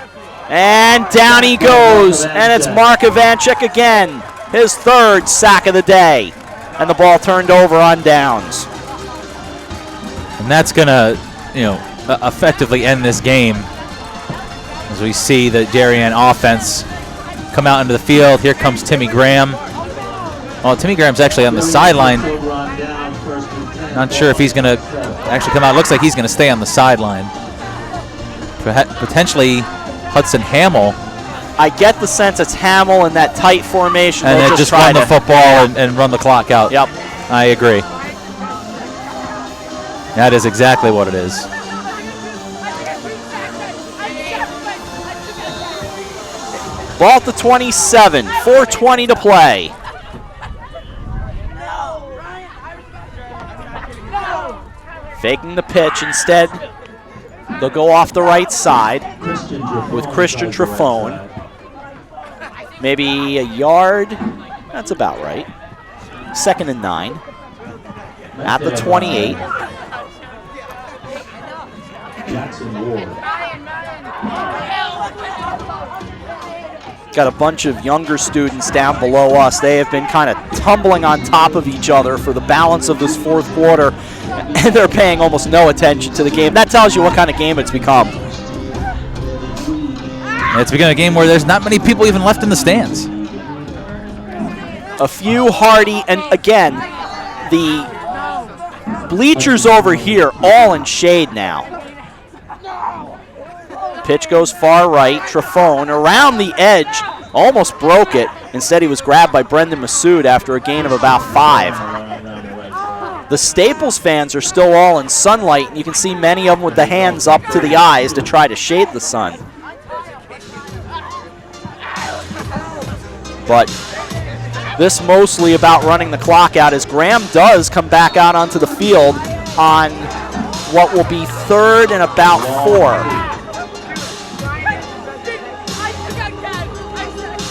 and down he goes, and it's Mark Ivanchik again, his 3rd sack of the day, and the ball turned over on downs. And that's gonna, effectively end this game as we see the Darien offense come out into the field. Here comes Timmy Graham. Well, Timmy Graham's actually on the sideline. Not sure if he's going to actually come out. Looks like he's going to stay on the sideline. Potentially Hudson Hamill. I get the sense it's Hamill in that tight formation. And then just run the football and run the clock out. Yep. I agree. That is exactly what it is. Ball at the 27, 4:20 to play. Faking the pitch instead. They'll go off the right side with Christian Trafone. Maybe a yard. That's about right. 2nd and 9. At the 28. Got a bunch of younger students down below us. They have been kind of tumbling on top of each other for the balance of this 4th quarter, and they're paying almost no attention to the game. That tells you what kind of game it's become. It's become a game where there's not many people even left in the stands. A few hardy, and again, the bleachers over here all in shade now. Pitch goes far right. Trafone around the edge, almost broke it. Instead, he was grabbed by Brendan Massoud after a gain of about 5. The Staples fans are still all in sunlight, and you can see many of them with the hands up to the eyes to try to shade the sun. But this mostly about running the clock out as Graham does come back out onto the field on what will be 3rd and about 4.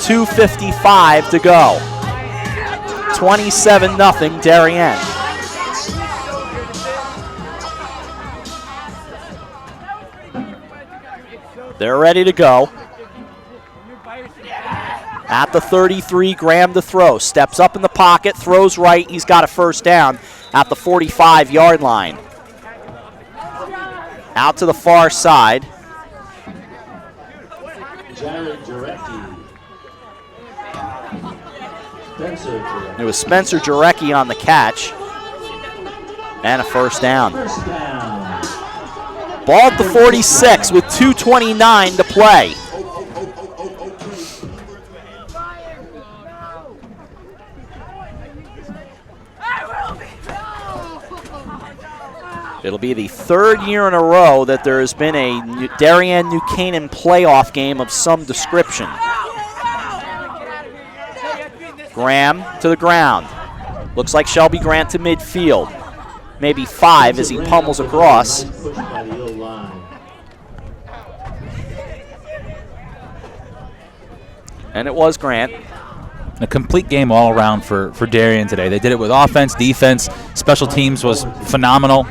2:55 to go. 27-0 Darien. They're ready to go. At the 33, Graham to throw. Steps up in the pocket, throws right. He's got a 1st down. at the 45-yard line. Out to the far side. It was Spencer Jarecki on the catch. And a first down. Ball at the 46 with 2:29 to play. It'll be the third year in a row that there has been a Darien-New Canaan playoff game of some description. Graham to the ground. Looks like Shelby Grant to midfield. Maybe 5 as he pummels across. And it was Grant. A complete game all around for Darien today. They did it with offense, defense. Special teams was phenomenal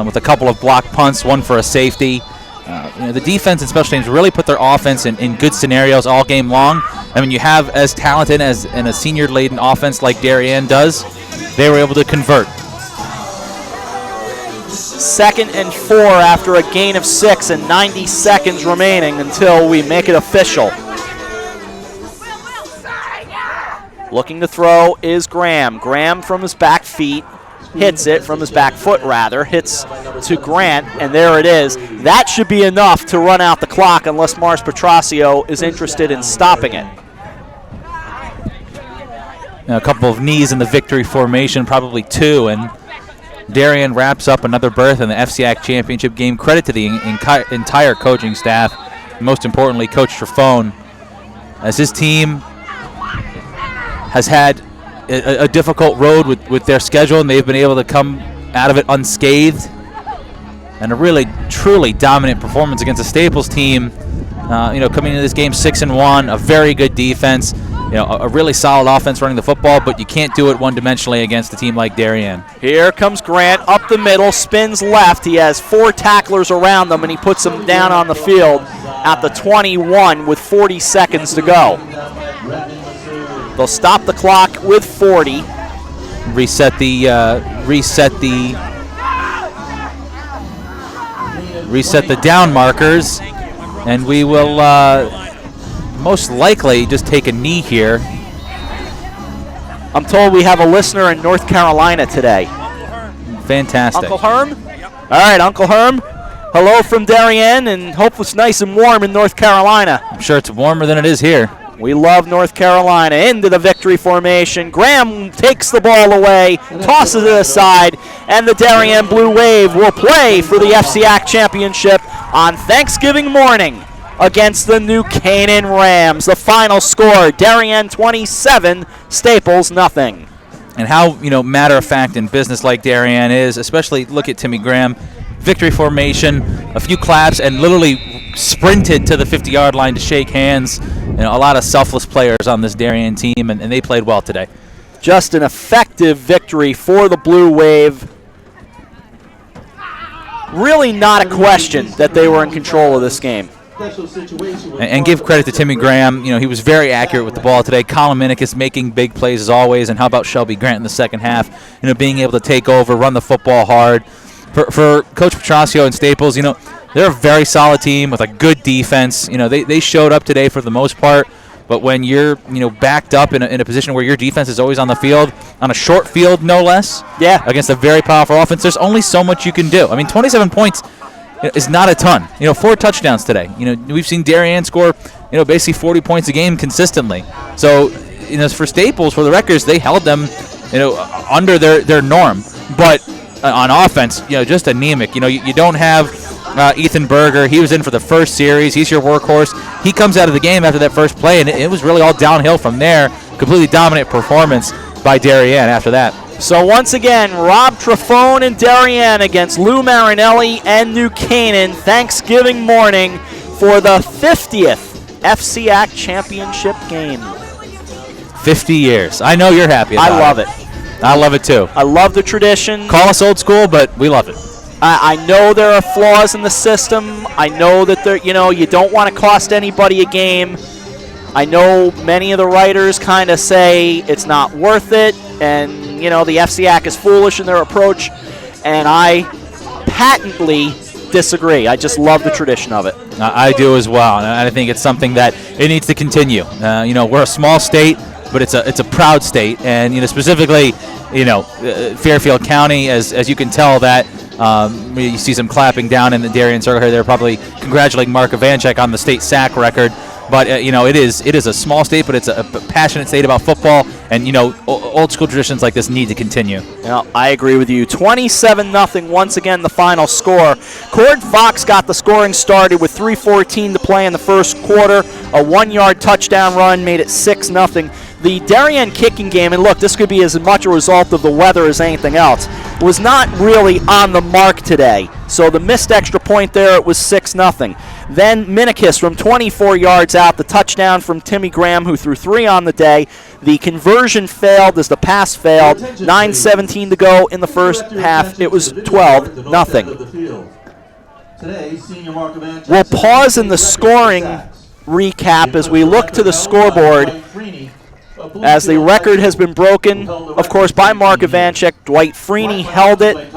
with a couple of block punts, one for a safety. The defense and special teams really put their offense in good scenarios all game long. I mean, you have as talented as in a senior-laden offense like Darien does, they were able to convert. 2nd and 4 after a gain of 6 and 90 seconds remaining until we make it official. Looking to throw is Graham. Graham from his back feet hits it, from his back foot rather, hits to Grant, and there it is. That should be enough to run out the clock unless Mars Petrosio is interested in stopping it. A couple of knees in the victory formation, probably 2, and Darien wraps up another berth in the FCIAC Championship game. Credit to the entire coaching staff, most importantly Coach Trafone, as his team has had a difficult road with their schedule, and they've been able to come out of it unscathed. And a really, truly dominant performance against a Staples team. Coming into this game 6-1, a very good defense. A really solid offense running the football, but you can't do it one-dimensionally against a team like Darien. Here comes Grant up the middle, spins left. He has 4 tacklers around him, and he puts them down on the field at the 21 with 40 seconds to go. They'll stop the clock with 40. Reset the down markers, and we will most likely just take a knee here. I'm told we have a listener in North Carolina today. Fantastic. Uncle Herm? All right, Uncle Herm. Hello from Darien, and hope it's nice and warm in North Carolina. I'm sure it's warmer than it is here. We love North Carolina. Into the victory formation. Graham takes the ball away, tosses it aside, and the Darien Blue Wave will play for the FCIAC Championship on Thanksgiving morning against the New Canaan Rams. The final score, Darien 27, Staples nothing. And how, matter-of-fact in business like Darien is, especially look at Timmy Graham. Victory formation, a few claps, and literally sprinted to the 50-yard line to shake hands. A lot of selfless players on this Darien team, and they played well today. Just an effective victory for the Blue Wave. Really not a question that they were in control of this game. And give credit to Timmy Graham. He was very accurate with the ball today. Colin Minikis making big plays as always. And how about Shelby Grant in the second half? Being able to take over, run the football hard. For Coach Petrosio and Staples, they're a very solid team with a good defense. They showed up today for the most part. But when you're, backed up in a position where your defense is always on the field, on a short field no less, against a very powerful offense, there's only so much you can do. 27 points is not a ton. 4 touchdowns today. We've seen Darien score, basically 40 points a game consistently. So, for Staples, for the records, they held them, under their norm. But on offense, just anemic. You don't have Ethan Berger. He was in for the first series. He's your workhorse. He comes out of the game after that first play, and it was really all downhill from there. Completely dominant performance by Darien after that. So once again, Rob Trafone and Darien against Lou Marinelli and New Canaan Thanksgiving morning for the 50th FCIAC Championship game. 50 years. I know you're happy about it. I love it. I love it too. I love the tradition. Call us old school, but we love it. I know there are flaws in the system. I know that there, you don't want to cost anybody a game. I know many of the writers kind of say it's not worth it, And, you know, the FCIAC is foolish in their approach, and I patently disagree. I just love the tradition of it. I do as well, and I think it's something that it needs to continue. You know, we're a small state, but it's a proud state, and, you know, specifically, you know, Fairfield County, as you can tell that you see some clapping down in the Darien circle here. They're probably congratulating Mark Ivanchek on the state sack record. But, you know, it is a small state, but it's a passionate state about football. And, you know, old school traditions like this need to continue. Yeah, I agree with you. 27-0, once again, the final score. Cord Fox got the scoring started with 3:14 to play in the first quarter. A 1-yard touchdown run made it 6-0. The Darien kicking game, and look, this could be as much a result of the weather as anything else, was not really on the mark today. So the missed extra point there, it was 6-0. Then Minikis from 24 yards out, the touchdown from Timmy Graham, who threw 3 on the day. The conversion failed as the pass failed. 9:17 to go in the first half. It was 12-0. We'll pause in the scoring recap as we look to the scoreboard, as the record has been broken, of course, by Mark Ivanchek. Dwight Freeney held it.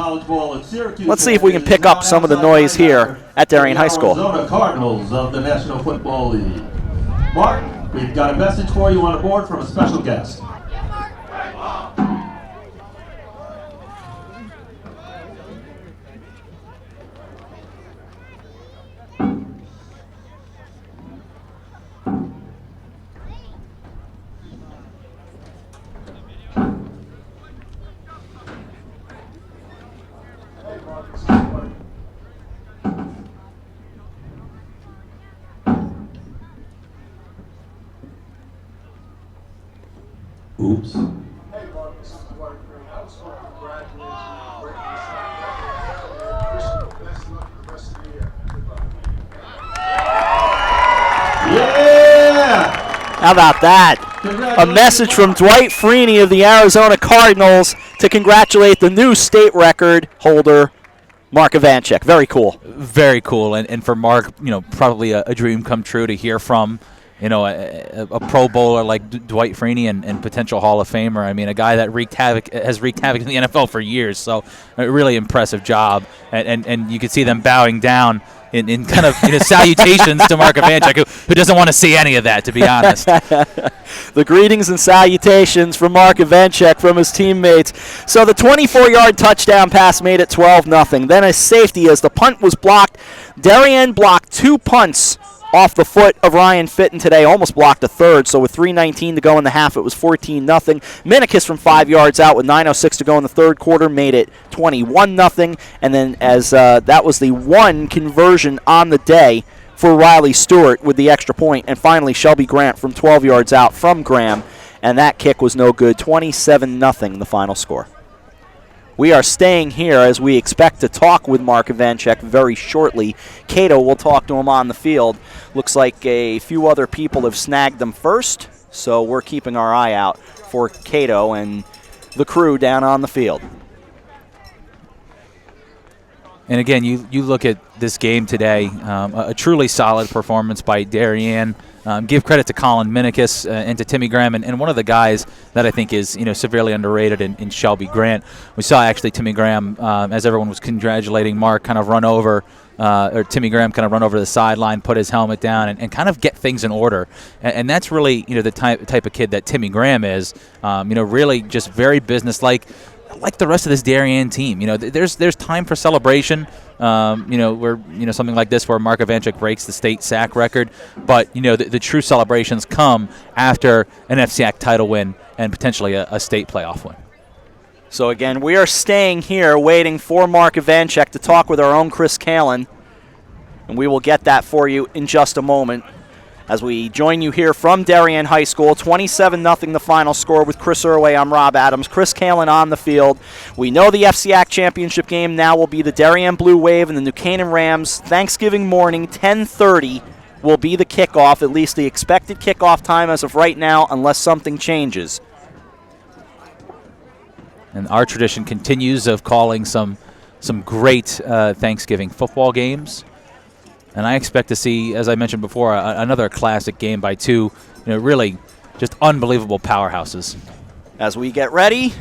Let's see if we can pick up some of the noise here at Darien High School. Arizona Cardinals of the National Football League. Mark, we've got a message for you on the board from a special guest. Oops. Hey, Mark, this is Dwight Green. I just want to congratulate you on breaking the sack. Wish you the best luck for the rest of the year. Yeah! How about that? A message from Dwight Freeney of the Arizona Cardinals to congratulate the new state record holder, Mark Ivanchek. Very cool. Very cool. And for Mark, you know, probably a dream come true to hear from, you know, a Pro Bowler like Dwight Freeney and potential Hall of Famer. I mean, a guy that has wreaked havoc in the NFL for years. So a really impressive job. And you can see them bowing down in kind of salutations to Mark Ivanchek, who doesn't want to see any of that, to be honest. The greetings and salutations from Mark Ivanchek from his teammates. So the 24-yard touchdown pass made it 12-0. Then a safety as the punt was blocked. Darien blocked 2 punts off the foot of Ryan Fitton today, almost blocked a third. So with 3:19 to go in the half, it was 14-0. Minikis from 5 yards out with 9:06 to go in the third quarter made it 21-0. And then as that was the one conversion on the day for Riley Stewart with the extra point. And finally, Shelby Grant from 12 yards out from Graham, and that kick was no good. 27-0 the final score. We are staying here as we expect to talk with Mark Ivanchek very shortly. Cato will talk to him on the field. Looks like a few other people have snagged them first, so we're keeping our eye out for Cato and the crew down on the field. And again, you look at this game today, a truly solid performance by Darien. Give credit to Colin Minikis and to Timmy Graham, and one of the guys that I think is severely underrated in Shelby Grant. We saw actually Timmy Graham, as everyone was congratulating Mark, kind of run over, or Timmy Graham kind of run over the sideline, put his helmet down, and kind of get things in order. And that's really the type of kid that Timmy Graham is. Really just very businesslike. Like the rest of this Darien team, there's time for celebration. Where something like this where Mark Ivanchek breaks the state sack record, but the true celebrations come after an FCIAC title win and potentially a state playoff win. So again, we are staying here waiting for Mark Ivanchek to talk with our own Chris Callen, and we will get that for you in just a moment. As we join you here from Darien High School, 27-0 the final score with Chris Erway. I'm Rob Adams. Chris Callen on the field. We know the FCIAC Championship game now will be the Darien Blue Wave and the New Canaan Rams. Thanksgiving morning, 10:30 will be the kickoff, at least the expected kickoff time as of right now, unless something changes. And our tradition continues of calling some great Thanksgiving football games. And I expect to see, as I mentioned before, another classic game by two, really just unbelievable powerhouses. As we get ready,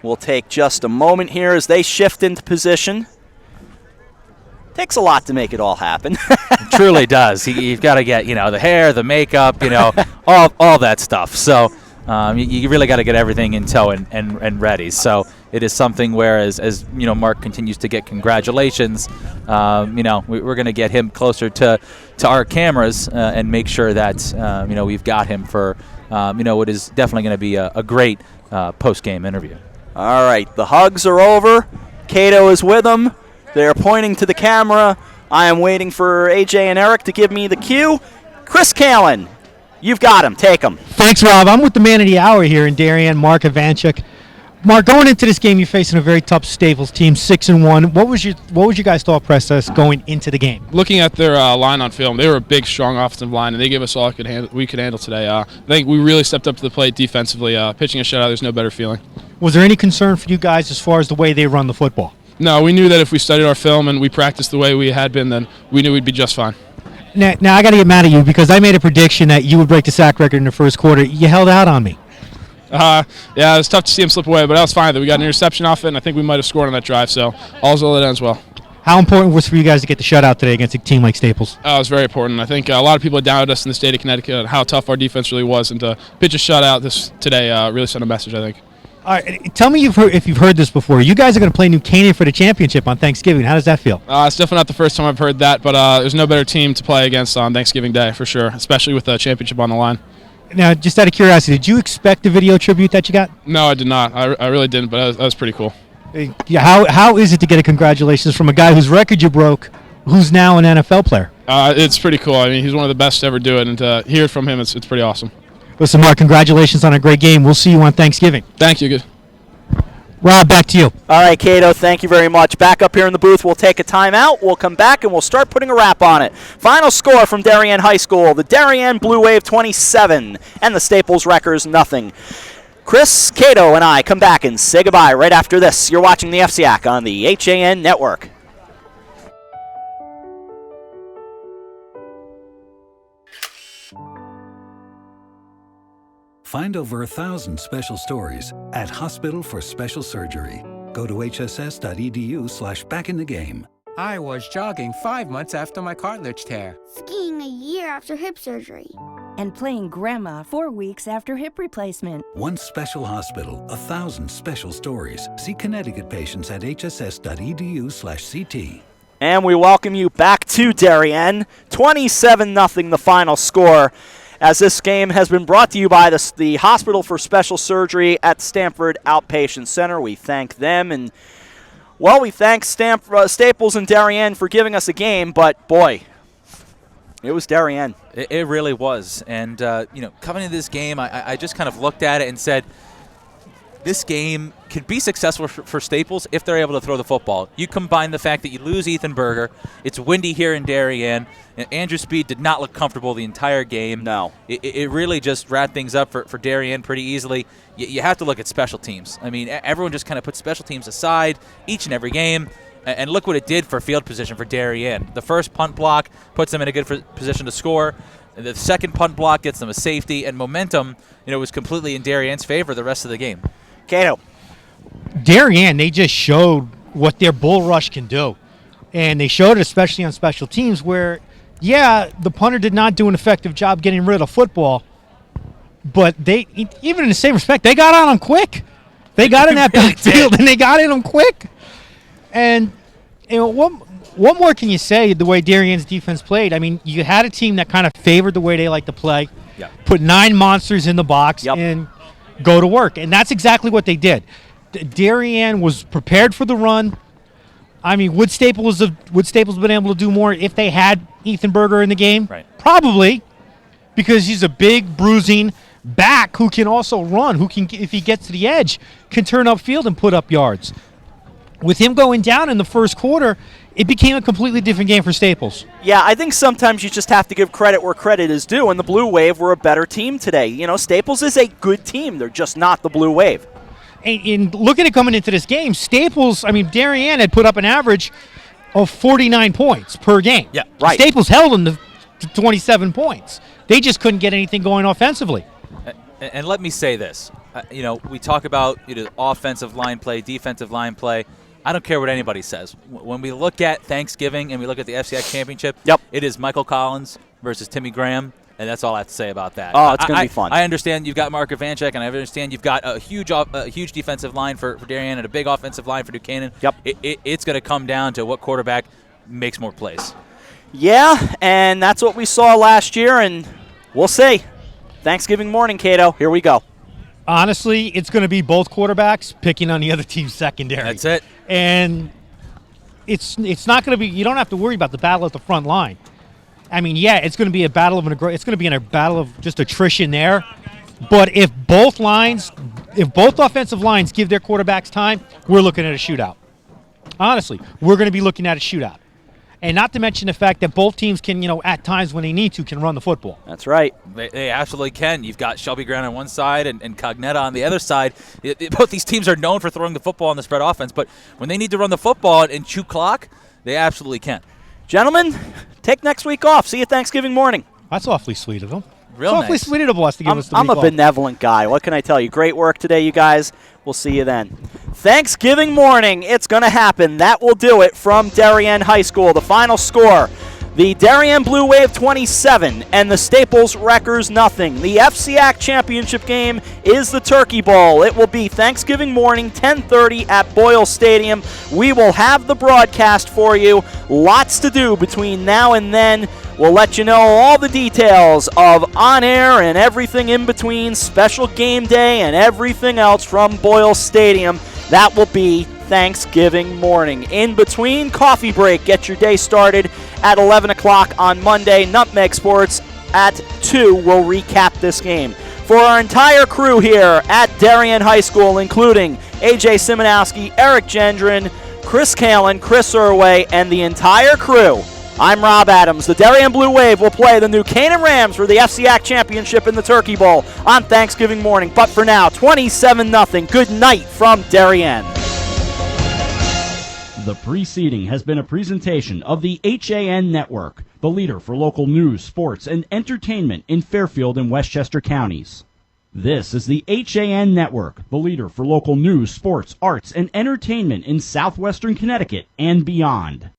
we'll take just a moment here as they shift into position. Takes a lot to make it all happen. It truly does. You've got to get, the hair, the makeup, all that stuff. So you really got to get everything in tow and ready. So it is something where, as Mark continues to get congratulations, we're going to get him closer to our cameras and make sure that, we've got him for, what is definitely going to be a great post-game interview. All right, the hugs are over. Cato is with them. They're pointing to the camera. I am waiting for AJ and Eric to give me the cue. Chris Kalin, you've got him. Take him. Thanks, Rob. I'm with the man of the hour here in Darien, Mark Ivanchuk. Mark, going into this game, you're facing a very tough Staples team, 6-1. What was your guys' thought process going into the game? Looking at their line on film, they were a big, strong offensive line, and they gave us all we could handle today. I think we really stepped up to the plate defensively. Pitching a shutout, there's no better feeling. Was there any concern for you guys as far as the way they run the football? No, we knew that if we studied our film and we practiced the way we had been, then we knew we'd be just fine. Now I got to get mad at you because I made a prediction that you would break the sack record in the first quarter. You held out on me. Yeah, it was tough to see him slip away, but that was fine. We got an interception off it, and I think we might have scored on that drive, so all's well that ends well. How important was it for you guys to get the shutout today against a team like Staples? It was very important. I think a lot of people had doubted us in the state of Connecticut on how tough our defense really was, and to pitch a shutout today really sent a message, I think. All right, tell me if you've heard this before. You guys are going to play New Canaan for the championship on Thanksgiving. How does that feel? It's definitely not the first time I've heard that, but there's no better team to play against on Thanksgiving Day for sure, especially with the championship on the line. Now, just out of curiosity, did you expect the video tribute that you got? No, I did not. I really didn't, but that was pretty cool. Yeah, how is it to get a congratulations from a guy whose record you broke, who's now an NFL player? It's pretty cool. I mean, he's one of the best to ever do it, and to hear it from him, it's pretty awesome. Listen, Mark, congratulations on a great game. We'll see you on Thanksgiving. Thank you. Good. Rob, back to you. All right, Cato, thank you very much. Back up here in the booth, we'll take a timeout. We'll come back, and we'll start putting a wrap on it. Final score from Darien High School, the Darien Blue Wave 27, and the Staples Wreckers nothing. Chris, Cato, and I come back and say goodbye right after this. You're watching the FCIAC on the HAN Network. Find over 1,000 special stories at Hospital for Special Surgery. Go to hss.edu/backinthe-game. I was jogging 5 months after my cartilage tear. Skiing a year after hip surgery. And playing grandma 4 weeks after hip replacement. One special hospital, 1,000 special stories. See Connecticut patients at hss.edu/CT. And we welcome you back to Darien. 27-0 the final score, as this game has been brought to you by the Hospital for Special Surgery at Stamford Outpatient Center. We thank them, and, well, we thank Staples and Darien for giving us a game, but, boy, it was Darien. It really was. And, coming into this game, I just kind of looked at it and said, this game can be successful for Staples if they're able to throw the football. You combine the fact that you lose Ethan Berger, it's windy here in Darien, and Andrew Speed did not look comfortable the entire game. No. It really just wrapped things up for Darien pretty easily. You have to look at special teams. I mean, everyone just kind of put special teams aside each and every game, and look what it did for field position for Darien. The first punt block puts them in a good position to score. The second punt block gets them a safety, and momentum, was completely in Darien's favor the rest of the game. Cato. Darien, they just showed what their bull rush can do. And they showed it especially on special teams where, yeah, the punter did not do an effective job getting rid of football, but they, even in the same respect, they got on them quick. They got in that backfield, and they got in them quick. And what more can you say the way Darien's defense played? I mean, you had a team that kind of favored the way they like to play, put 9 monsters in the box, and go to work. And that's exactly what they did. Darien was prepared for the run. I mean, would Staples been able to do more if they had Ethan Berger in the game? Right. Probably, because he's a big, bruising back who can also run, who can, if he gets to the edge, can turn upfield and put up yards. With him going down in the first quarter, it became a completely different game for Staples. Yeah, I think sometimes you just have to give credit where credit is due, and the Blue Wave were a better team today. Staples is a good team. They're just not the Blue Wave. And looking at coming into this game, Darien had put up an average of 49 points per game. Yeah, right. Staples held them to 27 points. They just couldn't get anything going offensively. And let me say this. We talk about offensive line play, defensive line play. I don't care what anybody says. When we look at Thanksgiving and we look at the FCIAC Championship, it is Michael Collins versus Timmy Graham, and that's all I have to say about that. Oh, it's going to be fun. I understand you've got Mark Ivanchek, and I understand you've got a huge defensive line for Darien and a big offensive line for Duquesne. Yep. It's going to come down to what quarterback makes more plays. Yeah, and that's what we saw last year, and we'll see. Thanksgiving morning, Cato. Here we go. Honestly, it's going to be both quarterbacks picking on the other team's secondary. That's it. And it's not going to be. You don't have to worry about the battle at the front line. I mean, yeah, it's going to be a battle of just attrition there. But if both offensive lines give their quarterbacks time, we're looking at a shootout. Honestly, we're going to be looking at a shootout. And not to mention the fact that both teams can, at times when they need to, can run the football. That's right. They absolutely can. You've got Shelby Grant on one side and Cognetta on the other side. Both these teams are known for throwing the football on the spread offense, but when they need to run the football and chew clock, they absolutely can. Gentlemen, take next week off. See you Thanksgiving morning. That's awfully sweet of them. Real it's awfully nice. sweet of us to give us the I'm week a off. benevolent guy. What can I tell you? Great work today, you guys. We'll see you then. Thanksgiving morning, it's going to happen. That will do it from Darien High School. The final score, the Darien Blue Wave 27 and the Staples Wreckers nothing. The FCIAC Championship game is the Turkey Bowl. It will be Thanksgiving morning, 10:30 at Boyle Stadium. We will have the broadcast for you. Lots to do between now and then. We'll let you know all the details of on-air and everything in between, special game day and everything else from Boyle Stadium. That will be Thanksgiving morning. In between, coffee break. Get your day started at 11 o'clock on Monday. Nutmeg Sports at 2 will recap this game. For our entire crew here at Darien High School, including A.J. Simonowski, Eric Gendron, Chris Kalin, Chris Erway, and the entire crew, I'm Rob Adams. The Darien Blue Wave will play the New Canaan Rams for the FCIAC Championship in the Turkey Bowl on Thanksgiving morning. But for now, 27-0. Good night from Darien. The preceding has been a presentation of the HAN Network, the leader for local news, sports, and entertainment in Fairfield and Westchester counties. This is the HAN Network, the leader for local news, sports, arts, and entertainment in southwestern Connecticut and beyond.